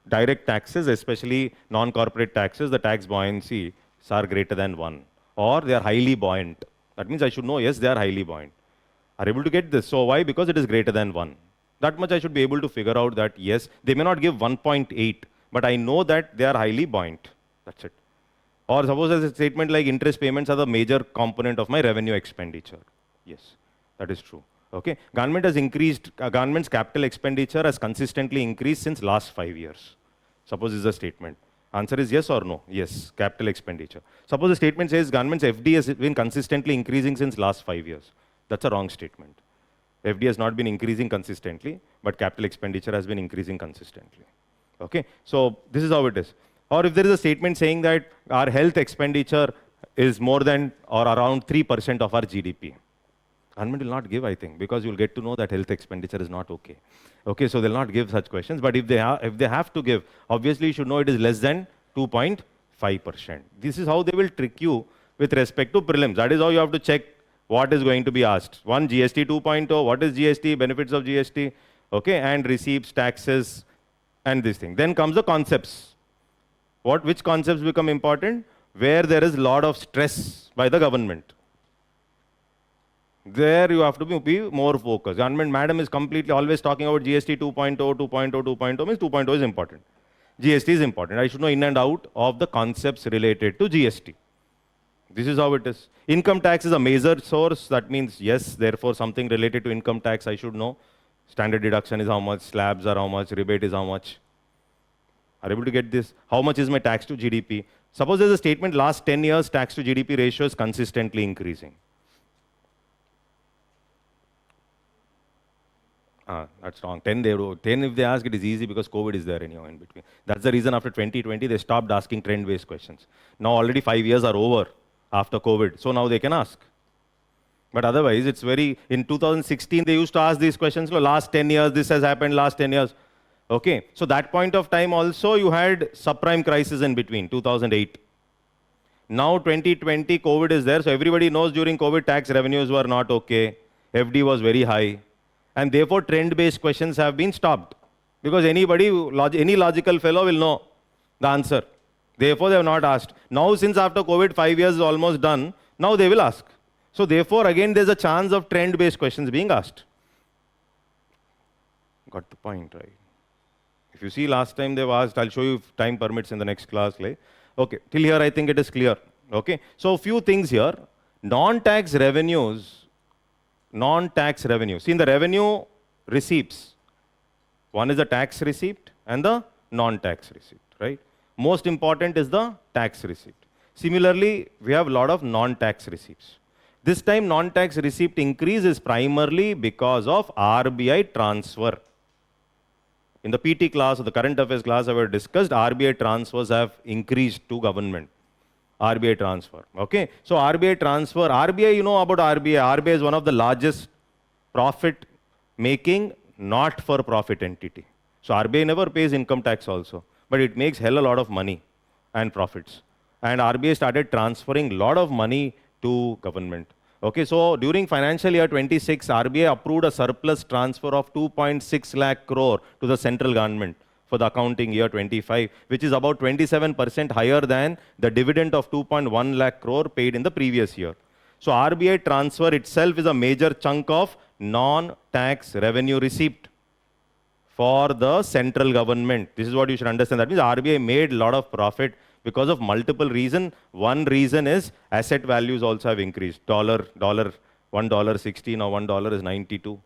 direct taxes, especially non-corporate taxes, the tax buoyancies are greater than 1 or they are highly buoyant. That means I should know, yes, they are highly buoyant. Are able to get this? So why? Because it is greater than 1. That much I should be able to figure out that, yes, they may not give 1.8, but I know that they are highly buoyant. That's it. Or suppose as a statement like interest payments are the major component of my revenue expenditure. Yes, that is true. Okay, government has increased, government's capital expenditure has consistently increased since last 5 years. Suppose this is a statement. Answer is yes or no? Yes, capital expenditure. Suppose the statement says government's FD has been consistently increasing since last 5 years. That's a wrong statement. FD has not been increasing consistently, but capital expenditure has been increasing consistently. Okay, so this is how it is. Or if there is a statement saying that our health expenditure is more than or around 3% of our GDP. Government will not give, I think, because you'll get to know that health expenditure is not okay. Okay, so they'll not give such questions. But if they have to give, obviously you should know it is less than 2.5%. This is how they will trick you with respect to prelims. That is how you have to check what is going to be asked. One, GST 2.0, what is GST, benefits of GST, okay, and receipts, taxes, and this thing. Then comes the concepts. Which concepts become important? Where there is a lot of stress by the government. There you have to be more focused. Government madam is completely always talking about GST 2.0, 2.0, 2.0 means 2.0 is important. GST is important. I should know in and out of the concepts related to GST. This is how it is. Income tax is a major source. That means yes, therefore something related to income tax I should know. Standard deduction is how much, slabs are how much, rebate is how much. Are able to get this? How much is my tax to GDP? Suppose there's a statement last 10 years tax to GDP ratio is consistently increasing. That's wrong. 10 if they ask, it is easy because COVID is there anyhow in between. That's the reason after 2020 they stopped asking trend-based questions. Now already 5 years are over after COVID, so now they can ask. But otherwise, it's in 2016 they used to ask these questions, last 10 years, this has happened, last 10 years. Okay, so that point of time also you had subprime crisis in between, 2008. Now 2020, COVID is there, so everybody knows during COVID tax revenues were not okay, FD was very high. And therefore, trend-based questions have been stopped. Because any logical fellow will know the answer. Therefore, they have not asked. Now, since after COVID, 5 years is almost done, now they will ask. So therefore, again, there's a chance of trend-based questions being asked. Got the point, right? If you see last time they've asked, I'll show you if time permits in the next class. Okay, till here I think it is clear. Okay, so a few things here. Non-tax revenues. See, in the revenue receipts, one is the tax receipt and the non-tax receipt, right? Most important is the tax receipt. Similarly, we have a lot of non-tax receipts. This time, non-tax receipt increase is primarily because of RBI transfer. In the PT class or the current affairs class, I have discussed RBI transfers have increased to government. RBI transfer. Okay, so RBI transfer, RBI, you know about RBI. RBI is one of the largest profit making not for profit entity. So RBI never pays income tax also, but it makes hell a lot of money and profits. And RBI started transferring a lot of money to government. Okay, so during financial year 26, RBI approved a surplus transfer of 2.6 lakh crore to the central government for the accounting year 25, which is about 27% higher than the dividend of 2.1 lakh crore paid in the previous year. So RBI transfer itself is a major chunk of non-tax revenue receipt for the central government. This is what you should understand. That means RBI made a lot of profit because of multiple reasons. One reason is asset values also have increased. $1.60, now $1 is 92.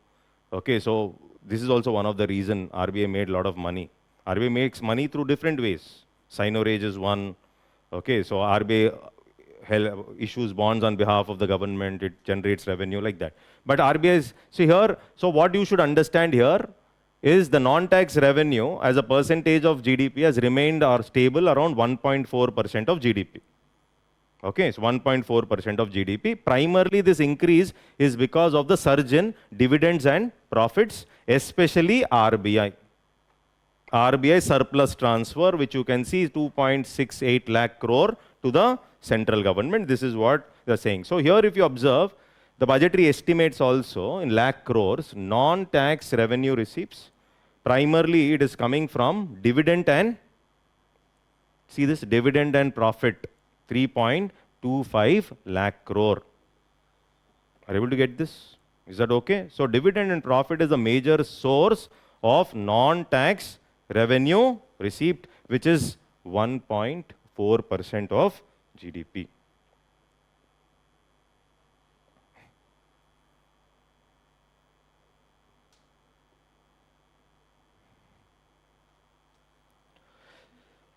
Okay, so this is also one of the reasons RBI made a lot of money. RBI makes money through different ways. Sinorage is one. Okay, so RBI issues bonds on behalf of the government. It generates revenue like that. But RBI is, see here, so what you should understand here, is the non-tax revenue as a percentage of GDP has remained or stable around 1.4% of GDP. Okay, so 1.4% of GDP. Primarily, this increase is because of the surge in dividends and profits, especially RBI. RBI surplus transfer, which you can see is 2.68 lakh crore to the central government. This is what they're saying. So here, if you observe, the budgetary estimates also in lakh crores, non-tax revenue receipts. Primarily, it is coming from dividend and, see this, dividend and profit, 3.25 lakh crore. Are you able to get this? Is that okay? So dividend and profit is a major source of non-tax revenue receipt, which is 1.4% of GDP.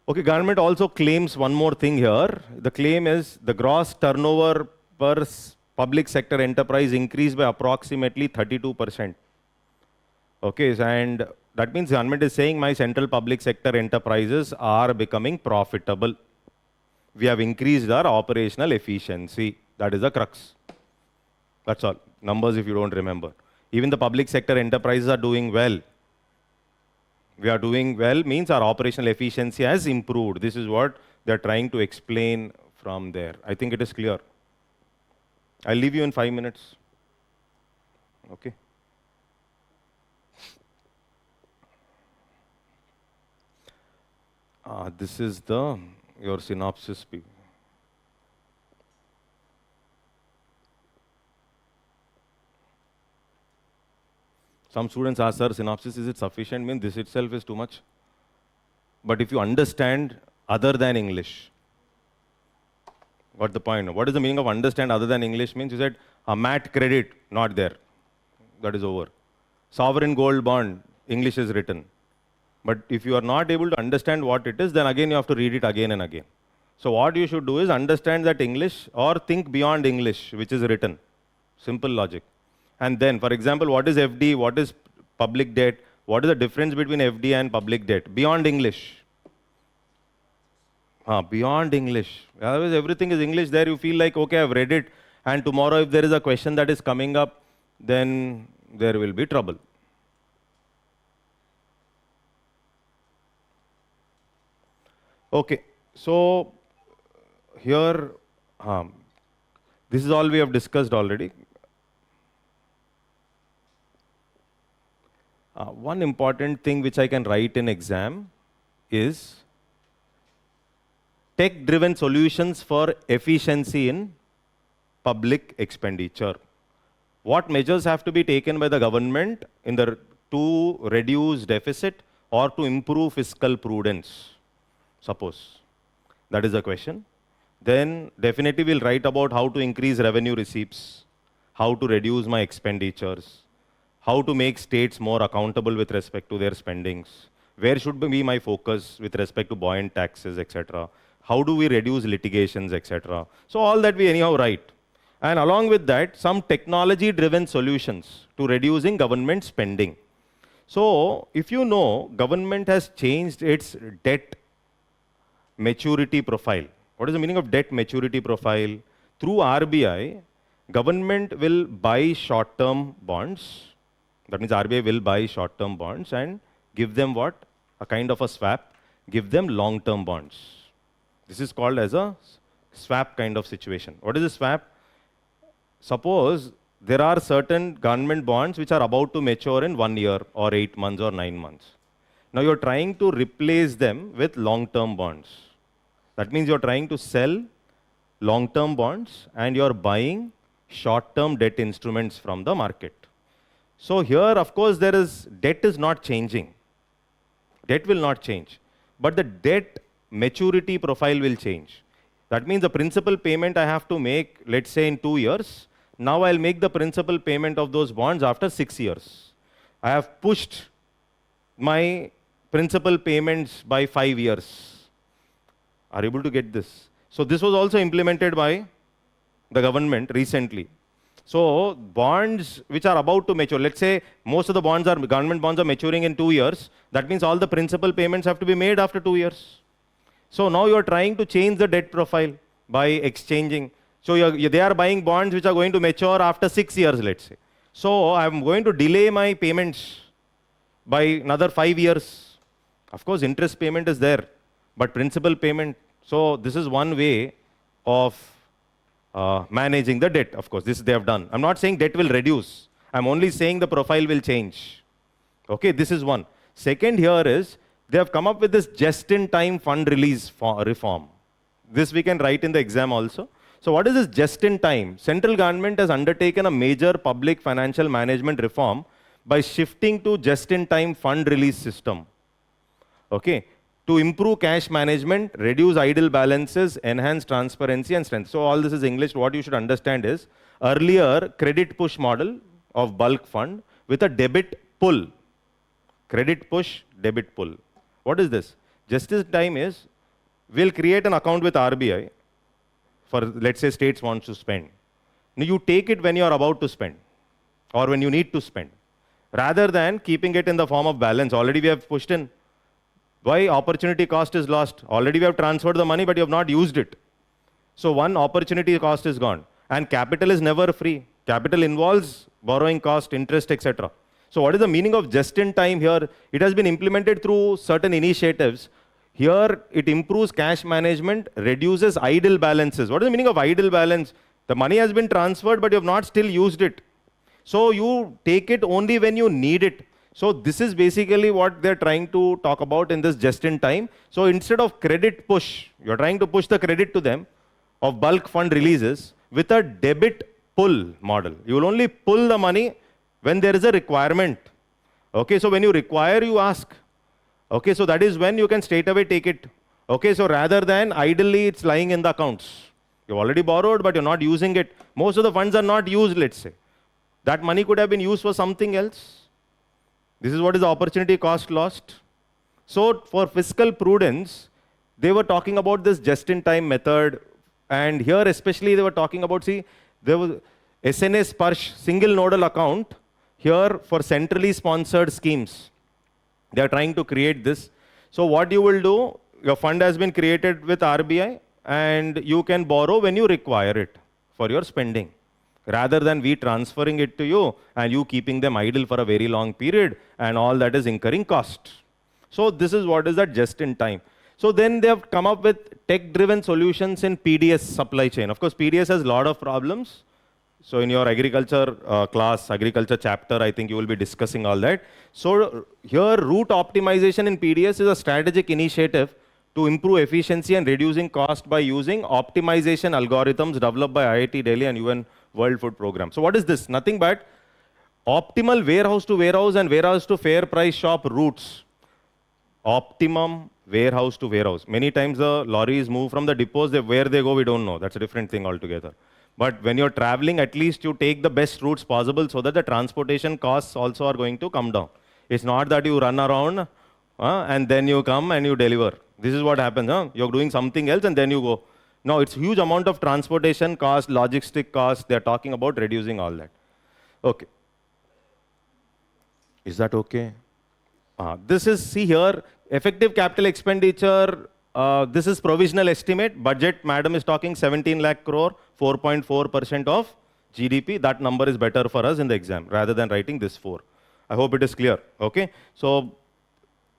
Okay, government also claims one more thing here. The claim is the gross turnover per public sector enterprise increased by approximately 32%. Okay, and that means government is saying my central public sector enterprises are becoming profitable. We have increased our operational efficiency. That is the crux. That's all. Numbers if you don't remember. Even the public sector enterprises are doing well. We are doing well means our operational efficiency has improved. This is what they're trying to explain from there. I think it is clear. I'll leave you in 5 minutes. Okay. This is your synopsis. Some students ask, sir, synopsis, is it sufficient? Means this itself is too much. But if you understand other than English, what's the point? What is the meaning of understand other than English? Means you said, a MAT credit, not there. That is over. Sovereign gold bond, English is written. But if you are not able to understand what it is, then again you have to read it again and again. So what you should do is understand that English or think beyond English, which is written. Simple logic. And then, for example, what is FD, what is public debt, what is the difference between FD and public debt? Beyond English. Beyond English. Otherwise, everything is English. There you feel like, okay, I've read it. And tomorrow, if there is a question that is coming up, then there will be trouble. Okay, so here, this is all we have discussed already. One important thing which I can write in exam is tech-driven solutions for efficiency in public expenditure. What measures have to be taken by the government to reduce deficit or to improve fiscal prudence? Suppose. That is the question. Then definitely we'll write about how to increase revenue receipts, how to reduce my expenditures, how to make states more accountable with respect to their spendings, where should be my focus with respect to buoyant taxes, etc. How do we reduce litigations, etc. So all that we anyhow write. And along with that, some technology-driven solutions to reducing government spending. So if you know, government has changed its debt maturity profile. What is the meaning of debt maturity profile? Through RBI, government will buy short-term bonds. That means RBI will buy short-term bonds and give them what? A kind of a swap, give them long-term bonds. This is called as a swap kind of situation. What is a swap? Suppose there are certain government bonds which are about to mature in 1 year or 8 months or 9 months. Now you're trying to replace them with long-term bonds. That means you're trying to sell long-term bonds and you're buying short-term debt instruments from the market. So here, of course, debt is not changing. Debt will not change. But the debt maturity profile will change. That means the principal payment I have to make, let's say in 2 years. Now I'll make the principal payment of those bonds after 6 years. I have pushed my principal payments by 5 years. Are you able to get this? So this was also implemented by the government recently. So bonds which are about to mature, let's say most of the bonds are, government bonds are maturing in 2 years. That means all the principal payments have to be made after 2 years. So now you are trying to change the debt profile by exchanging. So they are buying bonds which are going to mature after 6 years, let's say. So I'm going to delay my payments by another 5 years. Of course, interest payment is there, but principal payment. So this is one way of managing the debt. Of course, this they have done. I'm not saying debt will reduce. I'm only saying the profile will change. Okay, this is one. Second here is they have come up with this just-in-time fund release reform. This we can write in the exam also. So what is this just-in-time? Central government has undertaken a major public financial management reform by shifting to just-in-time fund release system. Okay, to improve cash management, reduce idle balances, enhance transparency and strength. So all this is English. What you should understand is earlier credit push model of bulk fund with a debit pull. Credit push, debit pull. What is this? Just-in-time is we'll create an account with RBI for, let's say, states wants to spend. Now you take it when you are about to spend or when you need to spend, rather than keeping it in the form of balance. Already we have pushed in. Why? Opportunity cost is lost. Already we have transferred the money, but you have not used it. So one, opportunity cost is gone. And capital is never free. Capital involves borrowing cost, interest, etc. So what is the meaning of just-in-time here? It has been implemented through certain initiatives. Here it improves cash management, reduces idle balances. What is the meaning of idle balance? The money has been transferred, but you have not still used it. So you take it only when you need it. So this is basically what they're trying to talk about in this just-in-time. So instead of credit push, you're trying to push the credit to them of bulk fund releases with a debit pull model. You will only pull the money when there is a requirement. Okay, so when you require, you ask. Okay, so that is when you can straight away take it. Okay, so rather than idly it's lying in the accounts. You've already borrowed, but you're not using it. Most of the funds are not used, let's say. That money could have been used for something else. This is what is the opportunity cost lost. So for fiscal prudence, they were talking about this just-in-time method. And here especially they were talking about, see, there was SNS Sparsh, single nodal account, here for centrally sponsored schemes. They are trying to create this. So what you will do, your fund has been created with RBI and you can borrow when you require it for your spending, rather than we transferring it to you and you keeping them idle for a very long period and all that is incurring cost. So this is what is that just-in-time. So then they have come up with tech-driven solutions in PDS supply chain. Of course, PDS has a lot of problems. So in your agriculture class, agriculture chapter, I think you will be discussing all that. So here, route optimization in PDS is a strategic initiative to improve efficiency and reducing cost by using optimization algorithms developed by IIT Delhi and UN World Food Program. So what is this? Nothing but optimal warehouse to warehouse and warehouse to fair price shop routes. Optimum warehouse to warehouse. Many times the lorries move from the depots, where they go we don't know. That's a different thing altogether. But when you're traveling, at least you take the best routes possible so that the transportation costs also are going to come down. It's not that you run around and then you come and you deliver. This is what happens. You're doing something else and then you go. No, it's huge amount of transportation cost, logistic cost. They're talking about reducing all that. Okay. Is that okay? This is, see here, effective capital expenditure. This is provisional estimate. Budget, madam is talking 17 lakh crore, 4.4% of GDP. That number is better for us in the exam rather than writing this 4. I hope it is clear. Okay. So,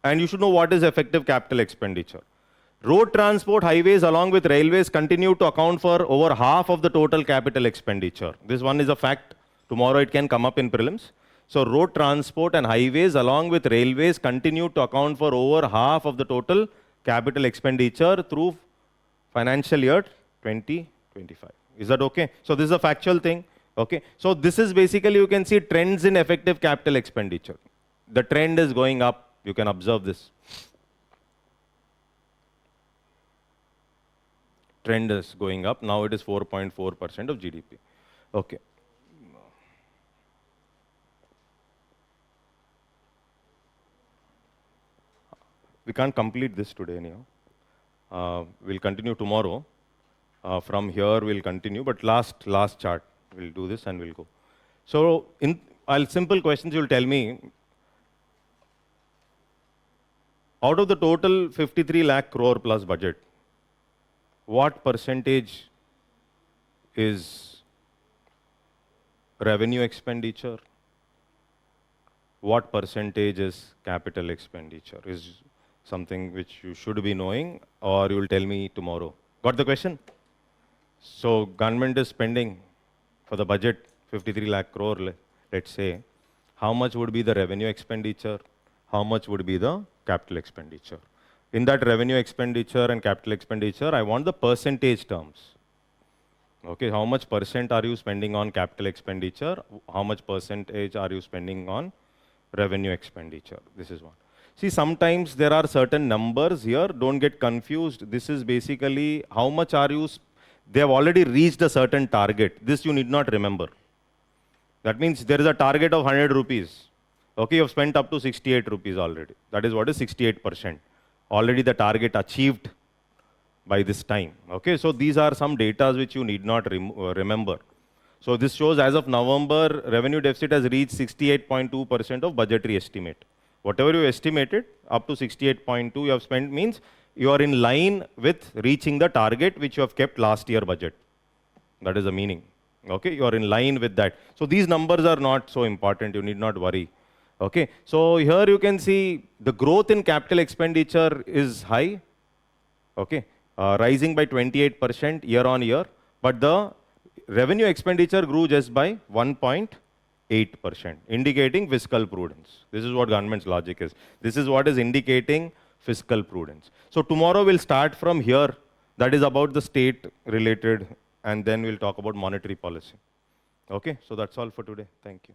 and you should know what is effective capital expenditure. Road transport, highways along with railways continue to account for over half of the total capital expenditure. This one is a fact. Tomorrow it can come up in prelims. So road transport and highways along with railways continue to account for over half of the total capital expenditure through financial year 2025. Is that okay? So this is a factual thing. Okay. So this is basically, you can see trends in effective capital expenditure. The trend is going up. You can observe this. Trend is going up. Now it is 4.4% of GDP. Okay. We can't complete this today anyhow. We'll continue tomorrow. From here we'll continue, but last chart. we'll do this and we'll go. So, simple questions, you'll tell me. Out of the total 53 lakh crore plus budget, what percentage is revenue expenditure? What percentage is capital expenditure? Is something which you should be knowing, or you will tell me tomorrow. Got the question? So government is spending for the budget 53 lakh crore, let's say. How much would be the revenue expenditure? How much would be the capital expenditure? In that revenue expenditure and capital expenditure, I want the percentage terms. Okay, how much percent are you spending on capital expenditure? How much percentage are you spending on revenue expenditure? This is one. See, sometimes there are certain numbers here, don't get confused. This is basically how much are you, they have already reached a certain target. This you need not remember. That means there is a target of 100 rupees. Okay, you have spent up to 68 rupees already. That is what is 68%. Already the target achieved by this time. Okay, so these are some data which you need not remember. So this shows as of November, revenue deficit has reached 68.2% of budgetary estimate. Whatever you estimated, up to 68.2 you have spent means you are in line with reaching the target which you have kept last year budget. That is the meaning. Okay, you are in line with that. So these numbers are not so important, you need not worry. Okay, so here you can see the growth in capital expenditure is high. Okay, rising by 28% year on year, but the revenue expenditure grew just by 1.8%, indicating fiscal prudence. This is what government's logic is. This is what is indicating fiscal prudence. So tomorrow we'll start from here. That is about the state related, and then we'll talk about monetary policy. Okay, so that's all for today. Thank you.